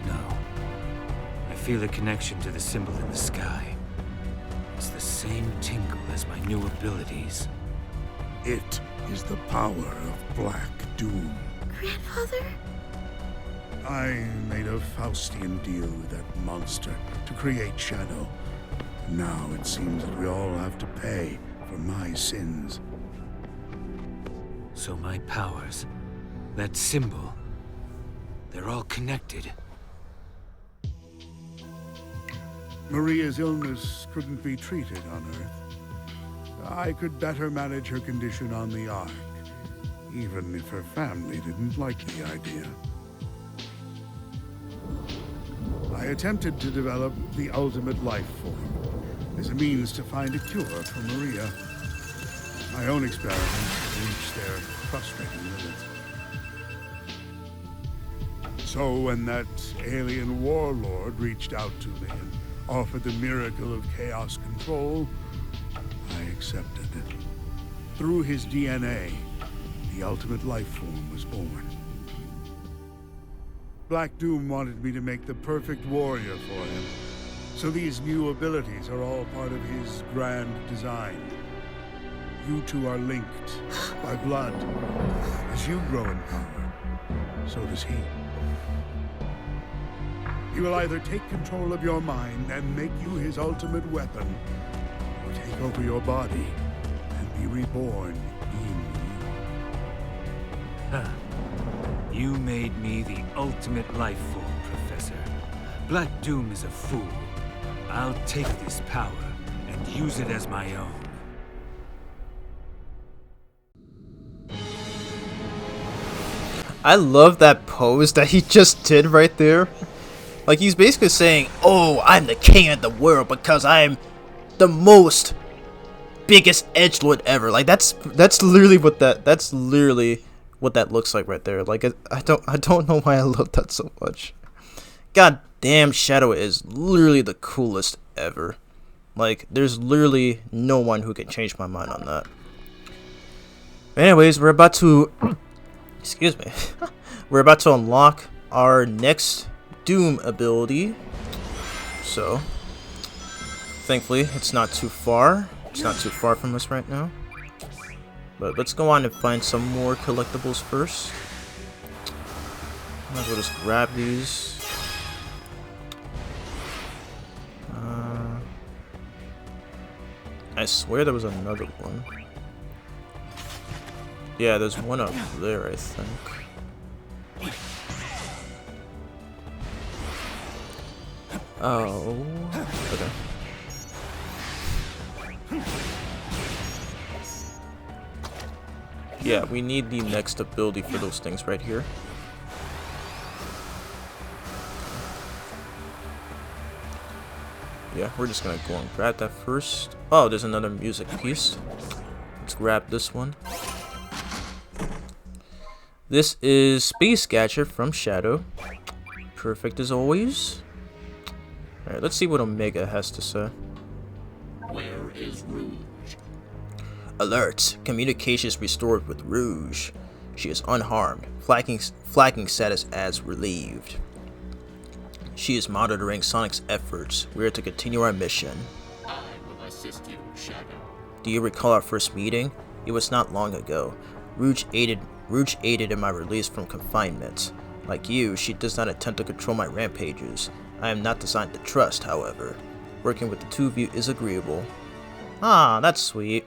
No. I feel a connection to the symbol in the sky. It's the same tingle as my new abilities. It is the power of Black Doom. Grandfather? I made a Faustian deal with that monster to create Shadow. Now it seems that we all have to pay for my sins. So my powers, that symbol, they're all connected. Maria's illness couldn't be treated on Earth. I could better manage her condition on the Ark, even if her family didn't like the idea. I attempted to develop the ultimate life form as a means to find a cure for Maria. My own experiments reached their frustrating limits. So when that alien warlord reached out to me and offered the miracle of chaos control, I accepted it. Through his DNA, the ultimate life form was born. Black Doom wanted me to make the perfect warrior for him, so these new abilities are all part of his grand design. You two are linked by blood. As you grow in power, so does he. He will either take control of your mind and make you his ultimate weapon, or take over your body and be reborn in you. Huh. You made me the ultimate life form, Professor. Black Doom is a fool. I'll take this power and use it as my own. I love that pose that he just did right there. Like, he's basically saying, oh, I'm the king of the world because I'm the most biggest edgelord ever. Like, that's literally what that looks like right there. Like, I don't know why I love that so much. God damn, Shadow is literally the coolest ever. Like, there's literally no one who can change my mind on that. Anyways, we're about to excuse me. We're about to unlock our next Doom ability. So, thankfully, it's not too far. It's not too far from us right now. But let's go on and find some more collectibles first. Might as well just grab these. I swear there was another one. Yeah, there's one up there, I think. Oh, okay. Yeah, we need the next ability for those things right here. Yeah, we're just gonna go and grab that first. Oh, there's another music piece. Let's grab this one. This is Space Gadget from Shadow. Perfect as always. Alright, let's see what Omega has to say. Where is Rouge? Alert! Communications restored with Rouge. She is unharmed. Flagging status as relieved. She is monitoring Sonic's efforts. We are to continue our mission. I will assist you, Shadow. Do you recall our first meeting? It was not long ago. Rouge aided in my release from confinement. Like you, she does not attempt to control my rampages. I am not designed to trust, however. Working with the two of you is agreeable. Ah, that's sweet.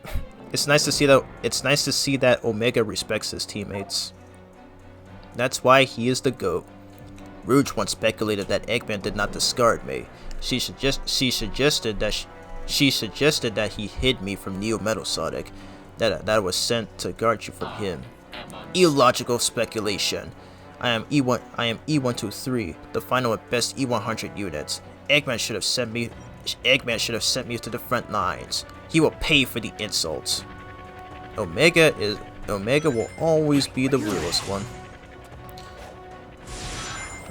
It's nice to see that Omega respects his teammates. That's why he is the GOAT. Rouge once speculated that Eggman did not discard me. She suggested that he hid me from Neo Metal Sonic, that I was sent to guard you from him. Illogical speculation. I am E123, the final and best E100 units. Eggman should have sent me to the front lines. He will pay for the insults. Omega will always be the realest one.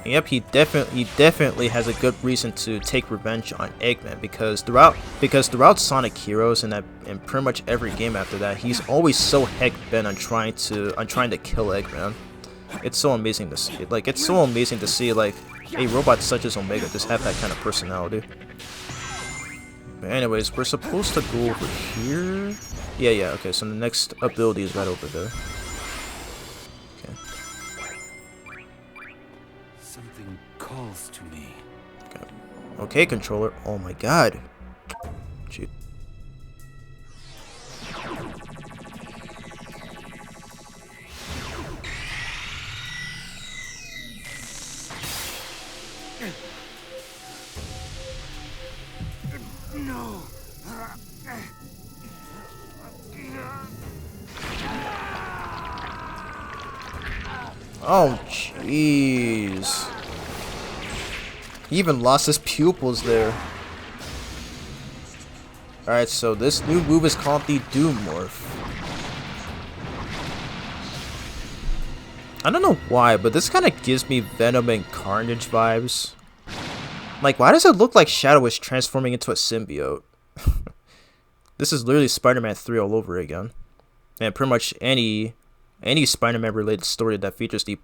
Yep, he definitely has a good reason to take revenge on Eggman because throughout Sonic Heroes and pretty much every game after that, he's always so heck bent on trying to kill Eggman. It's so amazing to see. Like, it's so amazing to see like a robot such as Omega just have that kind of personality. But anyways, we're supposed to go over here. Yeah. Okay, so the next ability is right over there. Okay. Something calls to me. Okay, controller. Oh my god. Gee. No. Oh, jeez. He even lost his pupils there. Alright, so this new move is called the Doom Morph. I don't know why, but this kind of gives me Venom and Carnage vibes. Like, why does it look like Shadow is transforming into a symbiote? This is literally Spider-Man 3 all over again. And pretty much any Spider-Man related story that features the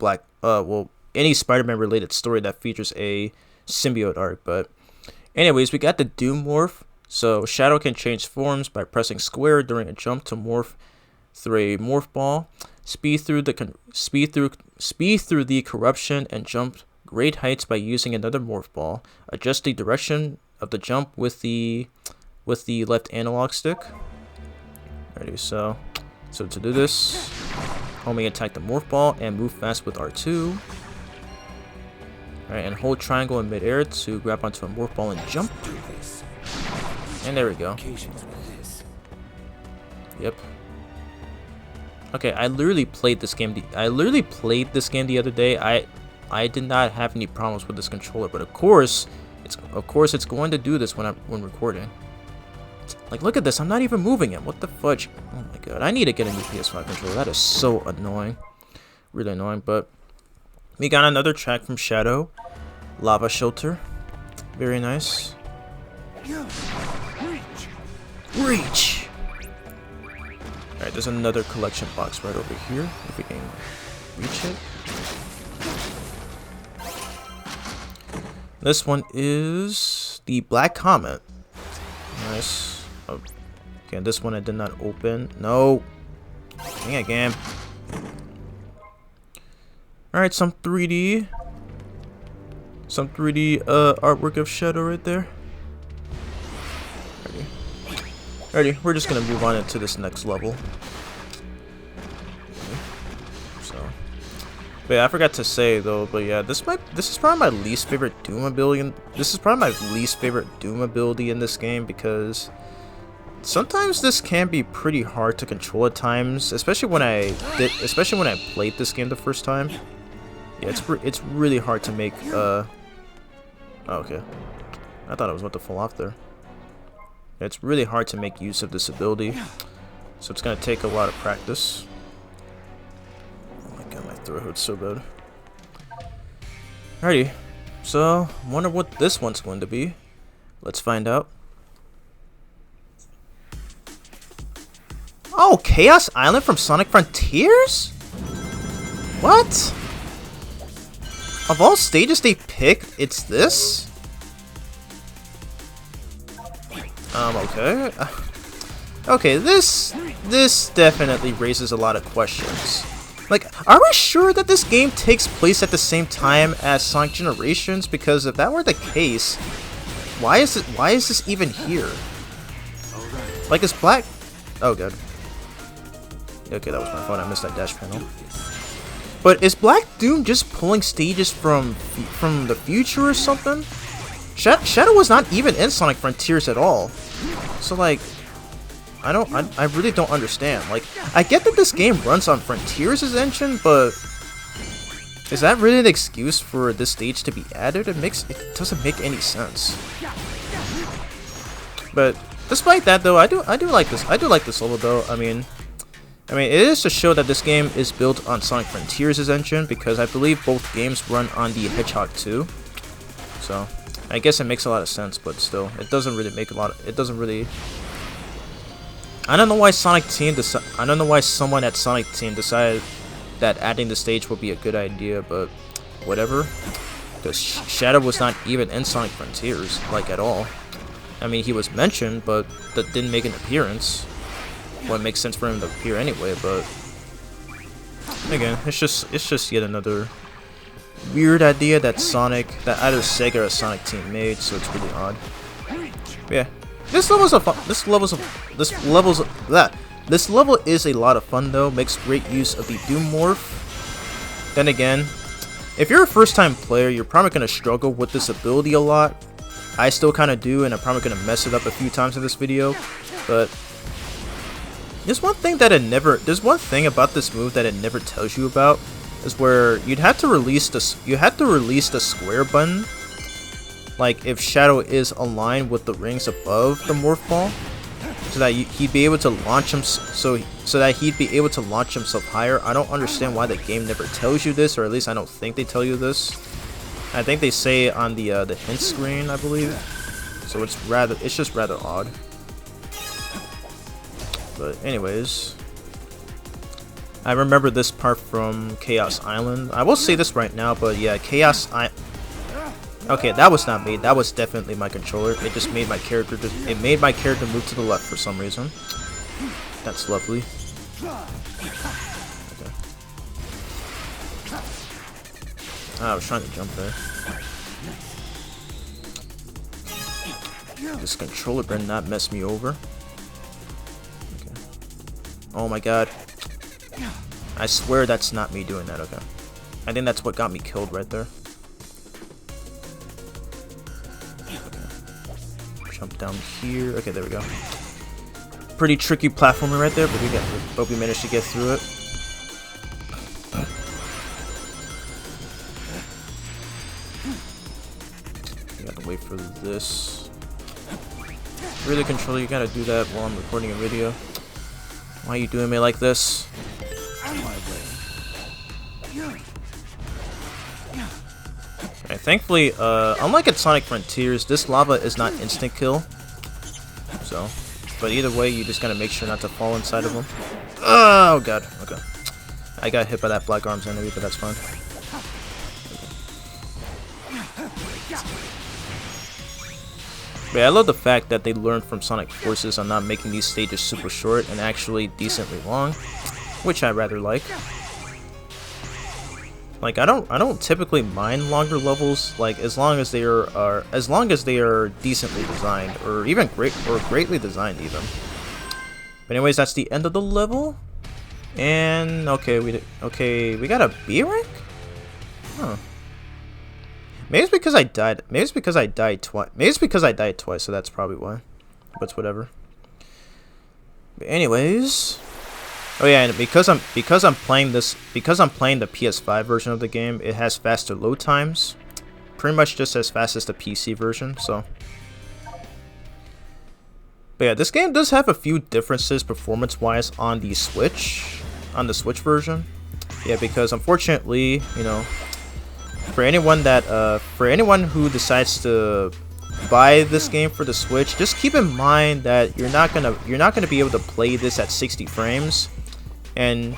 any Spider-Man related story that features a symbiote arc. But anyways, we got the Doom Morph. So Shadow can change forms by pressing square during a jump to morph through a morph ball, speed through the corruption, and jump great heights by using another morph ball. Adjust the direction of the jump with the left analog stick. Alrighty, so to do this, homing attack the morph ball and move fast with R2. Alright, and hold triangle in midair to grab onto a morph ball and jump. And there we go. Yep. Okay, I literally played this game. The other day. I did not have any problems with this controller, but of course it's going to do this when recording. Like, look at this. I'm not even moving it. What the fudge? Oh my god. I need to get a new PS5 controller. That is so annoying. Really annoying. But we got another track from Shadow. Lava Shelter. Very nice. Reach! Alright, there's another collection box right over here. If we can reach it. This one is the Black Comet. Nice. Oh, okay, this one I did not open. No. Dang it, game. Alright, some 3D. Some 3D artwork of Shadow right there. Alrighty, we're just gonna move on into this next level. Okay. So, but yeah, I forgot to say though, but yeah, this is probably my least favorite Doom ability. This is probably my least favorite Doom ability in this game because sometimes this can be pretty hard to control at times, especially when I played this game the first time. Yeah, it's really hard to make. Oh, okay, I thought I was about to fall off there. It's really hard to make use of this ability, so it's gonna take a lot of practice. Oh my god, my throat hurts so bad. Alrighty, so I wonder what this one's going to be. Let's find out. Oh, Chaos Island from Sonic Frontiers? What? Of all stages they pick, it's this? Okay. Okay, this definitely raises a lot of questions. Like, are we sure that this game takes place at the same time as Sonic Generations? Because if that were the case, why is this even here? Like, is Black... Oh, god. Okay, that was my fault. I missed that dash panel. But is Black Doom just pulling stages from the future or something? Shadow was not even in Sonic Frontiers at all. So like, I really don't understand. Like, I get that this game runs on Frontiers' engine, but is that really an excuse for this stage to be added? It doesn't make any sense. But despite that though, I do like this. I do like this level though. I mean it is to show that this game is built on Sonic Frontiers' engine, because I believe both games run on the Hedgehog 2. So I guess it makes a lot of sense, but still, it doesn't really make a lot of, it doesn't really... I don't know why someone at Sonic Team decided that adding the stage would be a good idea, but whatever. Because Shadow was not even in Sonic Frontiers, like, at all. I mean, he was mentioned, but that didn't make an appearance. Well, it makes sense for him to appear anyway, but again, it's just yet another weird idea that either Sega or Sonic Team made, so it's really odd. But yeah, this level is a lot of fun though. Makes great use of the Doom morph. Then again, if you're a first-time player, you're probably gonna struggle with this ability a lot. I still kind of do, and I'm probably gonna mess it up a few times in this video. But there's one thing about this move that it never tells you about, is where you'd have to release the square button, like if Shadow is aligned with the rings above the morph ball, so that he'd be able to launch him, so that he'd be able to launch himself higher. I don't understand why the game never tells you this, or at least I don't think they tell you this. I think they say it on the hint screen, I believe. So it's just rather odd. But anyways, I remember this part from Chaos Island. I will say this right now, but yeah, okay, that was not me. That was definitely my controller. It just made my character move to the left for some reason. That's lovely. Okay. I was trying to jump there. This controller better not mess me over. Okay. Oh my god. I swear that's not me doing that. Okay. I think that's what got me killed right there. Okay. Jump down here. Okay, there we go. Pretty tricky platforming right there, but we managed to get through it. You gotta wait for this. Really, controller, you gotta do that while I'm recording a video. Why are you doing me like this? Okay, thankfully, unlike at Sonic Frontiers, this lava is not instant kill. So, but either way, you just gotta make sure not to fall inside of them. Oh god, okay. I got hit by that black arms enemy, but that's fine. But yeah, I love the fact that they learned from Sonic Forces on not making these stages super short and actually decently long, which I rather like. Like I don't typically mind longer levels, like as long as they are decently designed or even greatly designed even. But anyways, that's the end of the level. And okay, we got a B rank? Huh. Maybe it's because I died. Maybe it's because I died twice. Maybe it's because I died twice, so that's probably why. But it's whatever. But anyways, oh yeah, and because I'm playing the PS5 version of the game, it has faster load times, pretty much just as fast as the PC version. So, but yeah, this game does have a few differences performance-wise on the Switch version. Yeah, because unfortunately, you know, for anyone who decides to buy this game for the Switch, just keep in mind that you're not gonna be able to play this at 60 frames. And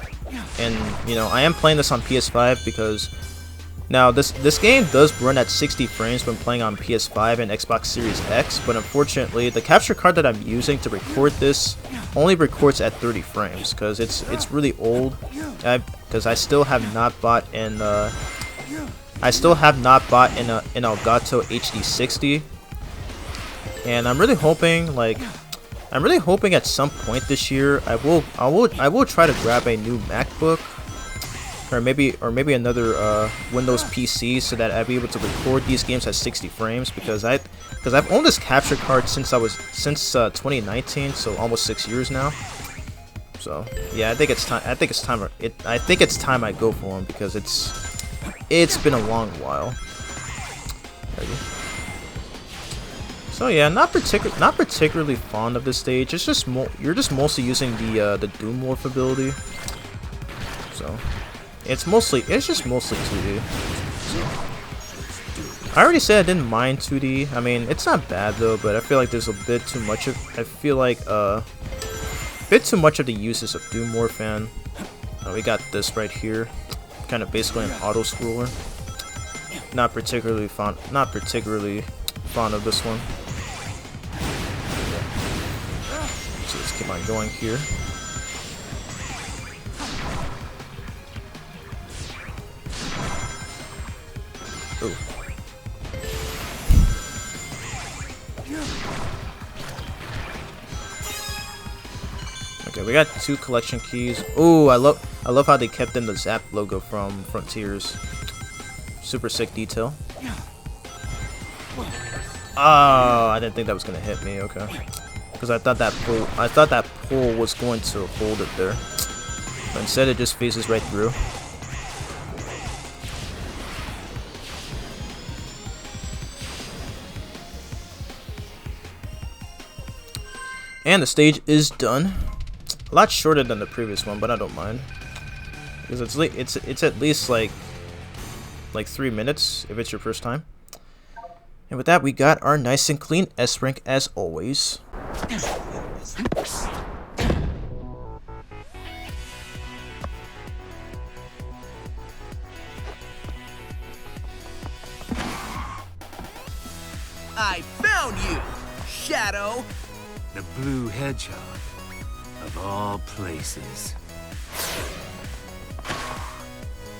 you know, I am playing this on PS5 because now this game does run at 60 frames when playing on PS5 and Xbox Series X, but unfortunately the capture card that I'm using to record this only records at 30 frames because it's really old. Because I still have not bought an Elgato HD60, and I'm really hoping at some point this year I will try to grab a new MacBook or maybe another Windows PC so that I'll be able to record these games at 60 frames because I've owned this capture card since 2019, so almost 6 years now. So yeah, I think it's time I go for them because it's been a long while. So yeah, not particularly fond of this stage. It's just you're just mostly using the Doom morph ability. So it's just mostly 2D. So I already said I didn't mind 2D. I mean, it's not bad though, but I feel like there's a bit too much of the uses of Doom morph, and We got this right here, kind of basically an auto scroller. Not particularly fond of this one. So let's keep on going here. Ooh. Okay, we got 2 collection keys. Ooh, I love how they kept in the Zap logo from Frontiers. Super sick detail. Oh, I didn't think that was gonna hit me. Okay, because I thought that pull was going to hold it there, but instead it just phases right through. And the stage is done. A lot shorter than the previous one, but I don't mind, because it's at least like 3 minutes if it's your first time. And with that, we got our nice and clean S rank as always. I found you, Shadow. The blue hedgehog, of all places.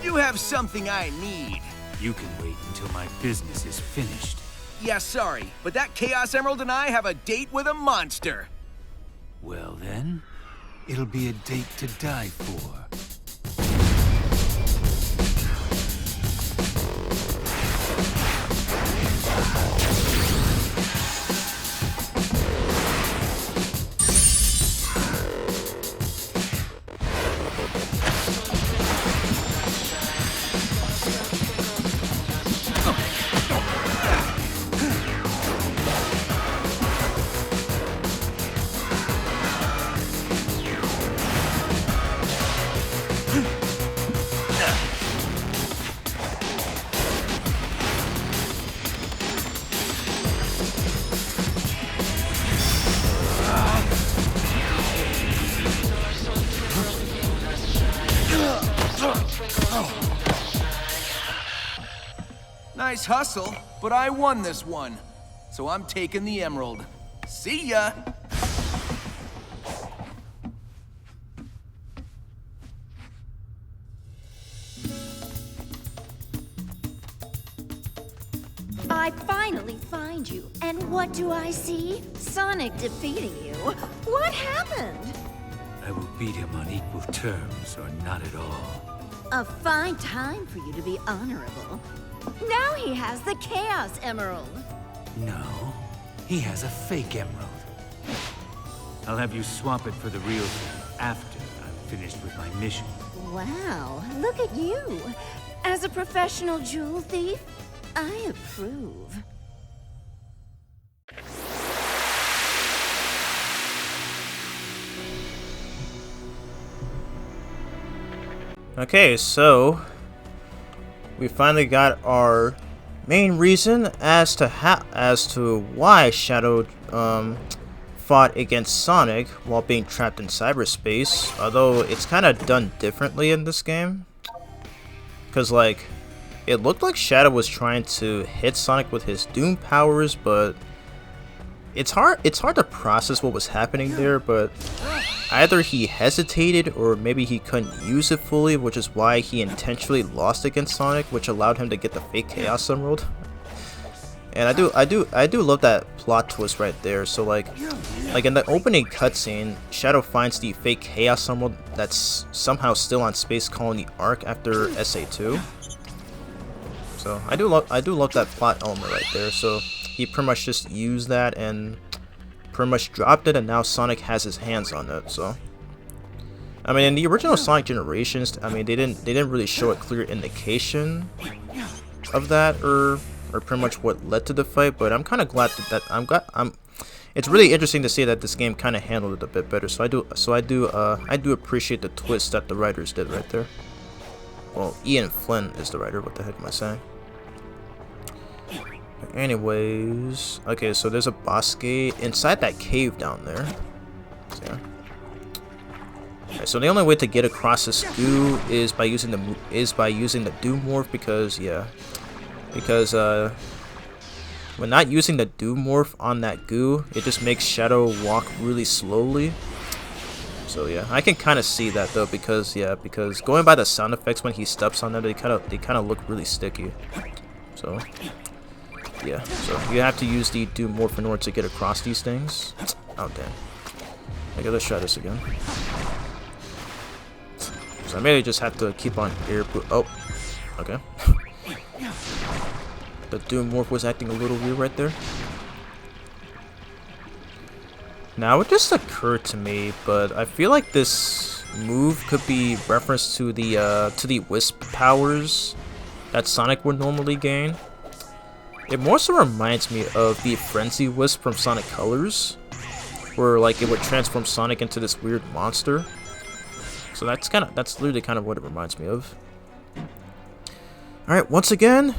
You have something I need. You can wait until my business is finished. Yeah, sorry, but that Chaos Emerald and I have a date with a monster. Well then, it'll be a date to die for. Nice hustle, but I won this one. So I'm taking the emerald. See ya! I finally find you, and what do I see? Sonic defeating you. What happened? I will beat him on equal terms, or not at all. A fine time for you to be honorable. Now he has the Chaos Emerald. No, he has a fake emerald. I'll have you swap it for the real thing after I'm finished with my mission. Wow, look at you. As a professional jewel thief, I approve. Okay, so we finally got our main reason as to why Shadow fought against Sonic while being trapped in cyberspace. Although it's kind of done differently in this game, because like it looked like Shadow was trying to hit Sonic with his Doom powers, but it's hard to process what was happening there. But either he hesitated or maybe he couldn't use it fully, which is why he intentionally lost against Sonic, which allowed him to get the fake Chaos Emerald. And I do love that plot twist right there. So like in the opening cutscene, Shadow finds the fake Chaos Emerald that's somehow still on Space Colony Arc after SA2. So I do love that plot element right there. So he pretty much just used that and pretty much dropped it, and now Sonic has his hands on it. So I mean, in the original Sonic Generations, I mean, they didn't really show a clear indication of that or pretty much what led to the fight, but I'm kind of glad that it's really interesting to see that this game kind of handled it a bit better. So I do appreciate the twist that the writers did right there. Well, Ian Flynn is the writer. What the heck am I saying? Anyways, okay, so there's a boss gate inside that cave down there. So, yeah. Alright, so the only way to get across this goo is by using the Doom Morph, because when not using the Doom Morph on that goo, it just makes Shadow walk really slowly. So yeah, I can kind of see that though, because going by the sound effects when he steps on them, they kind of look really sticky. So yeah, so you have to use the Doom Morph in order to get across these things. Oh damn. Okay, let's try this again. So I mainly just have to keep on air boot. Oh, okay. The Doom Morph was acting a little weird right there. Now it just occurred to me, but I feel like this move could be referenced to the Wisp powers that Sonic would normally gain. It more so reminds me of the Frenzy Wisp from Sonic Colors, where like it would transform Sonic into this weird monster. So that's literally kind of what it reminds me of. Alright, once again,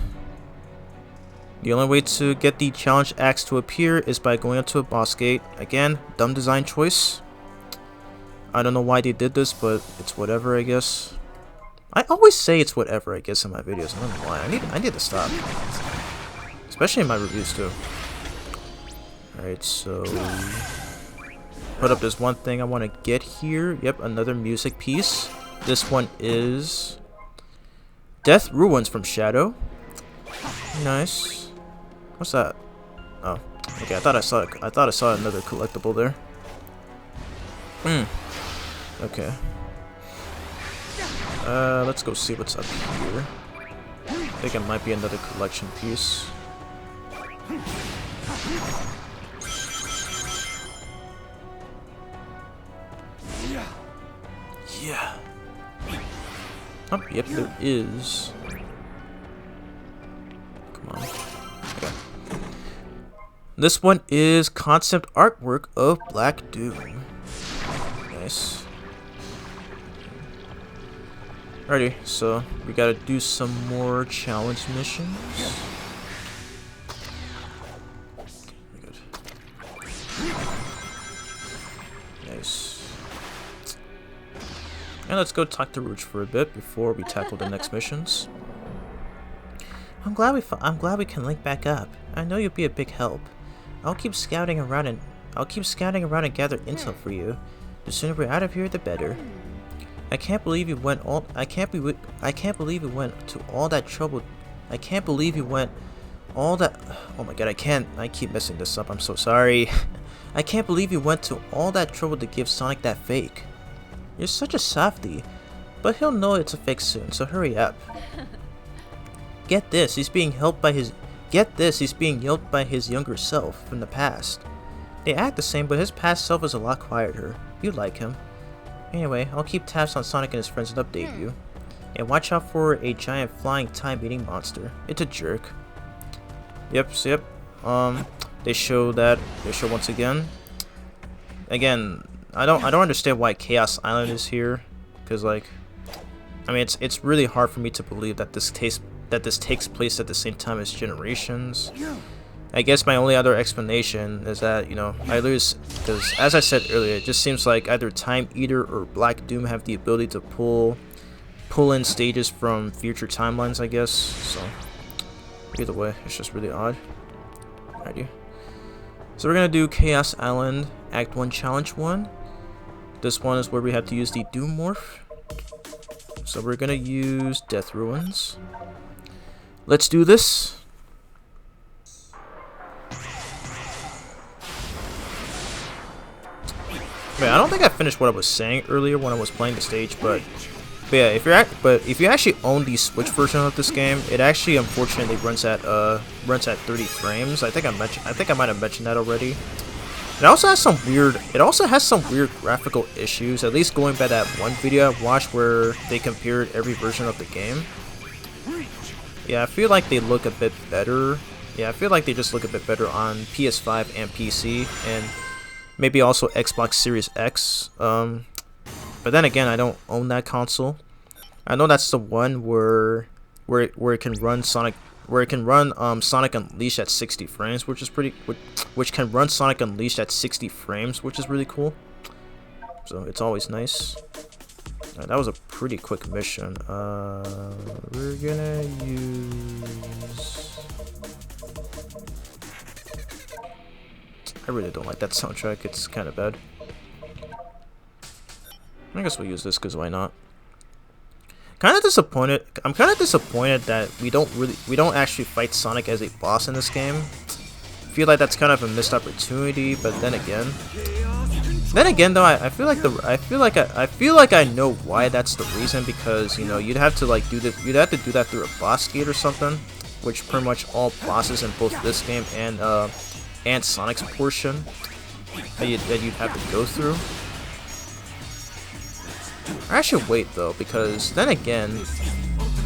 the only way to get the challenge axe to appear is by going up to a boss gate. Again, dumb design choice. I don't know why they did this, but it's whatever, I guess. I always say it's whatever, I guess, in my videos. I don't know why. I need to stop. Especially in my reviews, too. Alright, so put up this one thing I want to get here. Yep, another music piece. This one is Death Ruins from Shadow. Nice. What's that? Oh, okay. I thought I saw another collectible there. Okay. Let's go see what's up here. I think it might be another collection piece. Yeah. Oh, yep, there is. Come on. Okay. This one is concept artwork of Black Doom. Nice. Alrighty, so we gotta do some more challenge missions. Good. Nice. And let's go talk to Rouge for a bit before we tackle the next missions. I'm glad we can link back up. I know you'll be a big help. I'll keep scouting around and gather intel for you. The sooner we're out of here, the better. I can't believe you went to all that trouble. Oh my god, I keep messing this up. I'm so sorry. I can't believe you went to all that trouble to give Sonic that fake. You're such a softie, but he'll know it's a fake soon, so hurry up. Get this, he's being yelped by his younger self from the past. They act the same, but his past self is a lot quieter. You like him. Anyway, I'll keep tabs on Sonic and his friends and update you. And watch out for a giant flying time-eating monster. It's a jerk. Yep. They show once again. Again, I don't understand why Chaos Island is here, because like, I mean, it's really hard for me to believe that this takes place at the same time as Generations. I guess my only other explanation is that, you know, I lose because, as I said earlier, it just seems like either Time Eater or Black Doom have the ability to pull in stages from future timelines, I guess. So either way, it's just really odd. Alrighty. So we're gonna do Chaos Island Act 1 Challenge 1. This one is where we have to use the Doom Morph. So we're gonna use Death Ruins. Let's do this. Wait, I don't think I finished what I was saying earlier when I was playing the stage, but yeah, if you actually own the Switch version of this game, it actually unfortunately runs at 30 frames. I think I might have mentioned that already. It also has some weird graphical issues, at least going by that one video I watched where they compared every version of the game. Yeah, I feel like they look a bit better. Yeah, I feel like they just look a bit better on PS5 and PC, and maybe also Xbox Series X. But then again, I don't own that console. I know that's the one where it can run Sonic Unleashed at 60 frames, which can run Sonic Unleashed at 60 frames, which is really cool. So it's always nice. That was a pretty quick mission. We're gonna use... I really don't like that soundtrack. It's kind of bad. I guess we'll use this because why not? Kind of disappointed. I'm kind of disappointed that we don't actually fight Sonic as a boss in this game. I feel like that's kind of a missed opportunity, but then again though, I feel like I know why that's the reason, because you know you'd have to like do that through a boss gate or something, which pretty much all bosses in both this game and Sonic's portion that you'd have to go through. I should wait though, because then again,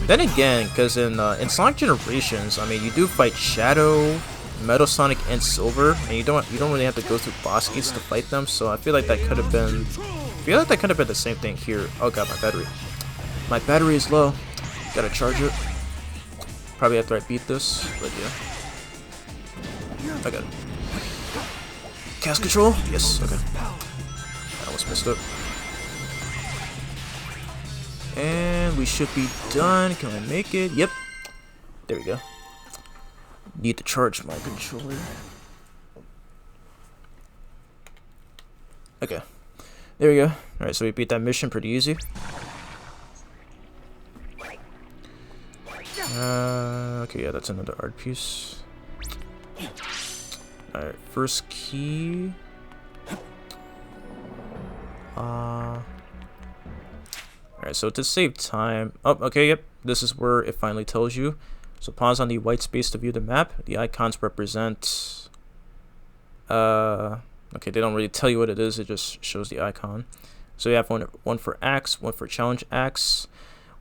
because in Sonic Generations, I mean, you do fight Shadow, Metal Sonic, and Silver, and you don't really have to go through boss gates to fight them. So I feel like that could have been, the same thing here. Oh god, my battery is low. Gotta charge it. Probably after I beat this, but yeah, I got it. Cast control? Yes. Okay. I almost missed it. And we should be done. Can I make it? Yep. There we go. Need to charge my controller. Okay. There we go. Alright, so we beat that mission pretty easy. Okay, yeah, that's another art piece. Alright, first key. Alright, so to save time... Oh, okay, yep. This is where it finally tells you. So pause on the white space to view the map. The icons represent... Okay, they don't really tell you what it is. It just shows the icon. So you have one for acts, one for challenge acts,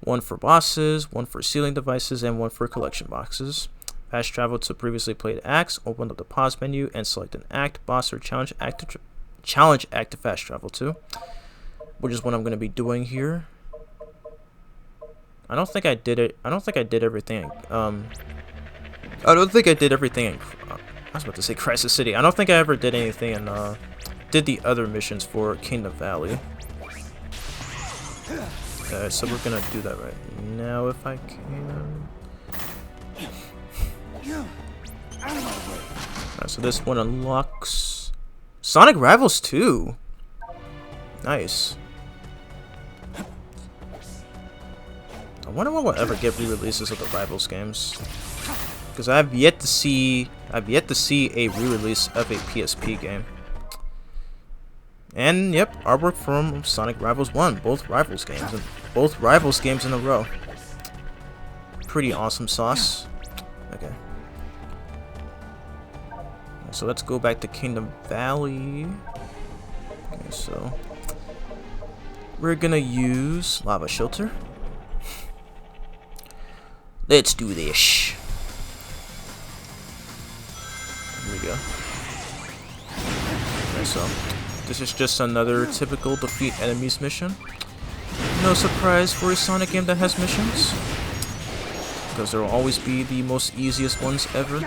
one for bosses, one for sealing devices, and one for collection boxes. Fast travel to previously played acts. Open up the pause menu and select an act, boss, or challenge act to fast travel to. Which is what I'm going to be doing here. I don't think I did it. I don't think I did everything. I was about to say Crisis City. I don't think I ever did anything and did the other missions for Kingdom Valley. Okay, so we're gonna do that right now if I can. Alright, so this one unlocks Sonic Rivals 2. Nice. I wonder what will ever get re-releases of the Rivals games, because I've yet to see a re-release of a PSP game. And yep, artwork from Sonic Rivals 1, both Rivals games in a row. Pretty awesome sauce. Okay. So let's go back to Kingdom Valley. Okay, so we're gonna use Lava Shelter. Let's do this. Here we go. Okay, so this is just another typical defeat enemies mission. No surprise for a Sonic game that has missions, because there will always be the most easiest ones ever.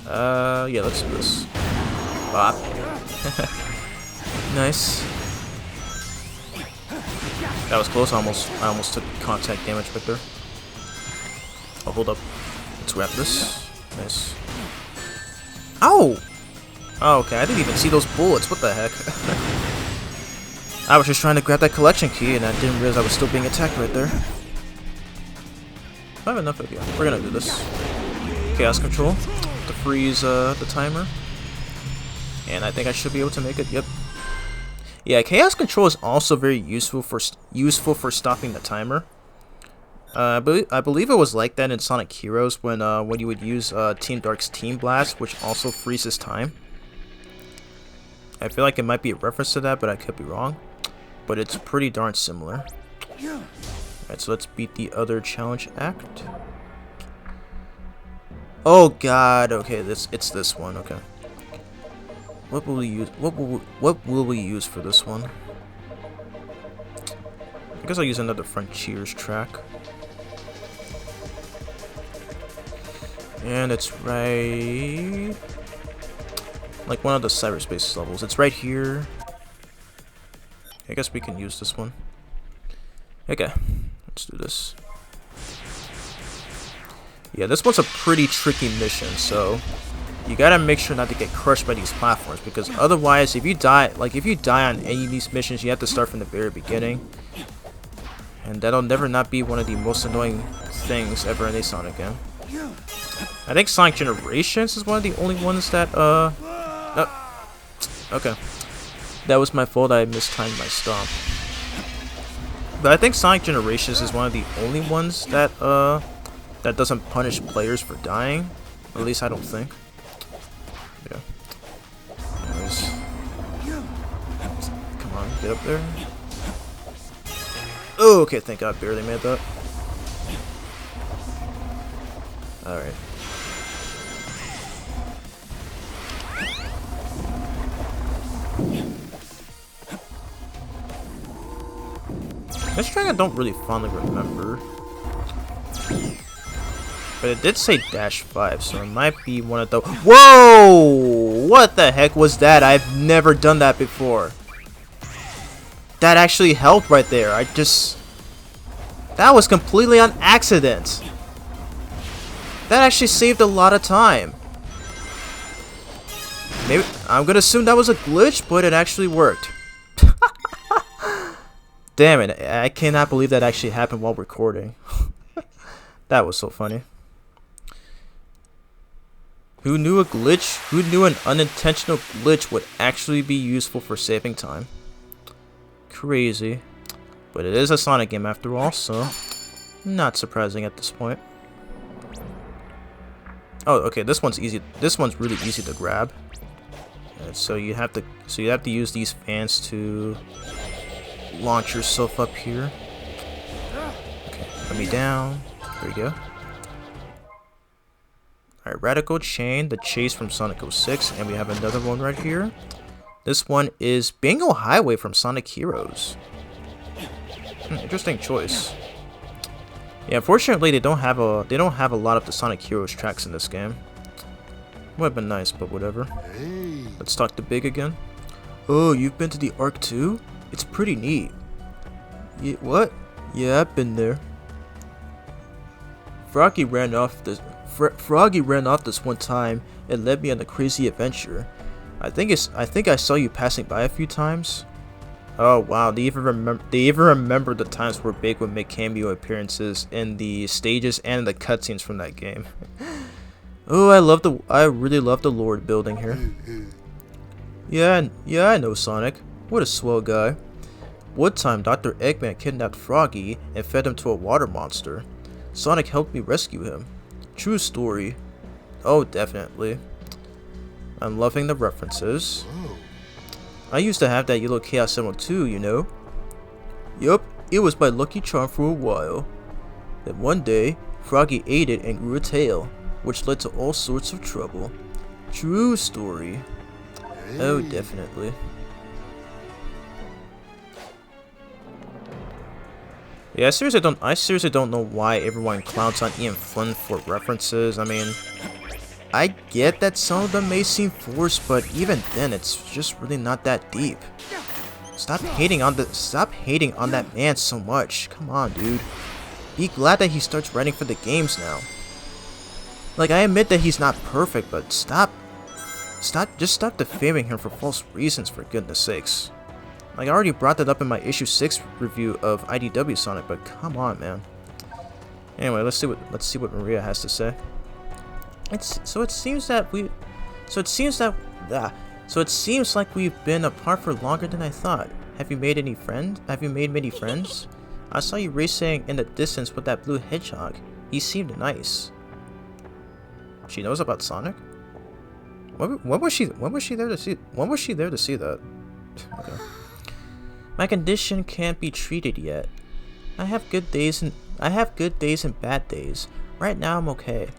Yeah, let's do this. Bop. Nice. That was close. I almost took contact damage right there. Oh, hold up. Let's grab this. Nice. Ow! Oh, okay. I didn't even see those bullets. What the heck? I was just trying to grab that collection key, and I didn't realize I was still being attacked right there. I have enough of you. We're gonna do this. Chaos Control to freeze the timer. And I think I should be able to make it. Yep. Yeah, Chaos Control is also very useful for stopping the timer. I believe it was like that in Sonic Heroes when you would use Team Dark's Team Blast, which also freezes time. I feel like it might be a reference to that, but I could be wrong. But it's pretty darn similar. Alright, so let's beat the other challenge act. Oh god, okay, it's this one, okay. What will we use? What will we use for this one? I guess I'll use another Frontiers track. And it's right, like one of the cyberspace levels. It's right here. I guess we can use this one. Okay, let's do this. Yeah, this one's a pretty tricky mission, so you gotta make sure not to get crushed by these platforms, because otherwise, if you die on any of these missions, you have to start from the very beginning, and that'll never not be one of the most annoying things ever in a Sonic game. I think Sonic Generations is one of the only ones that okay, that was my fault. I mistimed my stomp. But I think Sonic Generations is one of the only ones that that doesn't punish players for dying. At least I don't think. Yeah. Anyways. Come on, get up there. Oh, okay, thank God I barely made that. Alright. This track I don't really fondly remember. But it did say -5, so it might be one of the— Whoa! What the heck was that? I've never done that before. That actually helped right there. That was completely on accident. That actually saved a lot of time. Maybe I'm gonna assume that was a glitch, but it actually worked. Damn it, I cannot believe that actually happened while recording. That was so funny. Who knew an unintentional glitch would actually be useful for saving time? Crazy. But it is a Sonic game after all, so not surprising at this point. Oh, okay, this one's easy. This one's really easy to grab. And so you have to use these fans to launch yourself up here. Okay, let me down. There you go. Alright, Radical Chain, the chase from Sonic 06, and we have another one right here. This one is Bingo Highway from Sonic Heroes. Interesting choice. Yeah, unfortunately they don't have a lot of the Sonic Heroes tracks in this game. Would have been nice, but whatever. Hey. Let's talk to Big again. Oh, you've been to the Ark too? It's pretty neat. Yeah, what? Yeah, I've been there. Froggy ran off this one time and led me on a crazy adventure. I think I saw you passing by a few times. Oh wow, they even remember the times where Big would make cameo appearances in the stages and the cutscenes from that game. Oh, I really love the Lord building here. Yeah, I know Sonic. What a swell guy. One time, Dr. Eggman kidnapped Froggy and fed him to a water monster. Sonic helped me rescue him. True story. Oh, definitely. I'm loving the references. I used to have that yellow Chaos Emerald too, you know. Yup, it was my lucky charm for a while. Then one day, Froggy ate it and grew a tail, which led to all sorts of trouble. True story. Oh, definitely. Yeah, I seriously don't know why everyone clowns on Ian Flynn for references. I mean, I get that some of them may seem forced, but even then, it's just really not that deep. Stop hating on that man so much. Come on, dude. Be glad that he starts writing for the games now. Like, I admit that he's not perfect, but stop defaming him for false reasons, for goodness sakes. Like, I already brought that up in my issue 6 review of IDW Sonic, but come on, man. Anyway, let's see what Maria has to say. So it seems like we've been apart for longer than I thought. Have you made any friends? Have you made many friends? I saw you racing in the distance with that blue hedgehog. He seemed nice. She knows about Sonic? When was she there to see that? Okay. My condition can't be treated yet. I have good days and bad days. Right now I'm okay.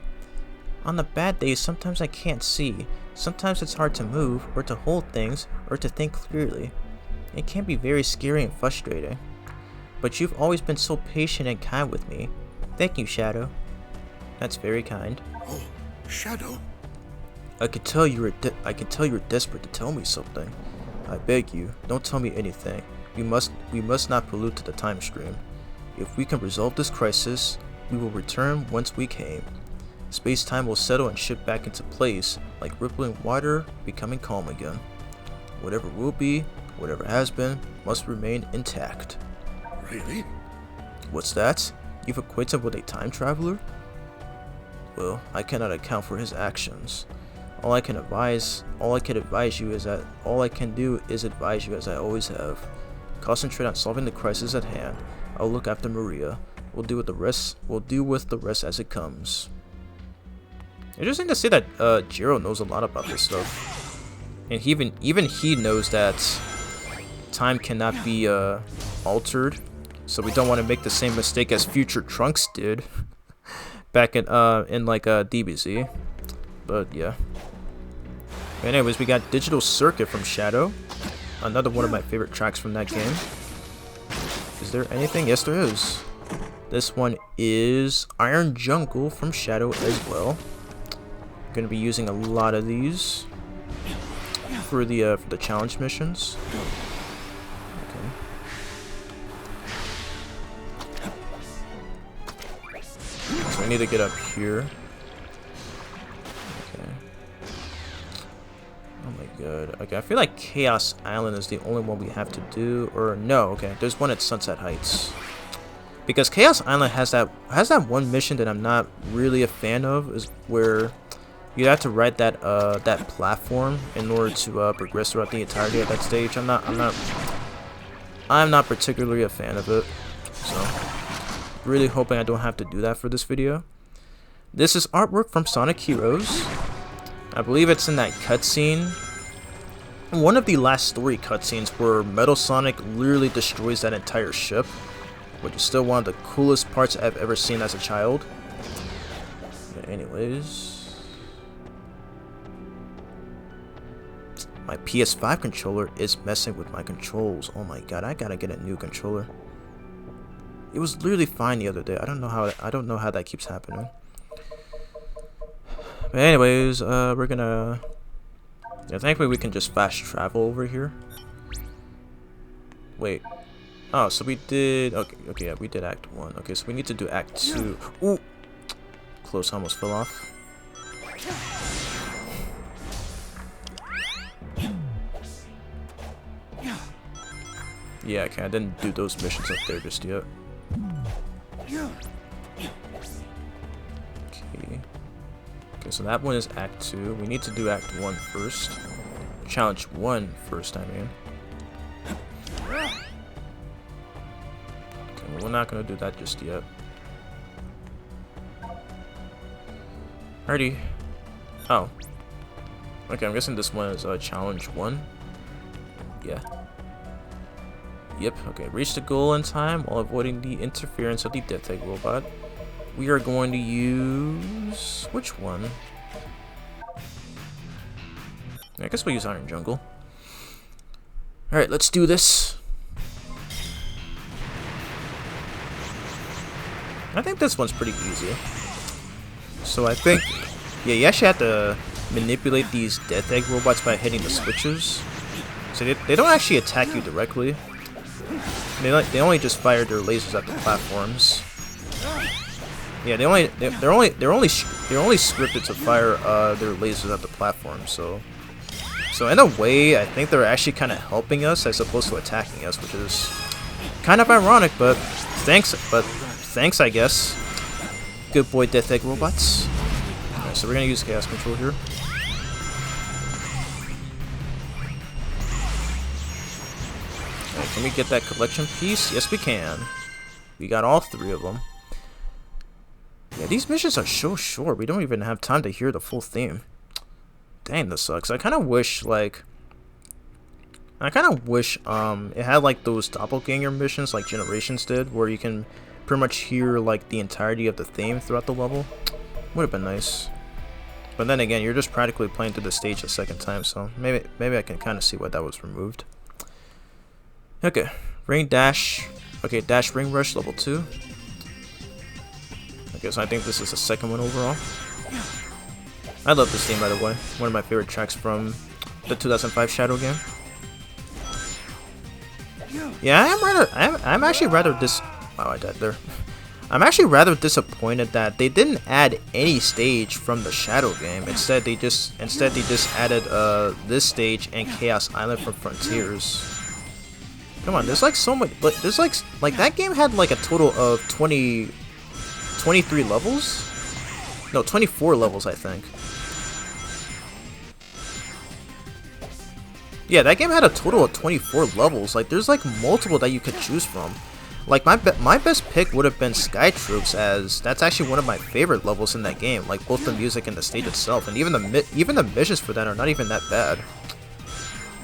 On the bad days, sometimes I can't see. Sometimes it's hard to move, or to hold things, or to think clearly. It can be very scary and frustrating. But you've always been so patient and kind with me. Thank you, Shadow. That's very kind. Oh, Shadow. I can tell you're desperate to tell me something. I beg you, don't tell me anything. We must not pollute to the time stream. If we can resolve this crisis, we will return whence we came. Space-time will settle and shift back into place, like rippling water becoming calm again. Whatever will be, whatever has been, must remain intact. Really? What's that? You've acquainted with a time traveler? Well, I cannot account for his actions. All I can advise you is that all I can do is advise you as I always have. Concentrate on solving the crisis at hand. I'll look after Maria. We'll deal with the rest as it comes. Interesting to see that Jiro knows a lot about this stuff. And even he knows that time cannot be altered. So we don't want to make the same mistake as future Trunks did back in like DBZ. But yeah. Anyways, we got Digital Circuit from Shadow. Another one of my favorite tracks from that game. Is there anything? Yes, there is. This one is Iron Jungle from Shadow as well. Gonna be using a lot of these for the challenge missions. Okay. So I need to get up here. Oh my god. Okay, I feel like Chaos Island is the only one we have to do. Or no, okay. There's one at Sunset Heights. Because Chaos Island has that one mission that I'm not really a fan of, is where you have to ride that platform in order to progress throughout the entirety of that stage. I'm not particularly a fan of it. So really hoping I don't have to do that for this video. This is artwork from Sonic Heroes. I believe it's in that cutscene. One of the last story cutscenes where Metal Sonic literally destroys that entire ship, which is still one of the coolest parts I've ever seen as a child. But anyways, my PS5 controller is messing with my controls. Oh my god, I gotta get a new controller. It was literally fine the other day. I don't know how that keeps happening. But anyways, we're gonna... Yeah, thankfully we can just fast travel over here. Wait. Oh, so we did... Okay, yeah, we did Act 1. Okay, so we need to do Act 2. Ooh! Close, almost fell off. Yeah, okay, I didn't do those missions up there just yet. Okay. Okay, so that one is Act 2. We need to do Act 1 first. Challenge 1 first, I mean. Okay, well, we're not gonna do that just yet. Alrighty. Oh. Okay, I'm guessing this one is Challenge 1. Yeah. Yep, okay. Reach the goal in time while avoiding the interference of the Death Egg robot. We are going to use... which one? I guess we'll use Iron Jungle. Alright, let's do this. I think this one's pretty easy. So I think... yeah, you actually have to manipulate these Death Egg robots by hitting the switches. So they don't actually attack you directly. They only just fire their lasers at the platforms. Yeah, they're only scripted to fire their lasers at the platform. So in a way, I think they're actually kind of helping us as opposed to attacking us, which is kind of ironic. But thanks, I guess. Good boy, Death Egg robots. Alright, so we're gonna use Chaos Control here. Alright, can we get that collection piece? Yes, we can. We got all 3 of them. Yeah, these missions are so short. We don't even have time to hear the full theme. Dang, this sucks. I kind of wish, it had, like, those doppelganger missions like Generations did, where you can pretty much hear, like, the entirety of the theme throughout the level. Would have been nice. But then again, you're just practically playing through the stage a second time, so maybe I can kind of see why that was removed. Okay, ring dash. Okay, dash ring rush level 2. Okay, so I think this is the second one overall. I love this theme, by the way. One of my favorite tracks from the 2005 Shadow game. Yeah, I'm actually rather Wow, I died there. I'm actually rather disappointed that they didn't add any stage from the Shadow game. Instead they just added this stage and Chaos Island from Frontiers. Come on, there's like so much. There's like that game had like a total of 23 levels. No, 24 levels, I think. Yeah, that game had a total of 24 levels. Like, there's like multiple that you could choose from. Like, my best pick would have been Sky Troops, as that's actually one of my favorite levels in that game. Like, both the music and the stage itself, and even the missions for that are not even that bad.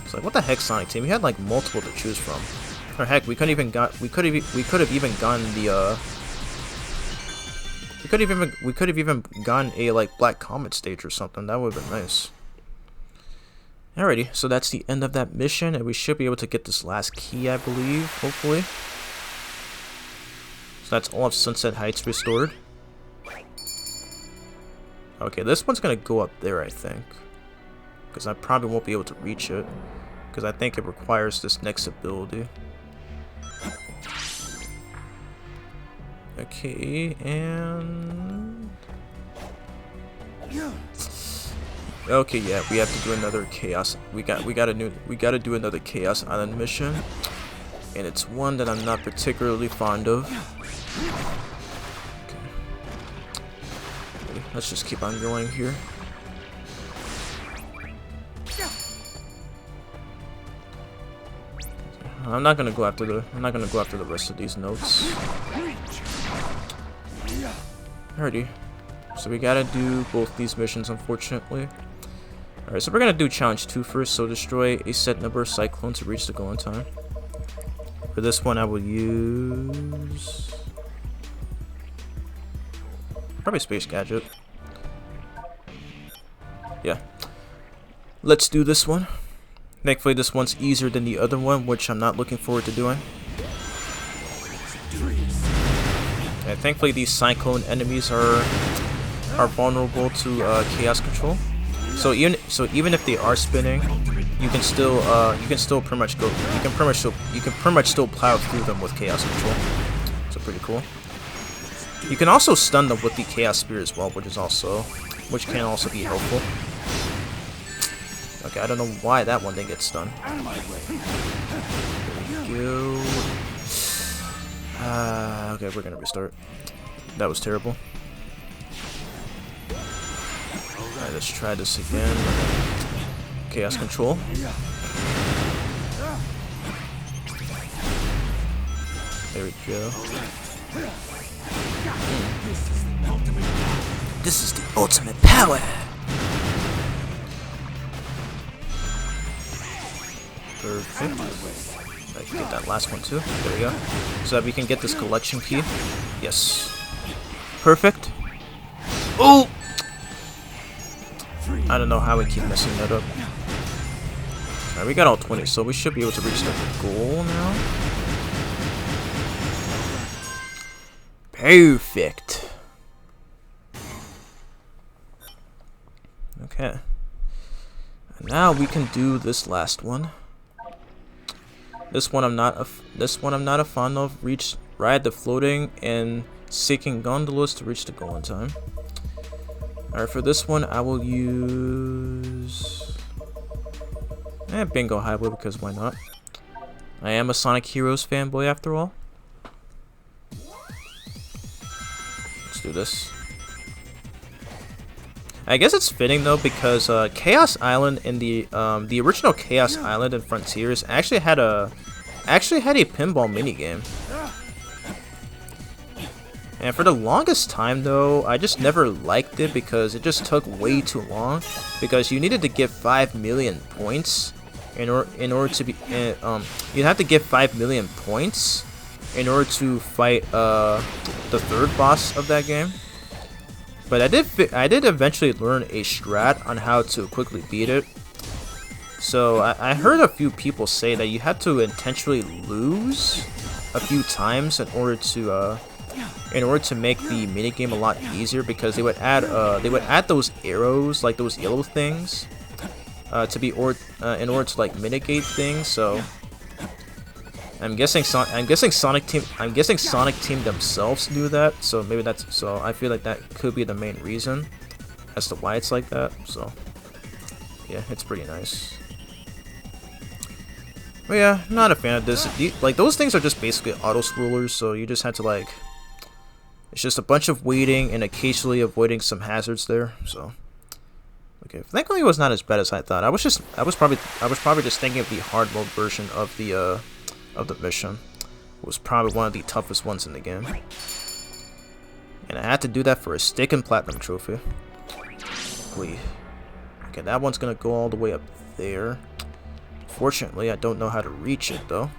It's like, what the heck, Sonic Team? We had like multiple to choose from. Or heck, we could have even gotten a like Black Comet stage or something. That would have been nice. Alrighty, so that's the end of that mission, and we should be able to get this last key, I believe, hopefully. So that's all of Sunset Heights restored. Okay, this one's gonna go up there, I think. Because I probably won't be able to reach it. Because I think it requires this next ability. Okay, and... okay, yeah, we have to do another Chaos. We gotta do another Chaos Island mission. And it's one that I'm not particularly fond of. Okay, let's just keep on going here. I'm not gonna go after the rest of these notes. Alrighty. So we gotta do both these missions, unfortunately. Alright, so we're gonna do challenge 2 first. So destroy a set number of cyclones to reach the goal in time. For this one, I will use probably Space Gadget. Yeah. Let's do this one. Thankfully, this one's easier than the other one, which I'm not looking forward to doing. Okay, thankfully, these cyclone enemies are vulnerable to chaos control. So even if they are spinning, you can still pretty much still plow through them with chaos control. So pretty cool. You can also stun them with the chaos spear as well, which can also be helpful. Okay, I don't know why that one didn't get stunned. There we go. Okay, we're gonna restart. That was terrible. Alright, let's try this again. Chaos control. There we go. This is the ultimate power! Perfect. I can get that last one too. There we go. So that we can get this collection key. Yes. Perfect. Oh! I don't know how we keep messing that up. Alright, we got all 20, so we should be able to reach the goal now. Perfect. Okay. And now we can do this last one. This one I'm not a fan of. Ride the floating and sinking gondolas to reach the goal in time. Alright, for this one I will use Bingo Highway, because why not? I am a Sonic Heroes fanboy after all. Let's do this. I guess it's fitting though, because Chaos Island in the original Chaos Island in Frontiers actually had a pinball minigame. And for the longest time though, I just never liked it because it just took way too long. Because you needed to get 5 million points in order to be you'd have to get 5 million points in order to fight the third boss of that game. But I did eventually learn a strat on how to quickly beat it. So I heard a few people say that you had to intentionally lose a few times in order to make the minigame a lot easier, because they would add those arrows, like those yellow things, in order to like mitigate things. So I'm guessing Sonic Team themselves do that, so maybe that's I feel like that could be the main reason as to why it's like that. So yeah, it's pretty nice. But yeah, not a fan of this. Like, those things are just basically auto scrollers, so you just had to, like, it's just a bunch of waiting and occasionally avoiding some hazards there. So okay, thankfully it was not as bad as I thought. I was probably just thinking of the hard mode version of the mission. It was probably one of the toughest ones in the game, and I had to do that for a stick and platinum trophy. Okay, that one's gonna go all the way up there. Fortunately, I don't know how to reach it though,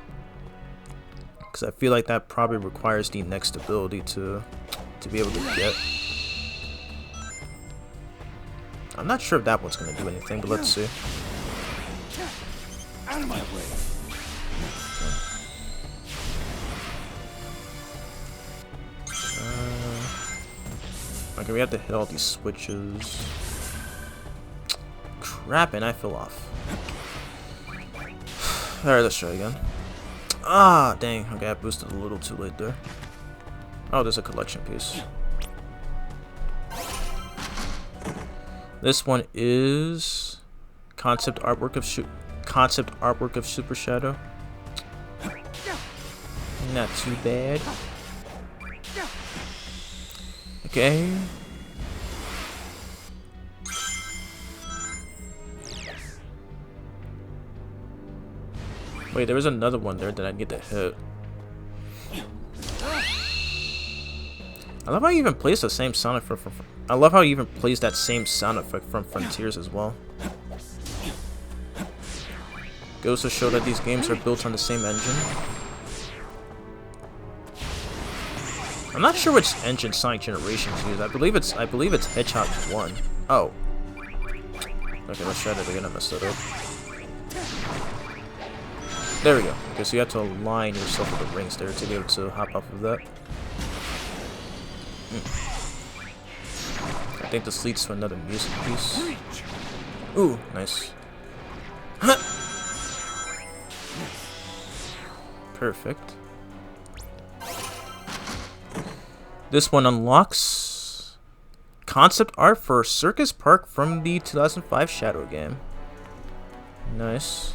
because I feel like that probably requires the next ability to be able to get. I'm not sure if that one's gonna do anything, but let's see. Out of my way. Okay, we have to hit all these switches. Crap, and I fell off. Alright, let's try again. Ah, dang. Okay, I boosted a little too late there. Oh, there's a collection piece. This one is concept artwork of Super Shadow. Not too bad. Okay. Wait, there was another one there that I need to hit. I love how you even plays the same sound effect from. I love how you even plays that same sound effect from Frontiers as well. Goes to show that these games are built on the same engine. I'm not sure which engine Sonic Generations use. I believe it's Hedgehog 1. Oh. Okay, let's try that again. I messed that up. There we go. Okay, so you have to align yourself with the rings there to be able to hop off of that. I think this leads to another music piece. Ooh, nice. Perfect. This one unlocks concept art for Circus Park from the 2005 Shadow game. Nice.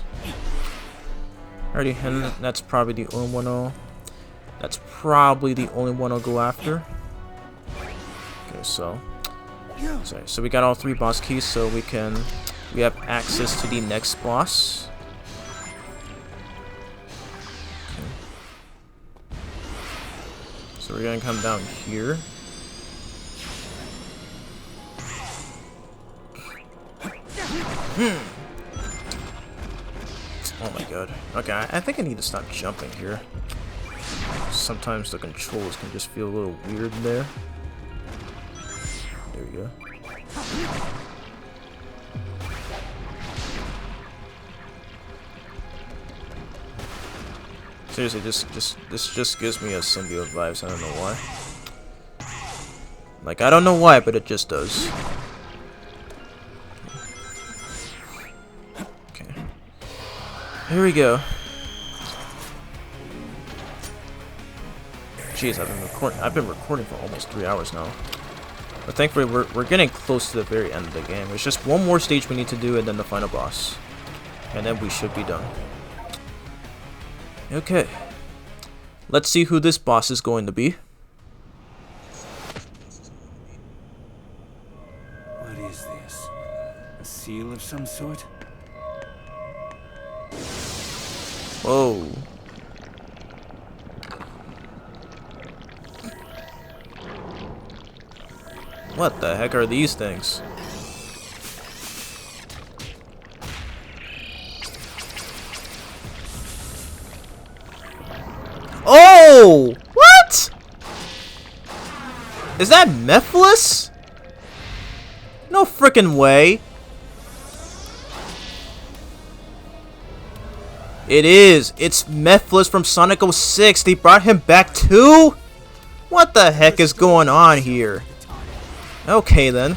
Alrighty, and that's probably the only one I'll go after. Okay, so we got all 3 boss keys, so we have access to the next boss. Okay. So we're gonna come down here. Oh my god. Okay, I think I need to stop jumping here. Sometimes the controls can just feel a little weird there. There we go. Seriously, this just gives me a symbiote vibes. I don't know why. Like, I don't know why, but it just does. Okay. Here we go. Jeez, I've been recording for almost 3 hours now. But thankfully, we're getting close to the very end of the game. There's just one more stage we need to do, and then the final boss, and then we should be done. Okay. Let's see who this boss is going to be. What is this? A seal of some sort? Whoa. What the heck are these things? Oh! What? Is that Mephiles? No frickin' way. It is. It's Mephiles from Sonic 06. They brought him back too? What the heck is going on here? Okay then.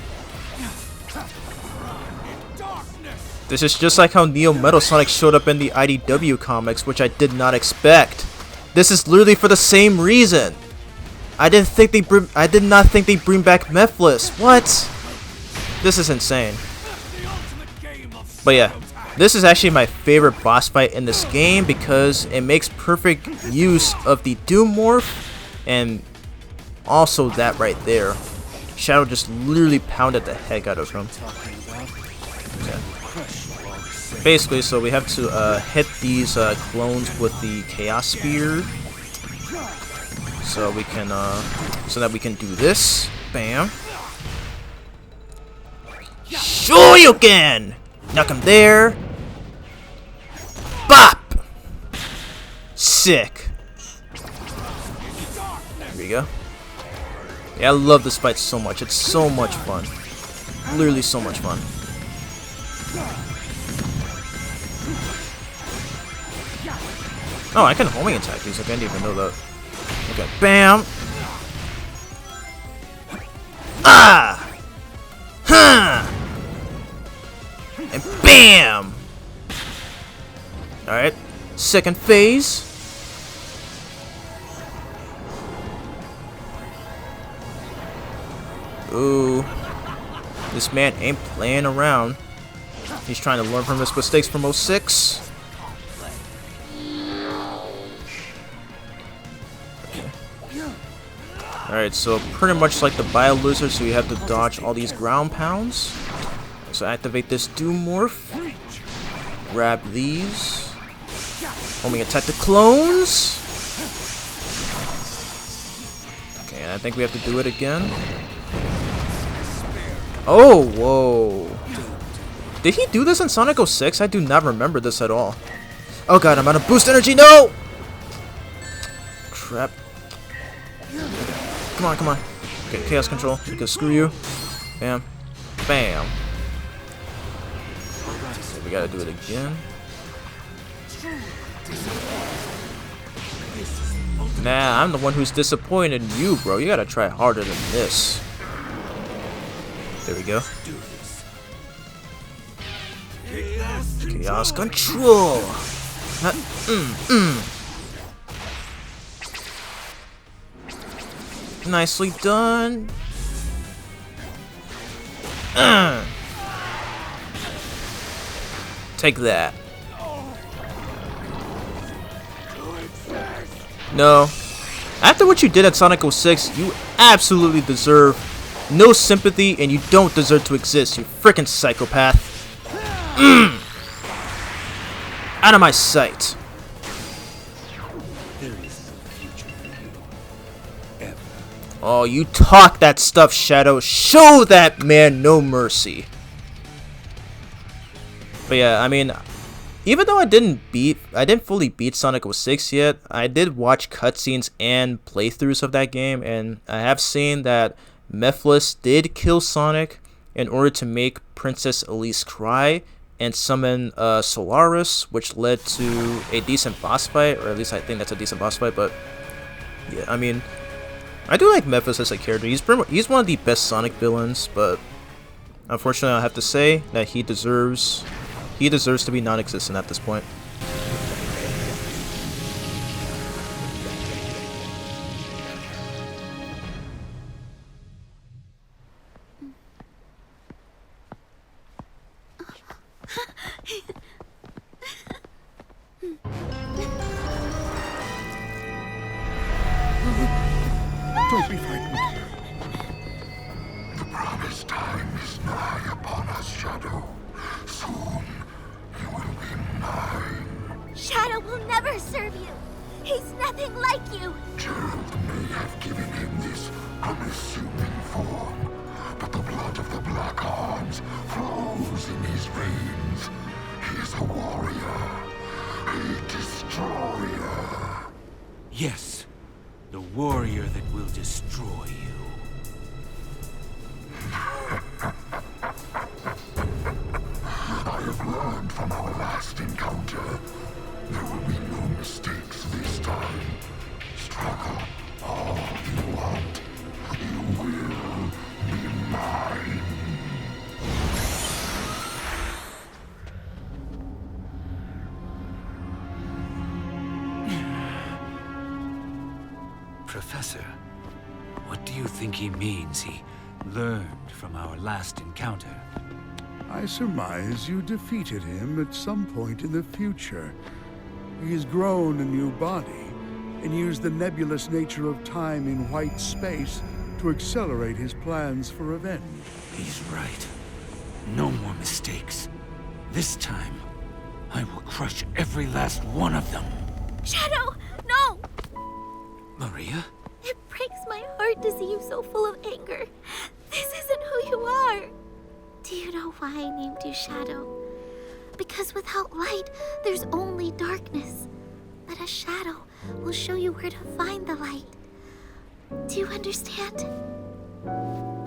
This is just like how Neo Metal Sonic showed up in the IDW comics, which I did not expect. This is literally for the same reason. I did not think they'd bring back Mephiles. What? This is insane. But yeah, this is actually my favorite boss fight in this game because it makes perfect use of the Doom Morph and also that right there. Shadow just literally pounded the heck out of him. Okay. Basically, so we have to hit these clones with the Chaos Spear. So we can, so that we can do this. Bam. Shoryuken! Knock him there. Bop! Sick. There we go. Yeah, I love this fight so much. It's so much fun. Literally so much fun. Oh, I can homing attack these. I didn't even know that. Okay, bam! Ah! Huh! And bam! Alright, second phase. Ooh. This man ain't playing around. He's trying to learn from his mistakes from 06. Alright, so pretty much like the Biolizard, so you have to dodge all these ground pounds. So activate this Doom Morph. Grab these. Homing attack the clones. Okay, and I think we have to do it again. Oh, whoa. Did he do this in Sonic 06? I do not remember this at all. Oh god, I'm out of boost energy, no! Crap. Come on, come on. Okay, chaos control. Because screw you. Bam. Bam. So we gotta do it again. Nah, I'm the one who's disappointed in you, bro. You gotta try harder than this. There we go. Chaos control. Nicely done. Take that. No. After what you did at Sonic 06, you absolutely deserve no sympathy and you don't deserve to exist, you freaking psychopath. Out of my sight. Oh, you talk that stuff, Shadow. Show that man no mercy. But yeah, I mean, even though I didn't fully beat Sonic 06 yet, I did watch cutscenes and playthroughs of that game, and I have seen that Mephiles did kill Sonic in order to make Princess Elise cry and summon Solaris, which led to a decent boss fight, or at least I think that's a decent boss fight. But yeah, I mean, I do like Mephiles as a character. He's one of the best Sonic villains, but unfortunately I have to say that he deserves to be non-existent at this point. Don't be frightened. The promised time is nigh upon us, Shadow. Soon, you will be mine. Shadow will never serve you. He's nothing like you. Gerald may have given him this unassuming form, but the blood of the Black Arms flows in his veins. He is a warrior, a destroyer. Yes, the warrior that will destroy you. I have learned from our last encounter. There will be no mistakes this time. Struggle all you want. You will be mine. Professor. What do you think he means he learned from our last encounter? I surmise you defeated him at some point in the future. He has grown a new body and used the nebulous nature of time in white space to accelerate his plans for revenge. He's right. No more mistakes. This time, I will crush every last one of them. Shadow, no! Maria? It breaks my heart to see you so full of anger. This isn't who you are. Do you know why I named you Shadow? Because without light, there's only darkness. But a shadow will show you where to find the light. Do you understand?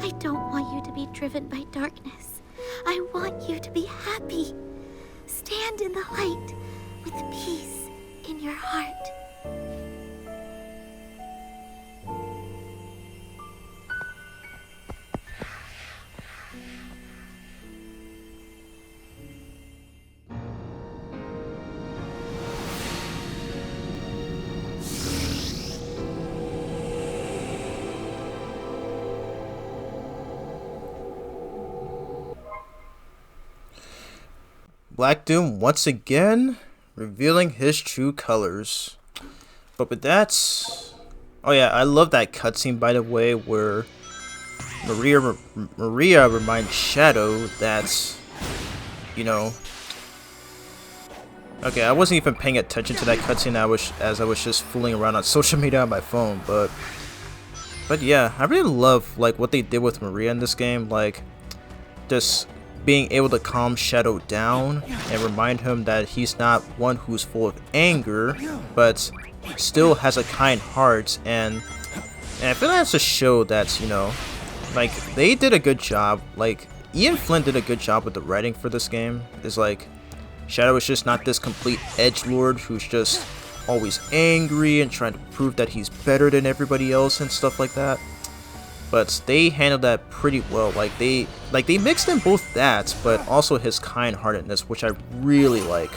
I don't want you to be driven by darkness. I want you to be happy. Stand in the light with peace in your heart. Black Doom once again revealing his true colors. But with that, oh yeah, I love that cutscene, by the way, where Maria reminds Shadow that, you know. Okay, I wasn't even paying attention to that cutscene as I was just fooling around on social media on my phone, but yeah, I really love like what they did with Maria in this game, like just being able to calm Shadow down and remind him that he's not one who's full of anger, but still has a kind heart, and I feel that's a show that's, you know, like they did a good job. Like Ian Flynn did a good job with the writing for this game. Is like Shadow is just not this complete edgelord who's just always angry and trying to prove that he's better than everybody else and stuff like that. But they handled that pretty well. Like they mixed in both that, but also his kind-heartedness, which I really like.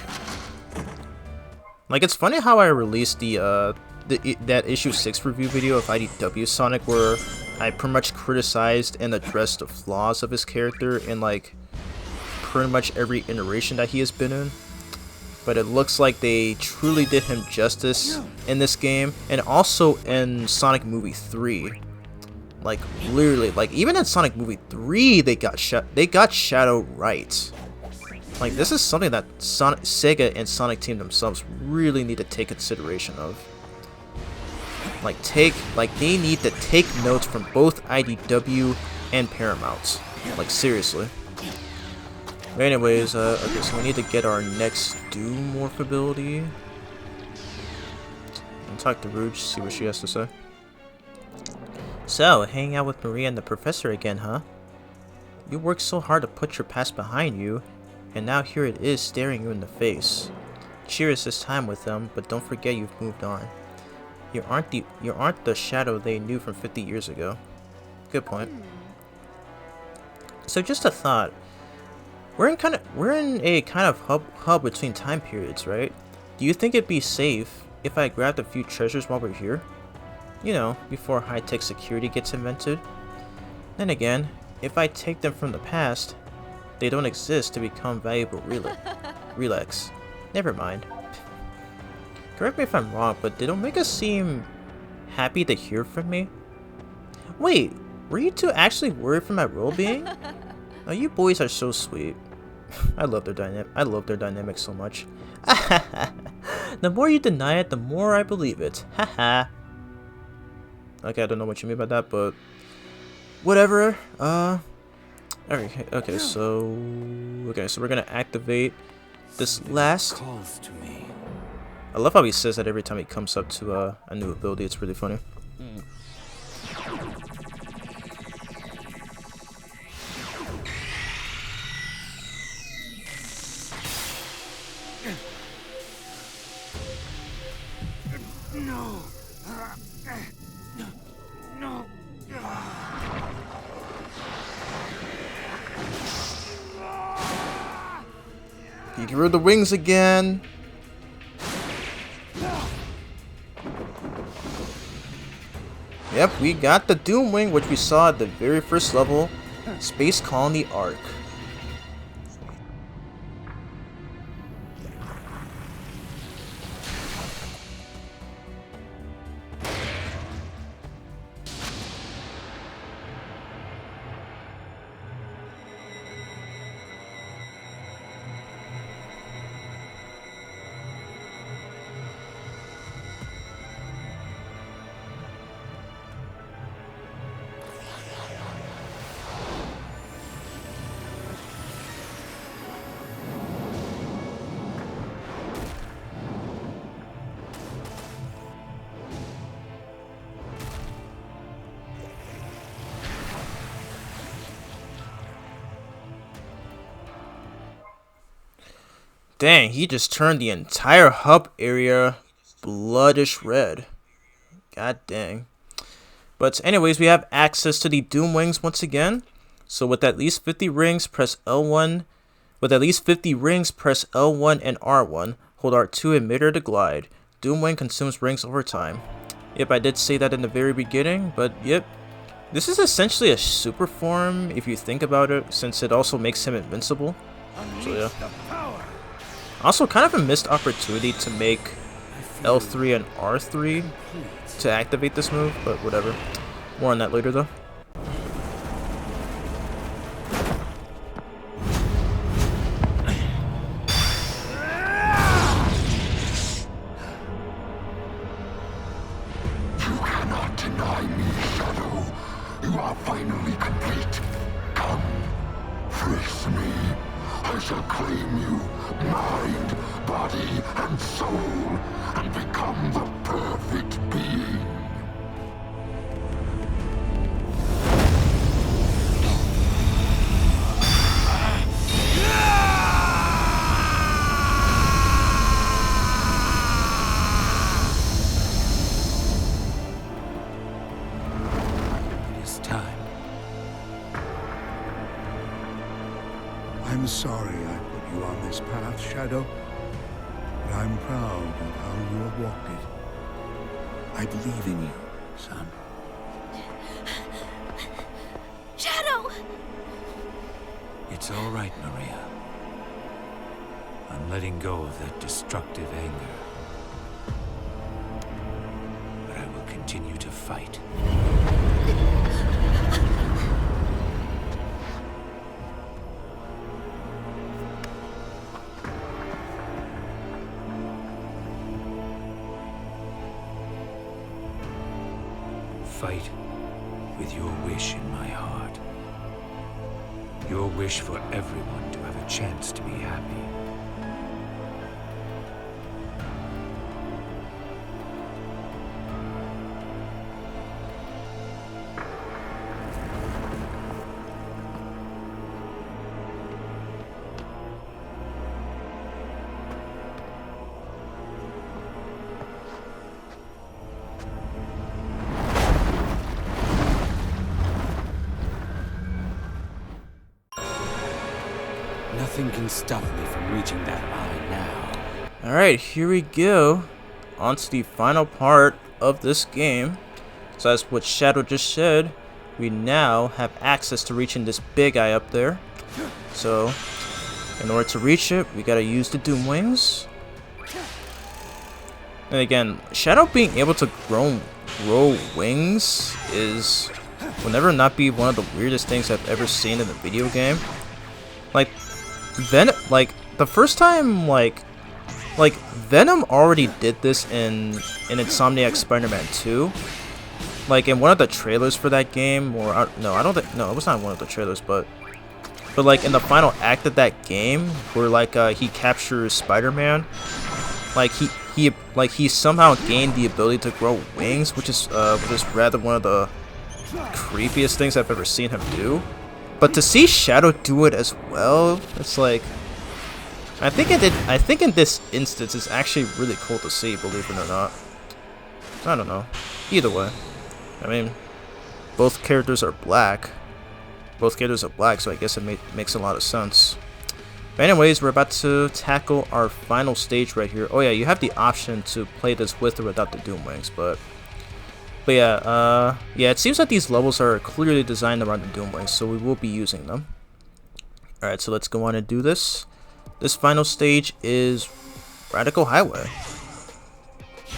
Like, it's funny how I released that issue 6 review video of IDW Sonic, where I pretty much criticized and addressed the flaws of his character in like pretty much every iteration that he has been in. But it looks like they truly did him justice in this game, and also in Sonic Movie 3. Like literally, like even in Sonic Movie 3, they got Shadow right. Like this is something that Sega and Sonic Team themselves really need to take consideration of. Like they need to take notes from both IDW and Paramount. Like seriously. But anyways, okay, so we need to get our next Doom morph ability. And talk to Rouge, see what she has to say. So, hanging out with Maria and the Professor again, huh? You worked so hard to put your past behind you, and now here it is staring you in the face. Cheers this time with them, but don't forget you've moved on. You aren't the Shadow they knew from 50 years ago. Good point. So just a thought. We're in a kind of hub between time periods, right? Do you think it'd be safe if I grabbed a few treasures while we're here? You know, before high-tech security gets invented. Then again, if I take them from the past, they don't exist to become valuable relics. Never mind. Correct me if I'm wrong, but did Omega seem happy to hear from me? Wait, were you two actually worried for my well-being? Oh, you boys are so sweet. I love their dynamic so much. The more you deny it, the more I believe it. Haha. Okay, I don't know what you mean by that, but whatever. Okay, so we're gonna activate this last. Calls to me. I love how he says that every time he comes up to a new ability. It's really funny. No. No. He grew the wings again. Yep, we got the Doomwing, which we saw at the very first level, Space Colony Arc. Dang, he just turned the entire hub area bloodish red. God dang. But anyways, we have access to the Doomwings once again. So with at least 50 rings, press L1. With at least 50 rings, press L1 and R1. Hold R2 in midair to glide. Doomwing consumes rings over time. Yep, I did say that in the very beginning, but yep. This is essentially a super form if you think about it, since it also makes him invincible. So yeah. Also, kind of a missed opportunity to make L3 and R3 to activate this move, but whatever. More on that later, though. You cannot deny me, Shadow. You are finally complete. Come, face me. I shall claim you, mind, body, and soul, and become the perfect being. It is time. I'm sorry I put you on this path, Shadow, but I'm proud of how you have walked it. I believe in you, son. Shadow! It's all right, Maria. I'm letting go of that destructive anger. But I will continue to fight. Fight with your wish in my heart. Your wish for everyone to have a chance to be happy. Nothing can stop me from reaching that eye now. Alright, here we go. On to the final part of this game. So as what Shadow just said, we now have access to reaching this big eye up there. So, in order to reach it, we gotta use the Doomwings. And again, Shadow being able to grow wings will never not be one of the weirdest things I've ever seen in a video game. Like, the first time, like Venom already did this in Insomniac Spider-Man 2. Like in one of the trailers for that game, or no, it was not one of the trailers, but like in the final act of that game, where like he captures Spider-Man, like he somehow gained the ability to grow wings, which is rather one of the creepiest things I've ever seen him do. But to see Shadow do it as well, it's like, I think in this instance it's actually really cool to see, believe it or not. I don't know. Either way, I mean, both characters are black. So I guess it makes a lot of sense. But anyways, we're about to tackle our final stage right here. Oh yeah, you have the option to play this with or without the Doomwings, but But yeah, it seems that these levels are clearly designed around the Doomway, so we will be using them. Alright, so let's go on and do this. This final stage is Radical Highway.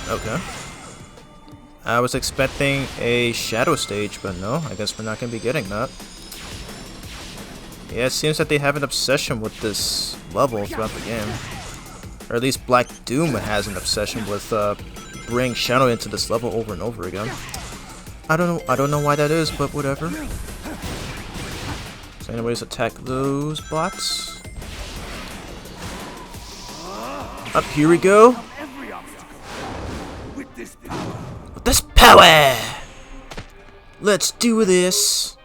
Okay. I was expecting a Shadow stage, but no, I guess we're not going to be getting that. Yeah, it seems that they have an obsession with this level throughout the game. Or at least Black Doom has an obsession with bringing Shadow into this level over and over again. I don't know why that is, but whatever. So anyways, attack those bots. Up here we go. With this power! Let's do this!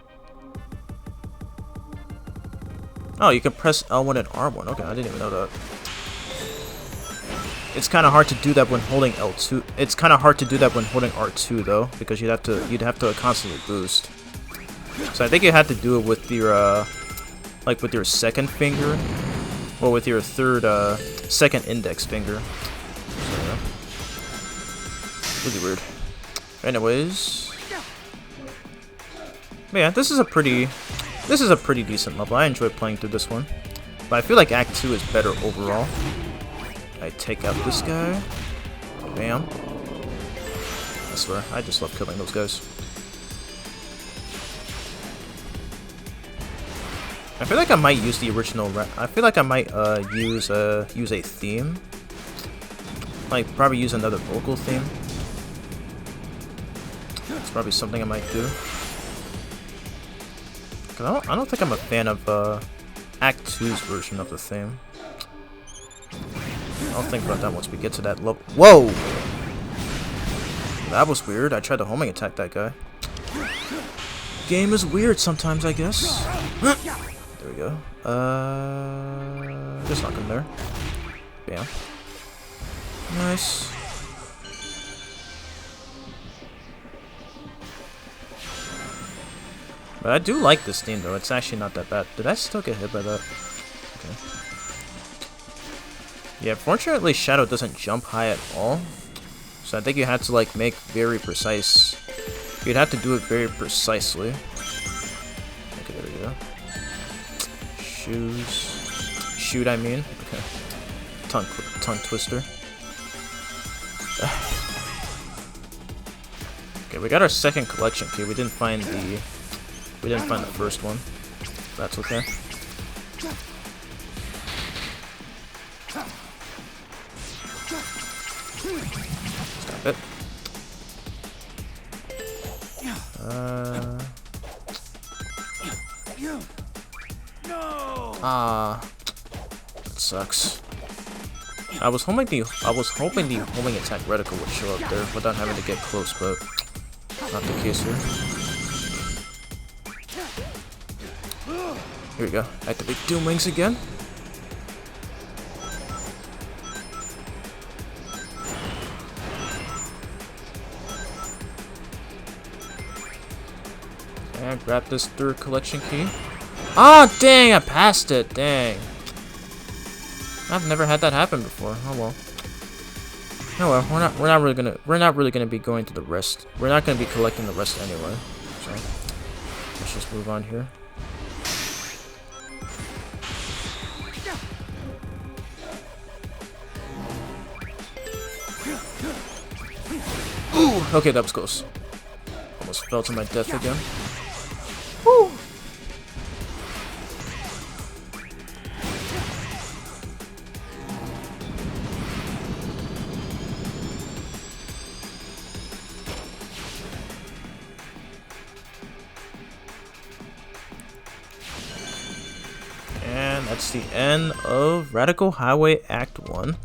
Oh, you can press L1 and R1. Okay, I didn't even know that. It's kind of hard to do that when holding L2. It's kind of hard to do that when holding R2 though, because you'd have to constantly boost. So I think you have to do it with your like with your second finger, or with your second index finger. So, yeah. Really weird. Anyways, but yeah, this is a pretty decent level. I enjoy playing through this one, but I feel like Act 2 is better overall. I take out this guy. Bam. I swear, I just love killing those guys. I feel like I might use the original. I feel like I might use a theme. Like probably use another vocal theme. It's probably something I might do. Cause I don't think I'm a fan of Act 2's version of the theme. I'll think about that once we get to that level. Whoa! That was weird. I tried to homing attack that guy. Game is weird sometimes, I guess. There we go. Just knock him there. Bam. Nice. But I do like this theme though. It's actually not that bad. Did I still get hit by that? Okay. Yeah, fortunately Shadow doesn't jump high at all. So I think you had to like make very precise. You'd have to do it very precisely. Okay, there we go. Shoot, I mean. Okay. Tongue twister. Okay, we got our second collection key. We didn't find the first one. That's okay. Stop it. That sucks. I was hoping the homing attack reticle would show up there without having to get close, but not the case here. Here we go. Activate Doom Wings again. And grab this third collection key. Oh dang! I passed it. Dang. I've never had that happen before. Oh well. Oh well. We're not really gonna be going to the rest. We're not gonna be collecting the rest anyway. So let's just move on here. Ooh, okay, that was close. Almost fell to my death again. Woo! And that's the end of Radical Highway Act 1.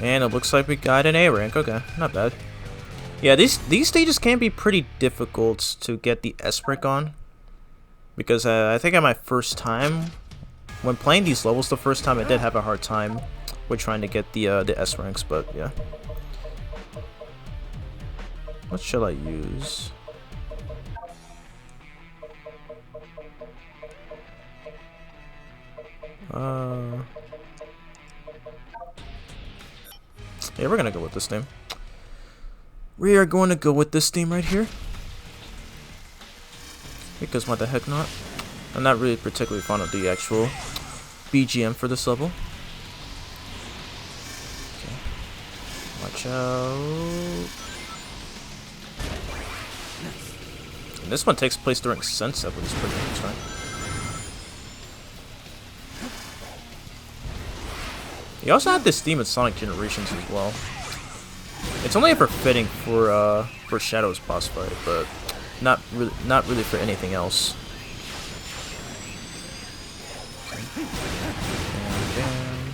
And it looks like we got an A rank. Okay, not bad. Yeah, these stages can be pretty difficult to get the S rank on, because I think at my first time, when playing these levels the first time, I did have a hard time with trying to get the S ranks. But yeah, what shall I use? Yeah, we're gonna go with this name. We are going to go with this theme right here. Because what the heck not? I'm not really particularly fond of the actual BGM for this level. Okay. Watch out. And this one takes place during sunset, which is pretty interesting. You also have this theme in Sonic Generations as well. It's only ever fitting for Shadow's boss fight, but not really for anything else. Okay. Bam.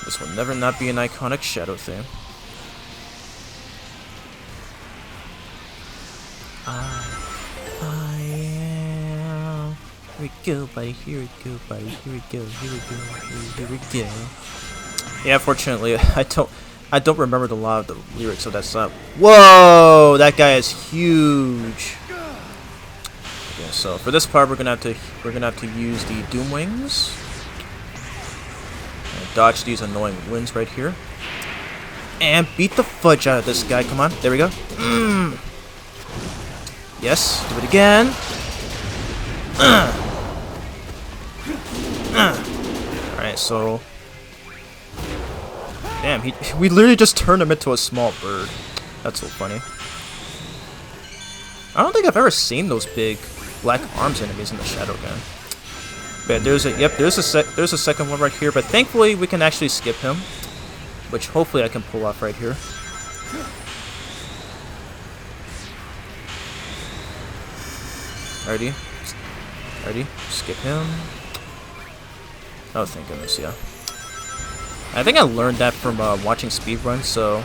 This will never not be an iconic Shadow theme. I am. Here we go, buddy. Here we go, buddy. Here we go. Here we go. Here we go. Yeah, fortunately, I don't remember the lot of the lyrics of that song. Whoa, that guy is huge. Okay, so for this part, we're gonna have to use the Doom Wings. And dodge these annoying winds right here. And beat the fudge out of this guy. Come on, there we go. Yes, do it again. Alright, so... Damn, we literally just turned him into a small bird. That's so funny. I don't think I've ever seen those big black arms enemies in the Shadow game. But there's a second one right here, but thankfully we can actually skip him. Which hopefully I can pull off right here. Ready? Skip him. Oh, thank goodness, yeah. I think I learned that from watching speedruns, so...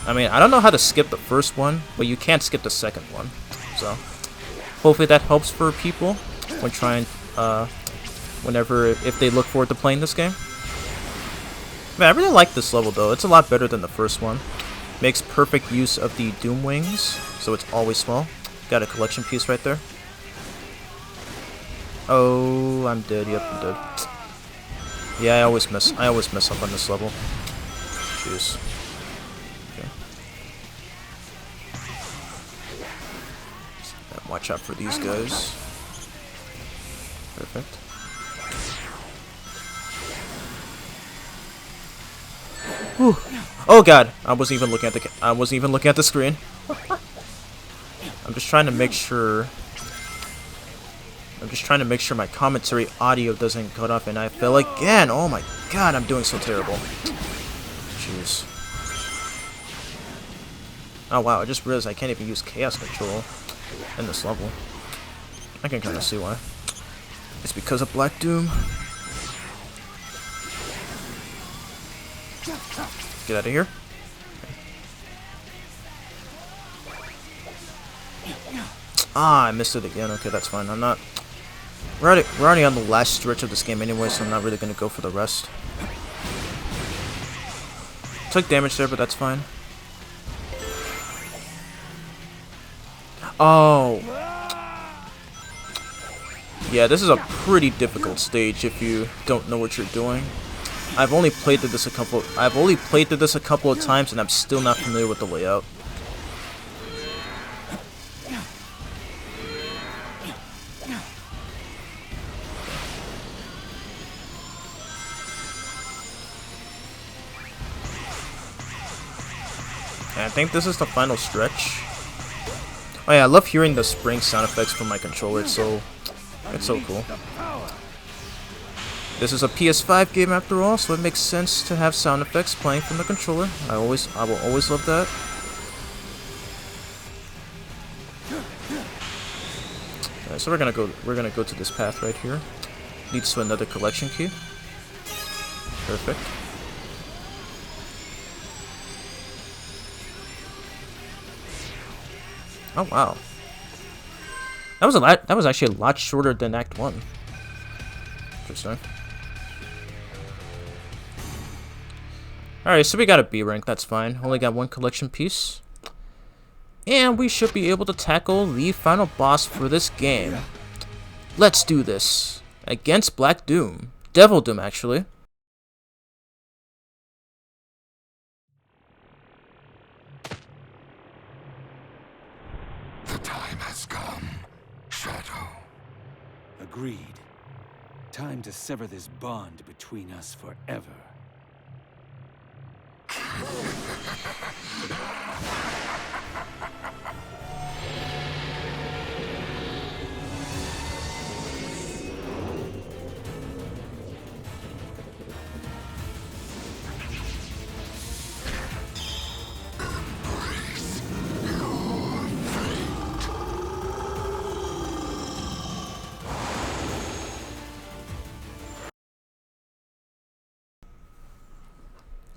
I mean, I don't know how to skip the first one, but you can't skip the second one. So, hopefully that helps for people when trying, if they look forward to playing this game. Man, I really like this level, though. It's a lot better than the first one. Makes perfect use of the Doom Wings, so it's always small. Got a collection piece right there. Oh, I'm dead. Yep, I'm dead. Yeah, I always mess up on this level. Jeez. Okay. Watch out for these guys. Perfect. Whew. Oh god, I wasn't even looking at the screen. I'm just trying to make sure my commentary audio doesn't cut off and I fell again. Oh my god, I'm doing so terrible. Jeez. Oh wow, I just realized I can't even use Chaos Control in this level. I can kind of see why. It's because of Black Doom. Get out of here. Ah, I missed it again. Okay, that's fine. We're already on the last stretch of this game anyway, so I'm not really gonna go for the rest. Took damage there, but that's fine. Oh. Yeah, this is a pretty difficult stage if you don't know what you're doing. I've only played through this a couple of times and I'm still not familiar with the layout. And I think this is the final stretch. Oh yeah, I love hearing the spring sound effects from my controller. It's so cool. This is a PS5 game after all, so it makes sense to have sound effects playing from the controller. I will always love that. Alright, so we're gonna go to this path right here. Leads to another collection key. Perfect. Oh wow. That was actually a lot shorter than Act 1. Interesting. Alright, so we got a B rank, that's fine. Only got one collection piece. And we should be able to tackle the final boss for this game. Let's do this. Against Black Doom. Devil Doom, actually. agreed. Time to sever this bond between us forever.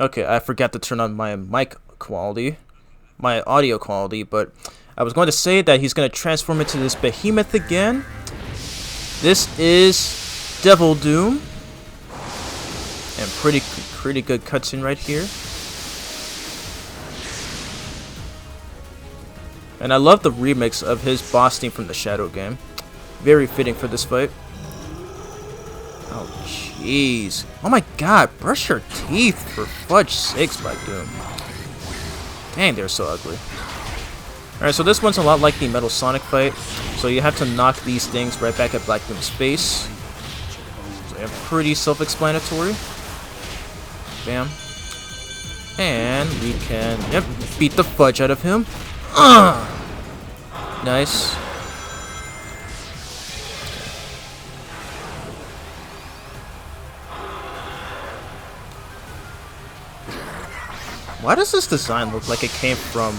Okay, I forgot to turn on my mic quality, my audio quality, but I was going to say that he's going to transform into this behemoth again. This is Devil Doom. And pretty good cutscene right here. And I love the remix of his boss theme from the Shadow game. Very fitting for this fight. Oh, jeez. Oh my god, brush your teeth for fudge sakes, Black Doom. Dang, they're so ugly. Alright, so this one's a lot like the Metal Sonic fight. So you have to knock these things right back at Black Doom's face. So yeah, pretty self-explanatory. Bam. And we can, yep, beat the fudge out of him. Nice. Why does this design look like it came from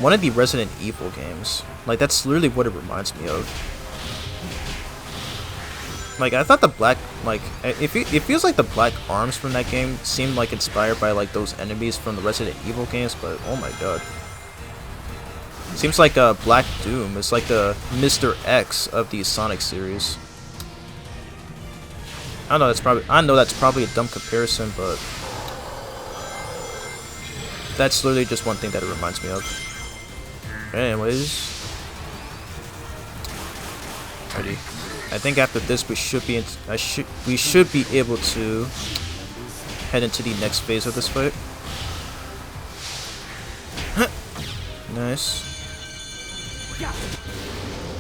one of the Resident Evil games? Like, that's literally what it reminds me of. Like, I thought the black, like, it feels like the black arms from that game seemed like inspired by, like, those enemies from the Resident Evil games, but oh my god. Seems like Black Doom is like the Mr. X of the Sonic series. I know that's probably a dumb comparison, but that's literally just one thing that it reminds me of. Anyways, ready. I think after this we should be able to head into the next phase of this fight. Nice.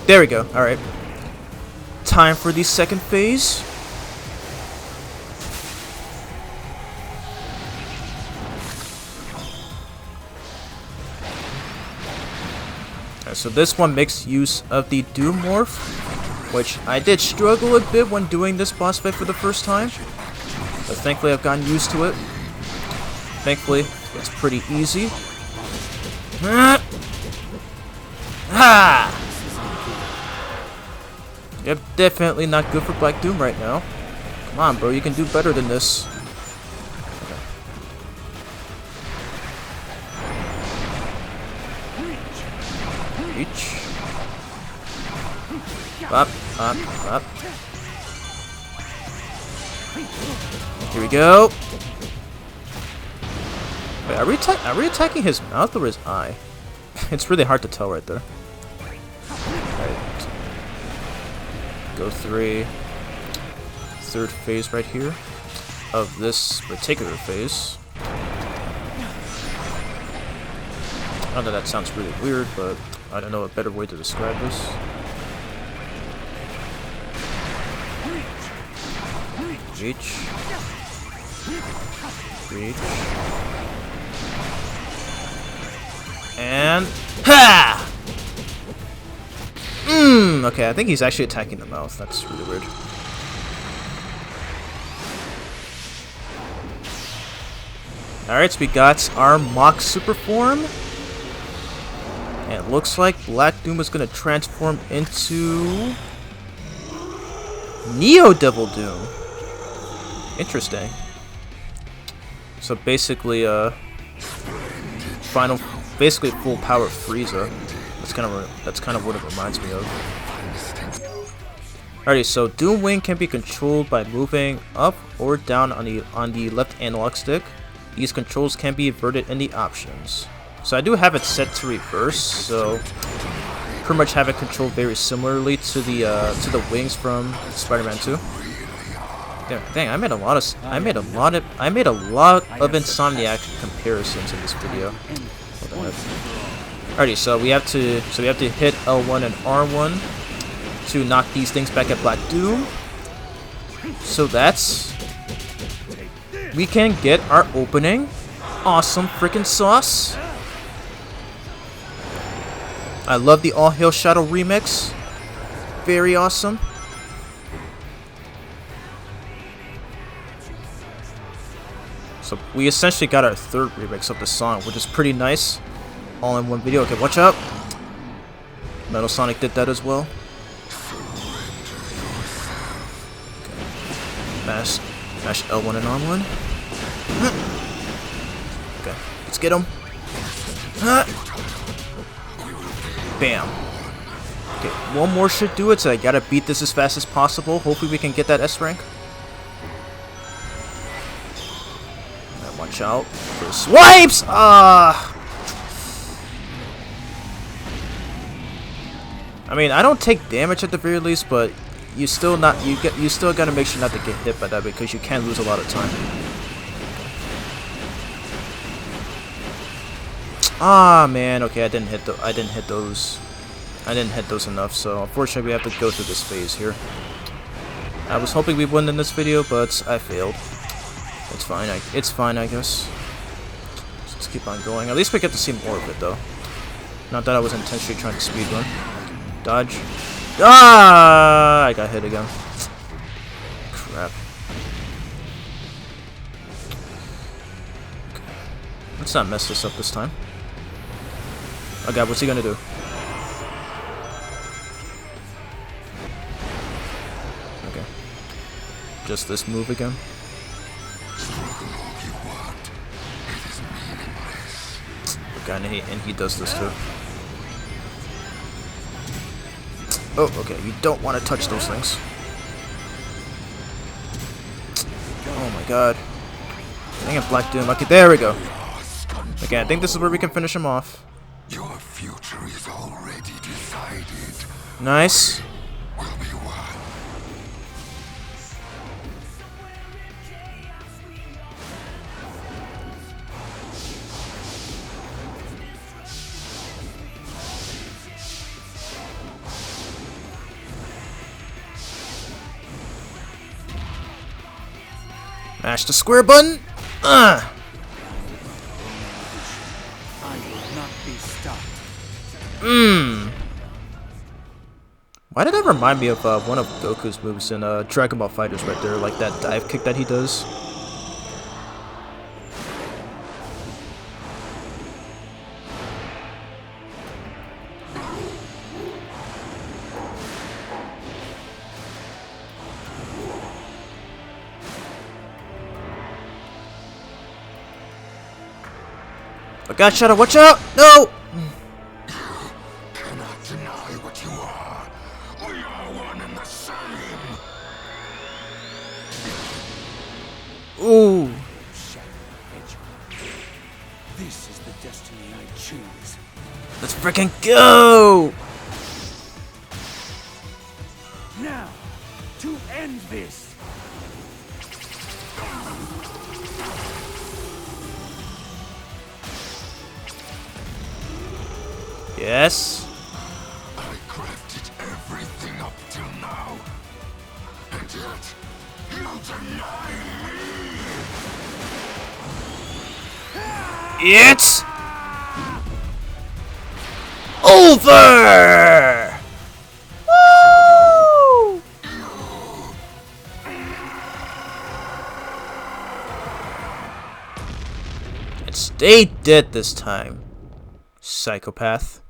There we go. All right. Time for the second phase. So this one makes use of the Doom Morph, which I did struggle a bit when doing this boss fight for the first time, but thankfully I've gotten used to it. Thankfully, it's pretty easy. Yep, definitely not good for Black Doom right now. Come on, bro, you can do better than this. Reach. Up, up, up. Here we go. Wait, are we attacking his mouth or his eye? It's really hard to tell right there. Alright. Go through third phase right here of this particular phase. I know that sounds really weird, but I don't know a better way to describe this. Reach. Reach. And ha! Okay, I think he's actually attacking the mouth. That's really weird. Alright, so we got our mock super form. And it looks like Black Doom is gonna transform into Neo Devil Doom. Interesting. So basically, basically full power Frieza. That's kind of what it reminds me of. Alrighty, so Doom Wing can be controlled by moving up or down on the left analog stick. These controls can be inverted in the options. So I do have it set to reverse, so pretty much have it controlled very similarly to the wings from Spider-Man 2. Dang, I made a lot of Insomniac comparisons in this video. Alrighty, so we have to hit L1 and R1 to knock these things back at Black Doom. So that's... we can get our opening. Awesome freaking sauce. I love the All Hail Shadow remix. Very awesome. So we essentially got our third remix of the song, which is pretty nice. All in one video. Okay, watch out. Metal Sonic did that as well. Okay. Mash L1 and R1. Okay, let's get him. Bam. Okay, one more should do it, so I gotta beat this as fast as possible. Hopefully we can get that S rank. And watch out for swipes! I mean, I don't take damage at the very least, but you still gotta make sure not to get hit by that because you can lose a lot of time. Ah man, okay, I didn't hit those enough, so unfortunately we have to go through this phase here. I was hoping we'd win in this video, but I failed. It's fine, I guess. Let's keep on going. At least we get to see more of it though. Not that I was intentionally trying to speedrun. Dodge. Ah! I got hit again. Crap. Okay. Let's not mess this up this time. Oh god, what's he gonna do? Okay. Just this move again. Okay, and he does this too. Oh, okay, you don't want to touch those things. Oh my god. Dang it, Black Doom. Okay, there we go. Okay, I think this is where we can finish him off. Your future is already decided. Nice. Will be one. Mash the square button. I will not be stopped. Why did that remind me of one of Goku's moves in Dragon Ball FighterZ right there, like that dive kick that he does? Oh god, Shadow, watch out! No! Cannot deny what you are. We are one and the same. Ooh. Shadow the Hedgehog. This is the destiny I choose. Let's freaking go! Now, to end this. Yes. I crafted everything up till now. And yet, you deny me. It's over! Woo! And stay dead this time, psychopath.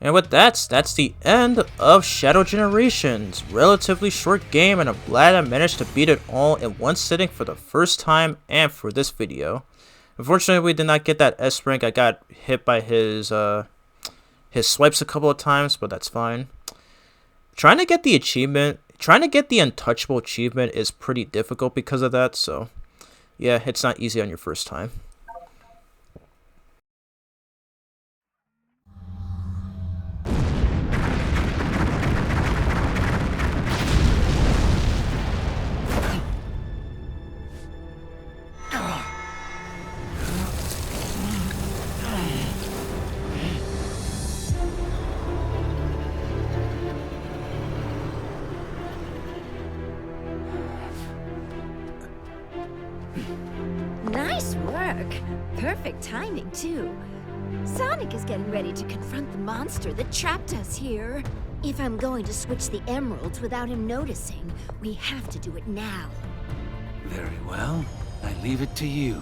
And with that, that's the end of Shadow Generations. Relatively short game, and I'm glad I managed to beat it all in one sitting for the first time and for this video. Unfortunately, we did not get that S rank. I got hit by his swipes a couple of times, but that's fine. Trying to get the Untouchable achievement is pretty difficult because of that, so yeah, it's not easy on your first time. perfect timing, too. Sonic is getting ready to confront the monster that trapped us here. If I'm going to switch the emeralds without him noticing, we have to do it now. Very well. I leave it to you.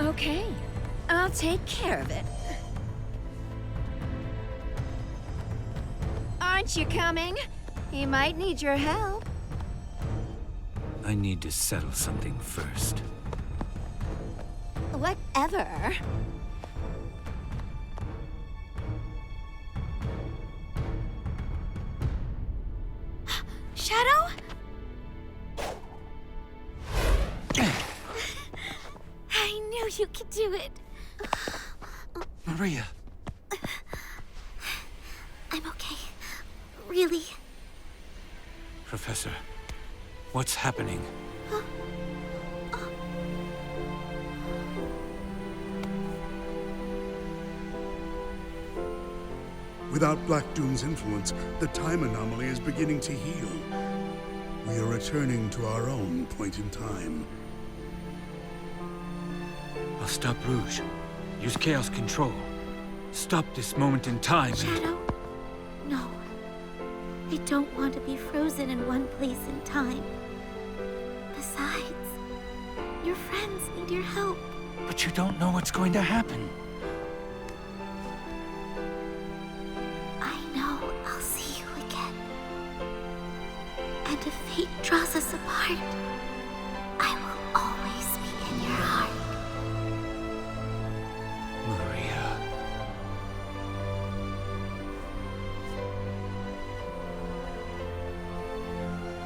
Okay, I'll take care of it. Aren't you coming? He might need your help. I need to settle something first. Whatever. Shadow? I knew you could do it. Maria! I'm okay. Really. Professor, what's happening? Without Black Doom's influence, the time anomaly is beginning to heal. We are returning to our own point in time. I'll stop Rouge. Use Chaos Control. Stop this moment in time. Shadow? No. I don't want to be frozen in one place in time. Besides, your friends need your help. But you don't know what's going to happen. I know I'll see you again. And if fate draws us apart, I will always be in your heart. Maria.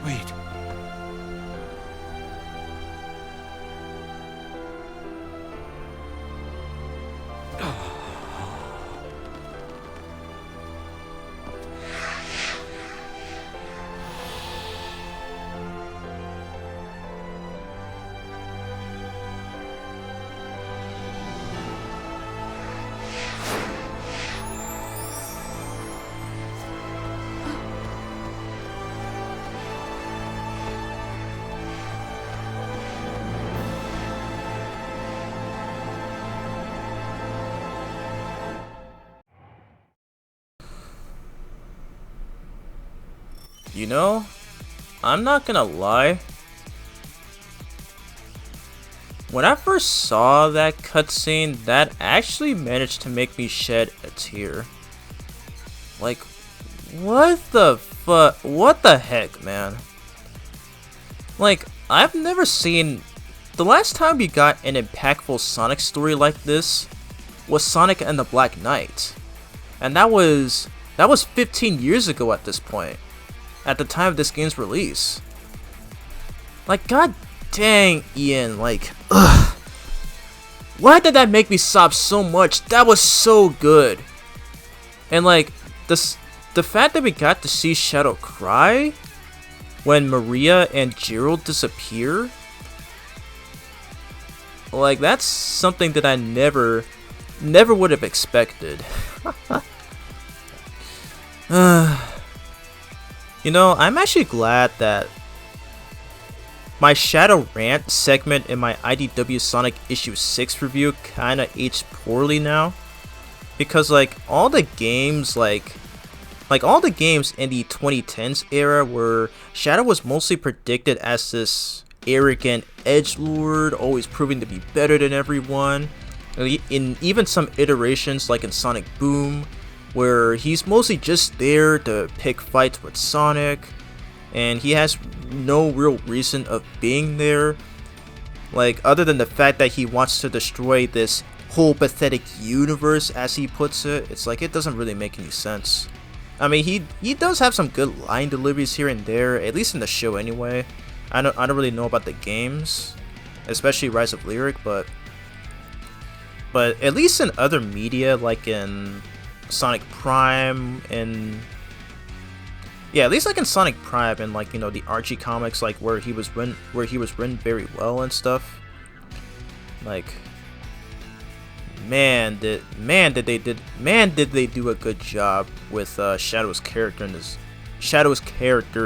Wait. You know, I'm not gonna lie. When I first saw that cutscene, that actually managed to make me shed a tear. Like, what the fuck? What the heck, man? Like, I've never seen... The last time we got an impactful Sonic story like this was Sonic and the Black Knight. And that was 15 years ago at this point. At the time of this game's release. Like, god dang, Ian, like, ugh. Why did that make me sob so much? That was so good. And like, the fact that we got to see Shadow cry when Maria and Gerald disappear, like, that's something that I never would have expected. You know, I'm actually glad that my Shadow Rant segment in my IDW Sonic Issue 6 review kinda aged poorly now. Because like all the games like all the games in the 2010s era where Shadow was mostly predicted as this arrogant edgelord, always proving to be better than everyone. In even some iterations like in Sonic Boom, where he's mostly just there to pick fights with Sonic, and he has no real reason of being there, like other than the fact that he wants to destroy this whole pathetic universe, as he puts it. It's like, it doesn't really make any sense. I mean, he does have some good line deliveries here and there, at least in the show anyway. I don't really know about the games, especially Rise of Lyric, but at least in other media, like in Sonic Prime, and yeah, at least like in Sonic Prime and like, you know, the Archie comics, like where he was written very well and stuff. Like, man did they do a good job with Shadow's character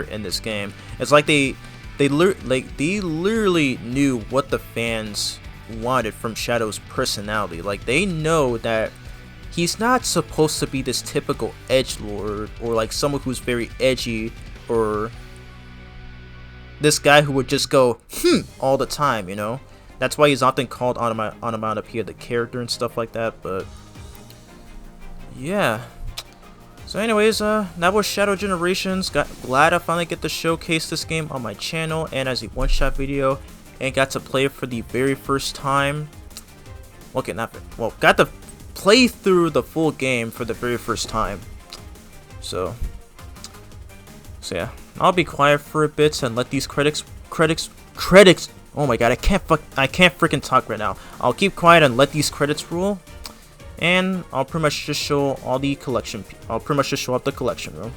in this game. It's like they literally knew what the fans wanted from Shadow's personality. Like, they know that he's not supposed to be this typical edgelord, or like someone who's very edgy, or this guy who would just go all the time, you know. That's why he's often called onomatopoeia the character and stuff like that. But yeah, so anyways, that was Shadow Generations. Glad I finally get to showcase this game on my channel and as a one-shot video, and got to play it for the very first time. Okay, got to play through the full game for the very first time. So yeah, I'll be quiet for a bit and let these credits. Oh my god, I can't freaking talk right now. I'll keep quiet and let these credits roll. And I'll pretty much just show all the collection. I'll pretty much just show up the collection room.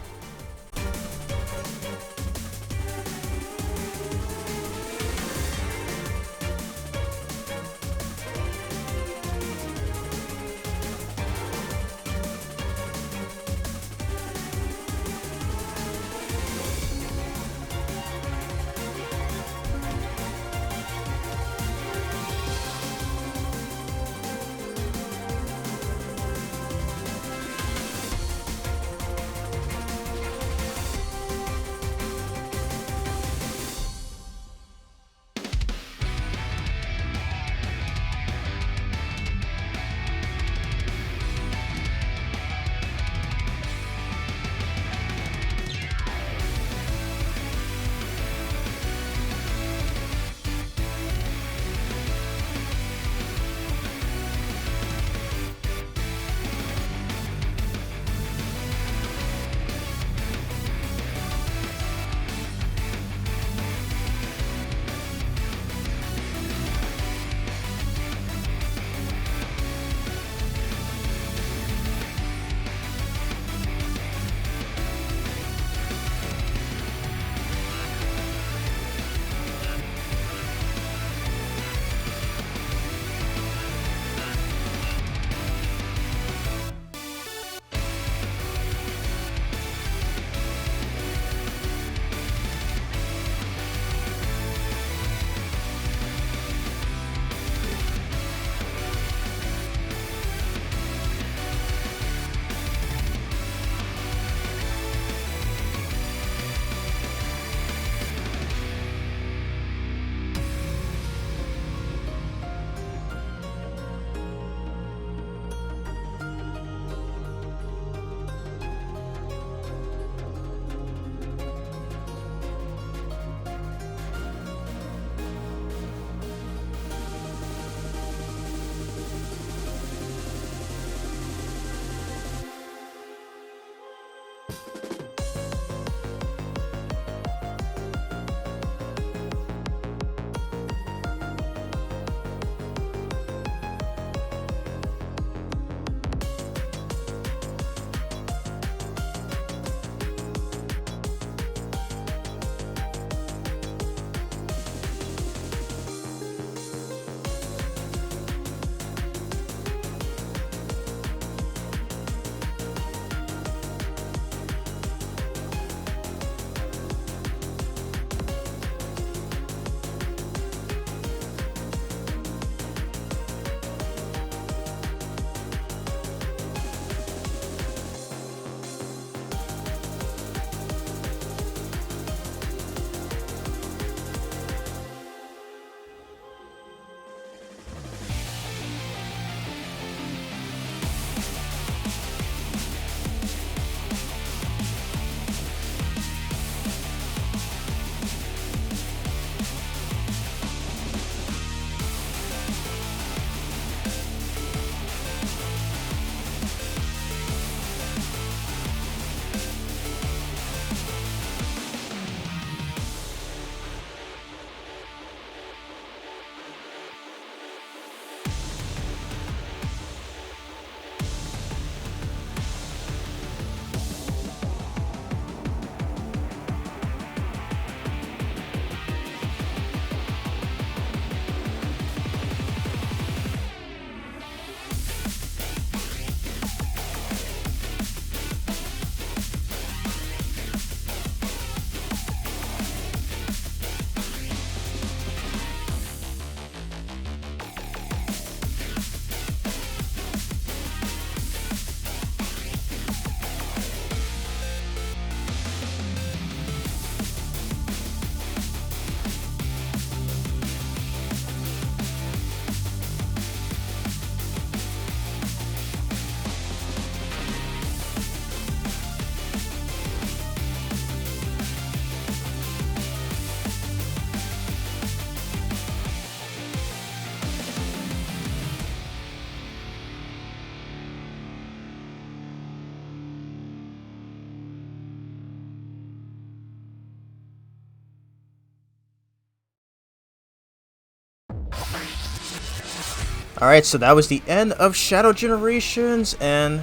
Alright, so that was the end of Shadow Generations, and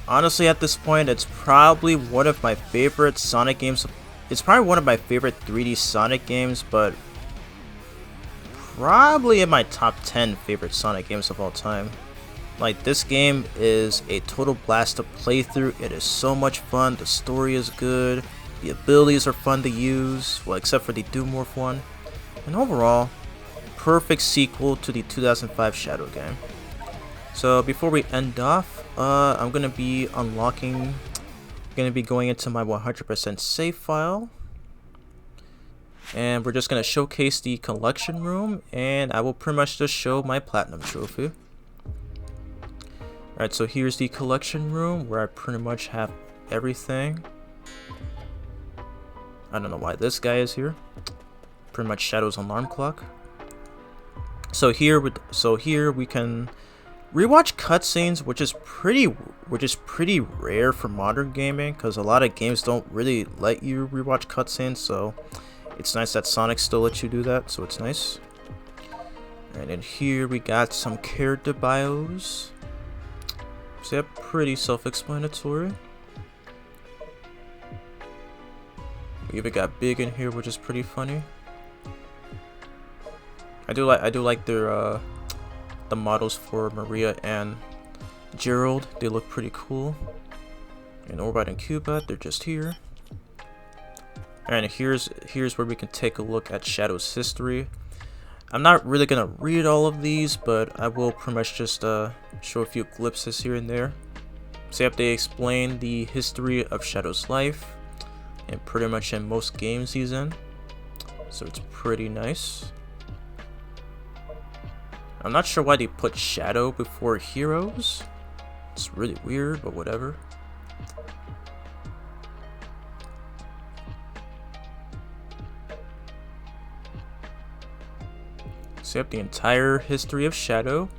honestly at this point it's probably one of my favorite Sonic games. It's probably one of my favorite 3D Sonic games, but probably in my top 10 favorite Sonic games of all time. Like, this game is a total blast to play through. It is so much fun, the story is good, the abilities are fun to use, well except for the Doomorph one, and overall, perfect sequel to the 2005 Shadow game. So before we end off, I'm gonna be going into my 100% save file, and we're just gonna showcase the collection room, and I will pretty much just show my platinum trophy. Alright, so here's the collection room where I pretty much have everything. I don't know why this guy is here. Pretty much Shadow's alarm clock. So here we can rewatch cutscenes, which is pretty rare for modern gaming, because a lot of games don't really let you rewatch cutscenes. So it's nice that Sonic still lets you do that. So it's nice. And then here we got some character bios. So yeah, pretty self-explanatory. We even got Big in here, which is pretty funny. I do like their the models for Maria and Gerald. They look pretty cool. And Orbite and Cubat, they're just here. And here's where we can take a look at Shadow's history. I'm not really gonna read all of these, but I will pretty much just show a few glimpses here and there. So yep, they explain the history of Shadow's life, and pretty much in most games he's in. So it's pretty nice. I'm not sure why they put Shadow before heroes. It's really weird, but whatever. So yep, the entire history of Shadow,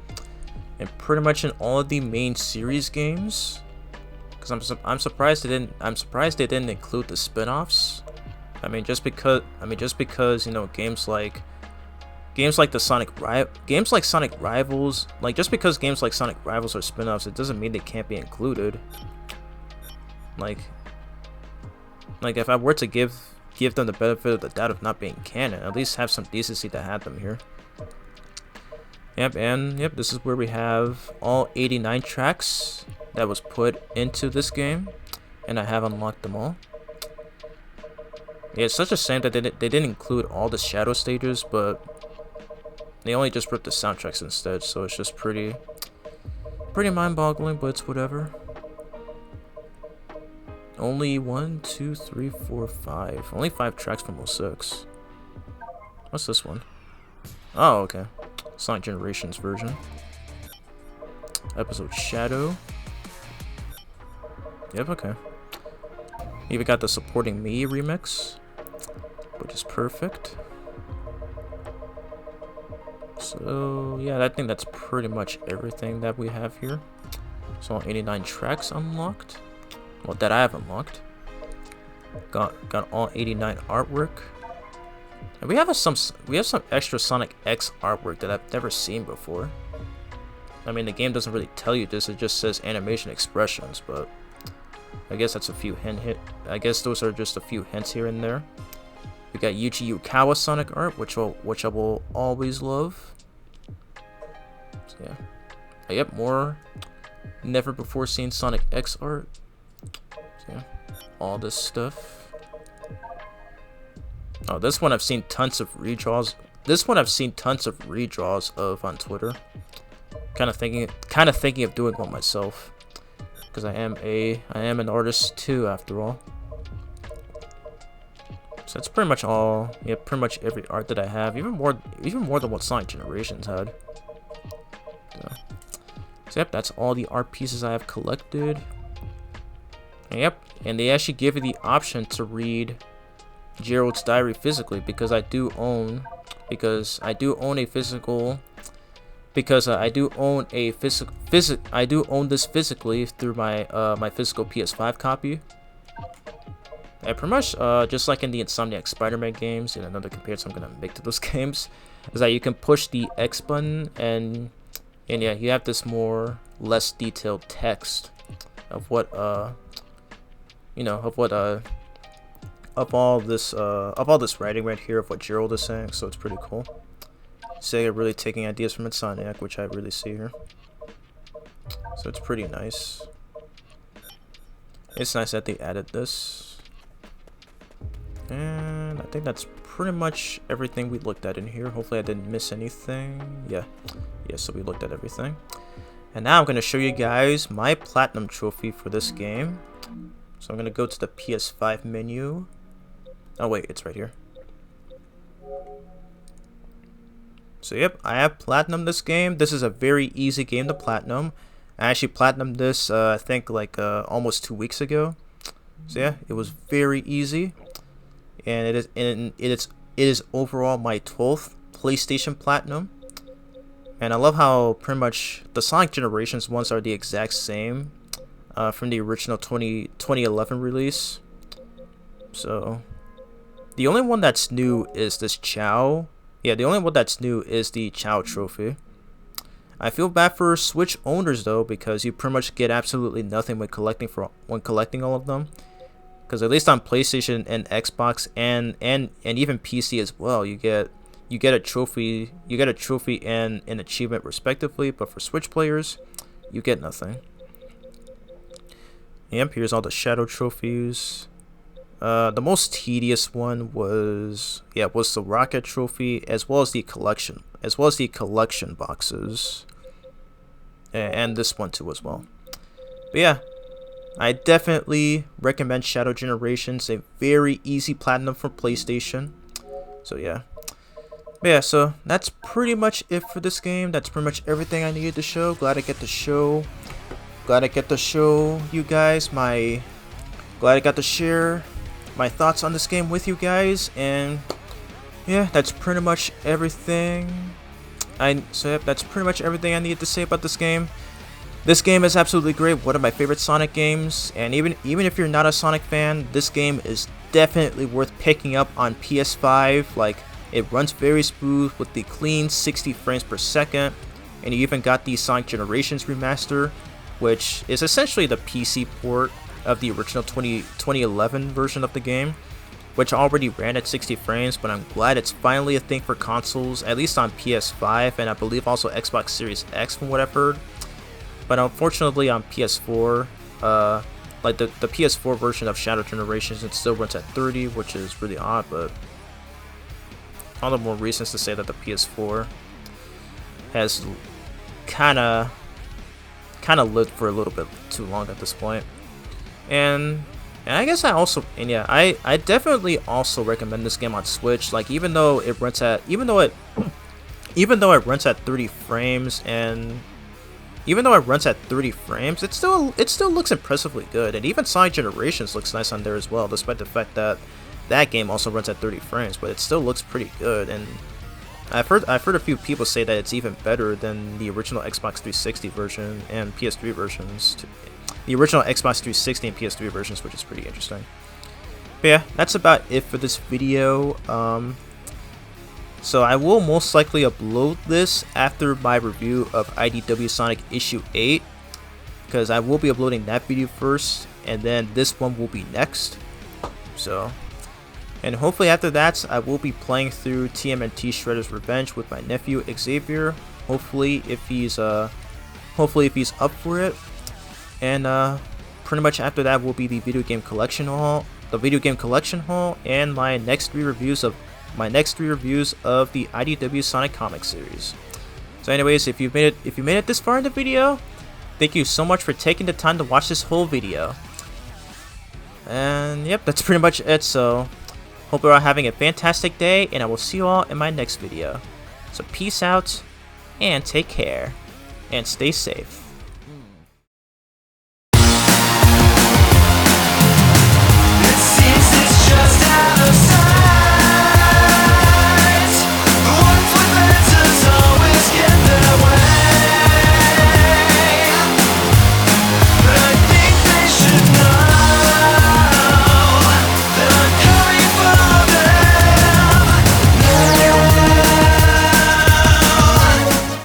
and pretty much in all of the main series games. Because I'm surprised they didn't include the spin-offs. I mean, just because you know, games like Sonic Rivals, like, just because games like Sonic Rivals are spin-offs, it doesn't mean they can't be included. Like if I were to give them the benefit of the doubt of not being canon, at least have some decency to have them here. Yep, and yep, this is where we have all 89 tracks that was put into this game, and I have unlocked them all. Yeah, it's such a shame that they didn't include all the Shadow stages, but they only just ripped the soundtracks instead, so it's just pretty mind-boggling, but it's whatever. Only 1, 2, 3, 4, 5. Only 5 tracks from 06. What's this one? Oh, okay. Sonic Generations version. Episode Shadow. Yep, okay. Even got the Supporting Me remix, which is perfect. So yeah, I think that's pretty much everything that we have here. So 89 tracks unlocked. Well, that I have unlocked. Got all 89 artwork. And we have some extra Sonic X artwork that I've never seen before. I mean, the game doesn't really tell you this; it just says animation expressions. But I guess that's a few I guess those are just a few hints here and there. We got Yuji Yukawa Sonic art, which I will always love. So yeah, yep, more never before seen Sonic X art. So yeah, all this stuff. Oh, this one I've seen tons of redraws. This one I've seen tons of redraws of on Twitter. Kind of thinking of doing one myself, because I am an artist too, after all. So that's pretty much all. Yeah, pretty much every art that I have, even more than what Sonic Generations had. So yep, that's all the art pieces I have collected. And yep, and they actually give you the option to read Gerald's diary physically, because I do own this physically through my my physical PS5 copy. And pretty much just like in the Insomniac Spider-Man games, and another comparison I'm gonna make to those games is that you can push the X button and And yeah, you have this less detailed text of what you know, of what of all this writing right here of what Gerald is saying, so it's pretty cool. Sega really taking ideas from Insomniac, which I really see here. So it's pretty nice. It's nice that they added this. And I think that's pretty much everything we looked at in here. Hopefully I didn't miss anything. Yeah, so we looked at everything. And now I'm going to show you guys my platinum trophy for this game. So I'm going to go to the PS5 menu. Oh wait, it's right here. So yep, I have platinum this game. This is a very easy game to platinum. I actually platinumed this I think like almost 2 weeks ago. So yeah, it was very easy. And it is overall my 12th PlayStation Platinum. And I love how pretty much the Sonic Generations ones are the exact same from the original 2011 release. So the only one that's new is this Chow. Yeah, the only one that's new is the Chow trophy. I feel bad for Switch owners though, because you pretty much get absolutely nothing when collecting all of them. Because at least on PlayStation and Xbox and even PC as well, you get a trophy and an achievement respectively. But for Switch players, you get nothing. Yep, here's all the Shadow trophies. The most tedious one was the Rocket trophy, as well as the collection boxes, and this one too as well. But yeah, I definitely recommend Shadow Generations, a very easy platinum for PlayStation. So yeah. But yeah, so that's pretty much it for this game. That's pretty much everything I needed to show. Glad I get to show you guys glad I got to share my thoughts on this game with you guys. And yeah, that's pretty much everything. That's pretty much everything I needed to say about this game. This game is absolutely great, one of my favorite Sonic games, and even if you're not a Sonic fan, this game is definitely worth picking up on PS5. Like, it runs very smooth with the clean 60 frames per second, and you even got the Sonic Generations remaster, which is essentially the PC port of the original 2011 version of the game, which already ran at 60 frames, but I'm glad it's finally a thing for consoles, at least on PS5, and I believe also Xbox Series X from what I've heard. But unfortunately on PS4, like the PS4 version of Shadow Generations, it still runs at 30, which is really odd, but all the more reasons to say that the PS4 has kind of lived for a little bit too long at this point. And I guess I definitely also recommend this game on Switch. Like, even though it runs at 30 frames, and even though it runs at 30 frames, it still looks impressively good. And even Sonic Generations looks nice on there as well, despite the fact that that game also runs at 30 frames, but it still looks pretty good. And I've heard a few people say that it's even better than the original Xbox 360 version and PS3 versions. The original Xbox 360 and PS3 versions, which is pretty interesting. But yeah, that's about it for this video. So I will most likely upload this after my review of IDW Sonic Issue 8, because I will be uploading that video first, and then this one will be next. So, and hopefully after that, I will be playing through TMNT Shredder's Revenge with my nephew Xavier. Hopefully, if he's up for it. And pretty much after that will be the video game collection haul, and my next three reviews of the IDW Sonic comic series. So anyways, if you made it this far in the video, thank you so much for taking the time to watch this whole video. And yep, that's pretty much it. So hope you're all having a fantastic day, and I will see you all in my next video. So peace out, and take care, and stay safe.